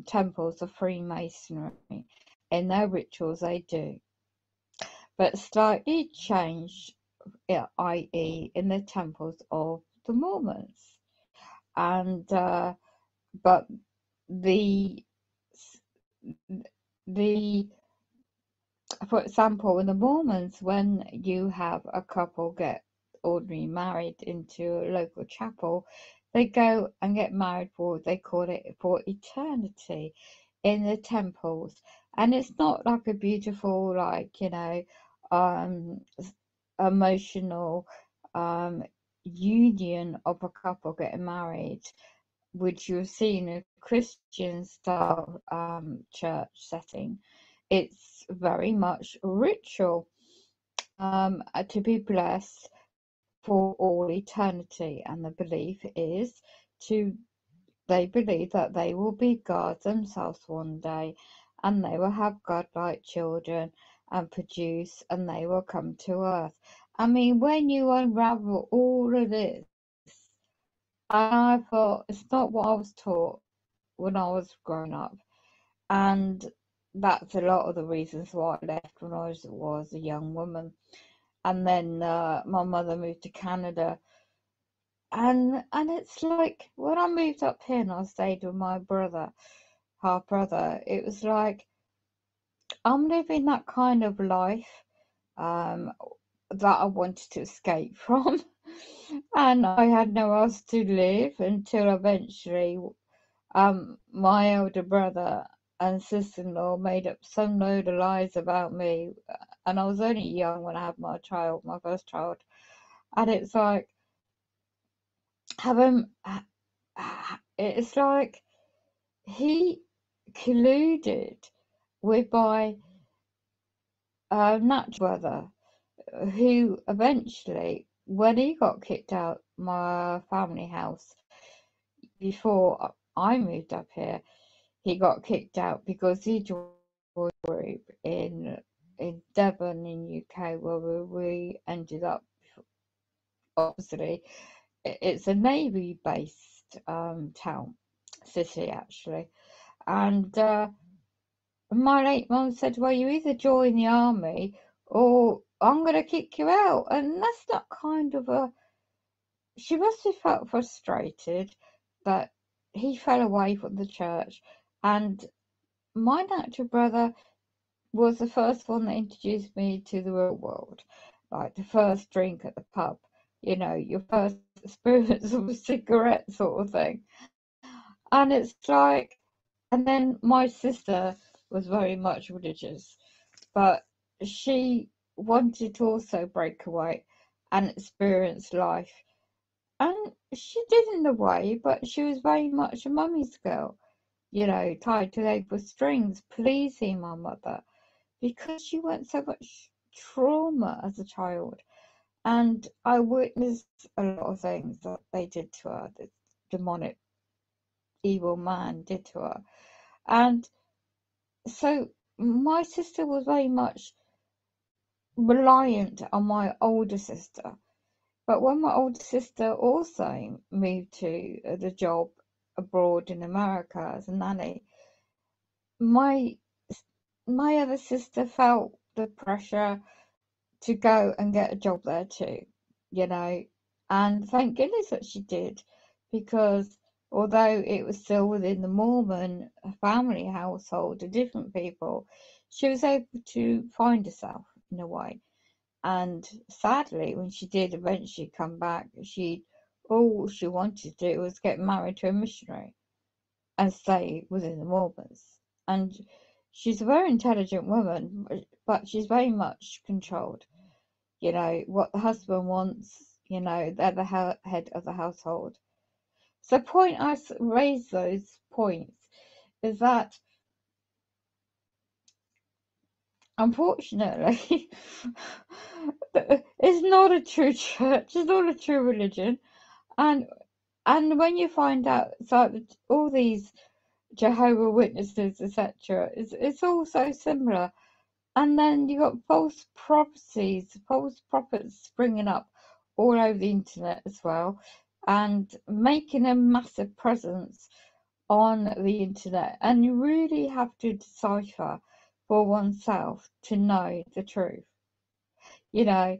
temples of Freemasonry. In their rituals, they do, but slightly changed, i.e., in the temples of the Mormons. And but the the for example, in the Mormons, when you have a couple get ordinarily married into a local chapel, they go and get married for, they call it, for eternity in the temples. And it's not like a beautiful, like, emotional union of a couple getting married, which you'll see in a Christian style church setting. It's very much ritual to be blessed for all eternity, and the belief is they believe that they will be God themselves one day, and they will have godlike children and produce, and they will come to earth. I mean, when you unravel all of this, I thought it's not what I was taught when I was growing up, and that's a lot of the reasons why I left when I was a young woman. And then my mother moved to Canada, and it's like when I moved up here and I stayed with my brother, half brother, it was like I'm living that kind of life um, that I wanted to escape from, and I had nowhere else to live until eventually my elder brother and sister-in-law made up some load of lies about me, and I was only young when I had my first child, and it's like having, it's like he colluded with my natural brother, who eventually, when he got kicked out my family house before I moved up here, he got kicked out because he joined a group in Devon in UK, where we ended up. Obviously, it's a Navy based city actually, and my late mum said, "Well, you either join the army or I'm going to kick you out," and that's not kind of a. She must have felt frustrated that he fell away from the church, and my natural brother was the first one that introduced me to the real world, like the first drink at the pub, your first experience of a cigarette sort of thing. And it's like, and then my sister was very much religious, but she wanted to also break away and experience life. And she did in a way, but she was very much a mummy's girl, tied to leg with strings, pleasing my mother, because she went so much trauma as a child. And I witnessed a lot of things that they did to her, this demonic evil man did to her. And so my sister was very much reliant on my older sister. But when my older sister also moved to the job abroad in America as a nanny, my my other sister felt the pressure to go and get a job there too, and thank goodness that she did, because although it was still within the Mormon family household of different people, she was able to find herself in a way. And sadly, when she did eventually come back, all she wanted to do was get married to a missionary and stay within the Mormons. And she's a very intelligent woman, but she's very much controlled. What the husband wants, they're the head of the household. So the point I raise those points is that unfortunately, it's not a true church, it's not a true religion. And when you find out, so all these Jehovah Witnesses, etc., it's all so similar. And then you got false prophecies, false prophets springing up all over the internet as well, and making a massive presence on the internet. And you really have to decipher for oneself to know the truth. You know,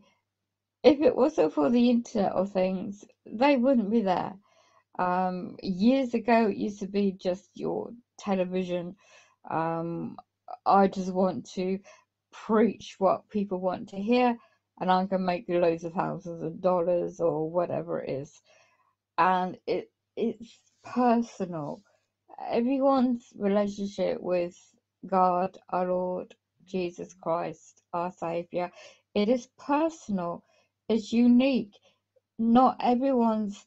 if it wasn't for the internet or things, they wouldn't be there. Years ago, it used to be just your television. I just want to preach what people want to hear, and I can make loads of thousands of dollars or whatever it is. And it's personal. Everyone's relationship with God, our Lord Jesus Christ, our Savior, it is personal. It's unique. Not everyone's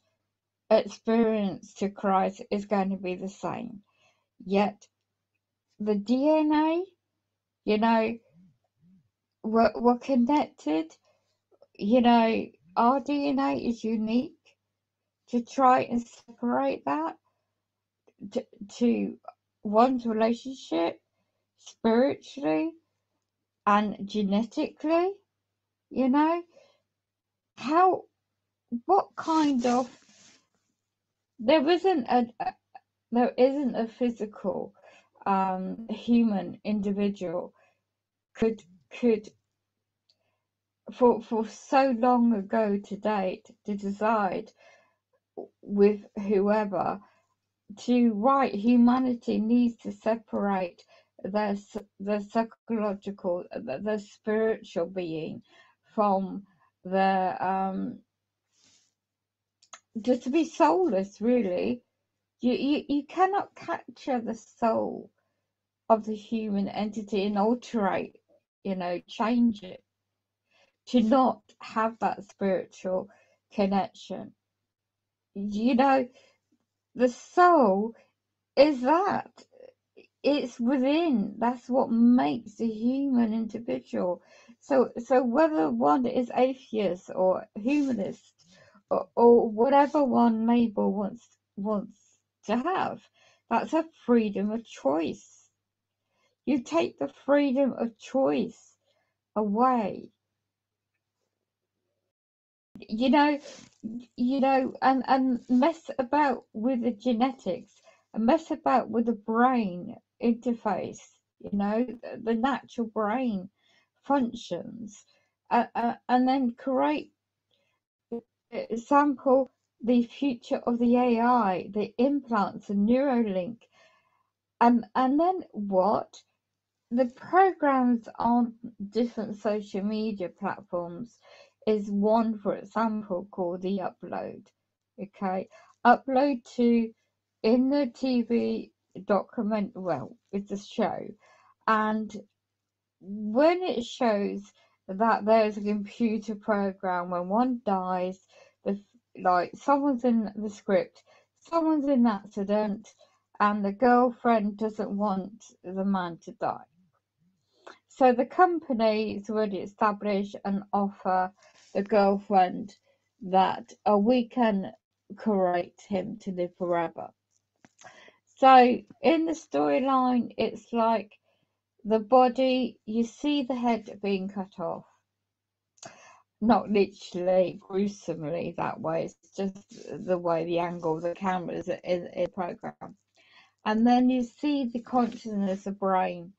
experience to Christ is going to be the same. Yet the DNA, you know, we're connected. You know, our DNA is unique. To try and separate that to one's relationship spiritually and genetically, you know, what kind of, there isn't a physical human individual could for so long ago to date to decide with whoever to right, humanity needs to separate their psychological, their spiritual being from their just to be soulless. Really, you cannot capture the soul of the human entity and alterate, you know, change it to not have that spiritual connection. You know, the soul is that. It's within. That's what makes a human individual. So whether one is atheist or humanist or whatever one label wants to have, that's a freedom of choice. You take the freedom of choice away. You know, and mess about with the genetics, and mess about with the brain interface, you know, the natural brain functions, and then create, sample the future of the AI, the implants, the Neuralink, and then what? The programs on different social media platforms is one, for example, called the upload. Okay, upload to in the TV document. Well, it's a show, and when it shows that there's a computer program, when one dies, like someone's in the script, someone's in an accident, and the girlfriend doesn't want the man to die. So the company is already established and offer the girlfriend that we can create him to live forever. So in the storyline, it's like the body, you see the head being cut off. Not literally, gruesomely that way. It's just the way the angle of the camera is in the program. And then you see the consciousness of brain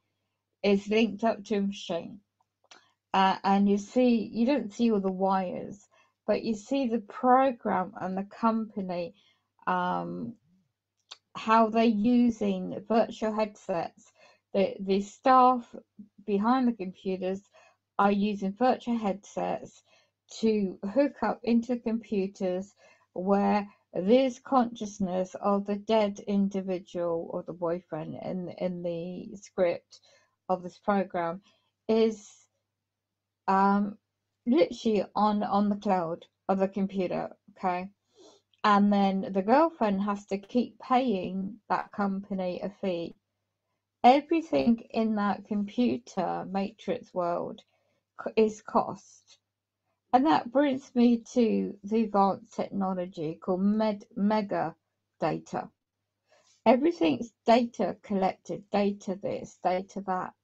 is linked up to a machine. And you don't see all the wires, but you see the program and the company, how they're using virtual headsets. The staff behind the computers are using virtual headsets to hook up into the computers where this consciousness of the dead individual or the boyfriend in the script of this program is literally on the cloud of the computer. Okay, and then the girlfriend has to keep paying that company a fee everything in that computer matrix world is cost. And that brings me to the advanced technology called mega data. Everything's data collected, data this, data that.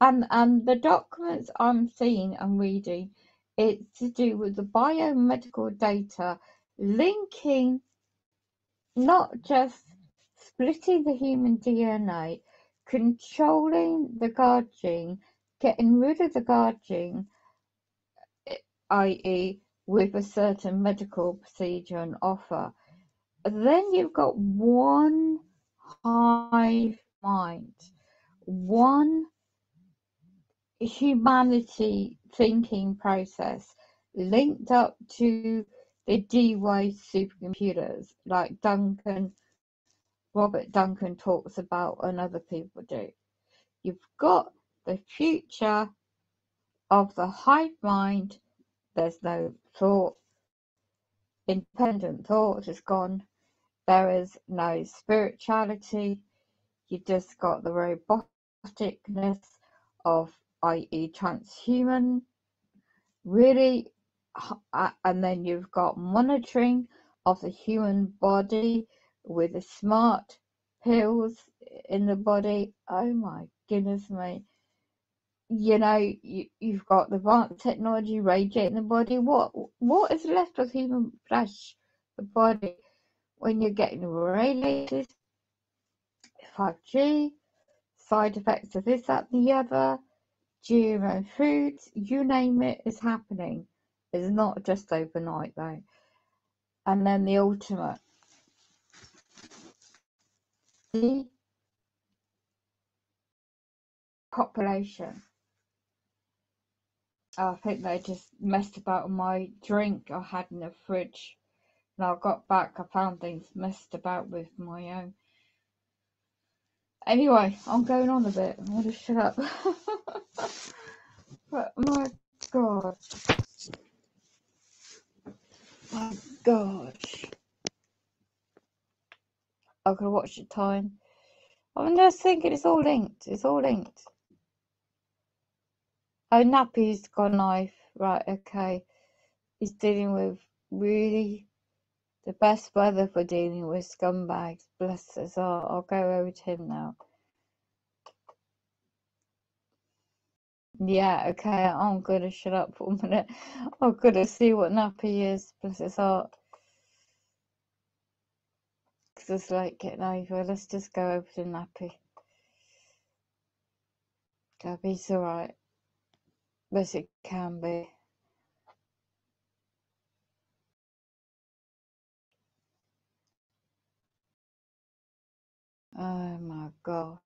And the documents I'm seeing and reading, it's to do with the biomedical data linking, not just splitting the human DNA, controlling the guard gene, getting rid of the guard gene, i.e. with a certain medical procedure and offer. Then you've got one hive mind, one humanity thinking process linked up to the D-Wave supercomputers like Robert Duncan talks about and other people do. You've got the future of the hive mind. There's no thought. Independent thought is gone. There is no spirituality. You've just got the roboticness of, i.e. transhuman, really, and then you've got monitoring of the human body with the smart pills in the body. Oh my goodness me. You know, you've got the advanced technology radiating the body. What is left of human flesh, the body, when you're getting radiated? 5G, side effects of this, that, and the other, GMO foods, you name it, is happening. It's not just overnight though. And then the ultimate, the population. I think they just messed about with my drink I had in the fridge. And I got back, I found things messed about with my own. Anyway, I'm going on a bit. I'm going to shut up. But my God. My gosh. I've got to watch the time. I'm just thinking it's all linked. It's all linked. Oh, Nappy's got a knife. Right, okay. He's dealing with really the best weather for dealing with scumbags. Bless us all. I'll go over to him now. Yeah, okay, I'm gonna shut up for a minute. I'm gonna see what Nappy is. Bless his heart. Because it's like getting over. Let's just go over to Nappy. Gabby's alright. Best it can be. Oh my gosh.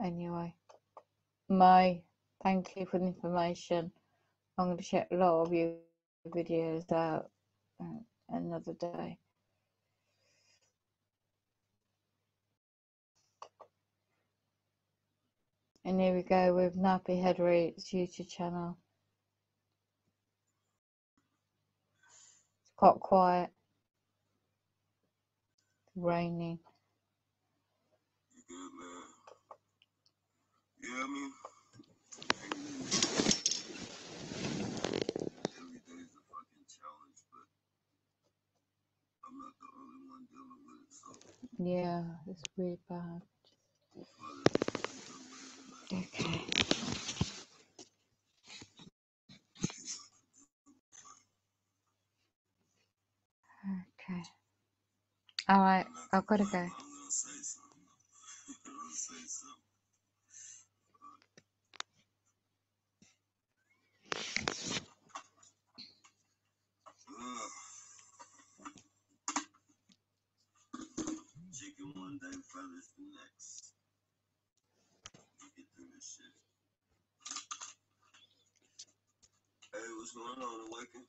Anyway. May, thank you for the information. I'm going to check a lot of your videos out another day. And here we go with Nappy Headreight's YouTube channel. It's quite quiet. It's raining. You good, man? Yeah, I mean, every day's a fucking challenge, but I'm not the only one dealing with it, so. Yeah, it's really bad. Okay. Okay. Alright, I've got to go. I'm gonna say something. I'm gonna say something. Chicken one day, feathers the next. Get through this shit. Hey, what's going on, Awaken?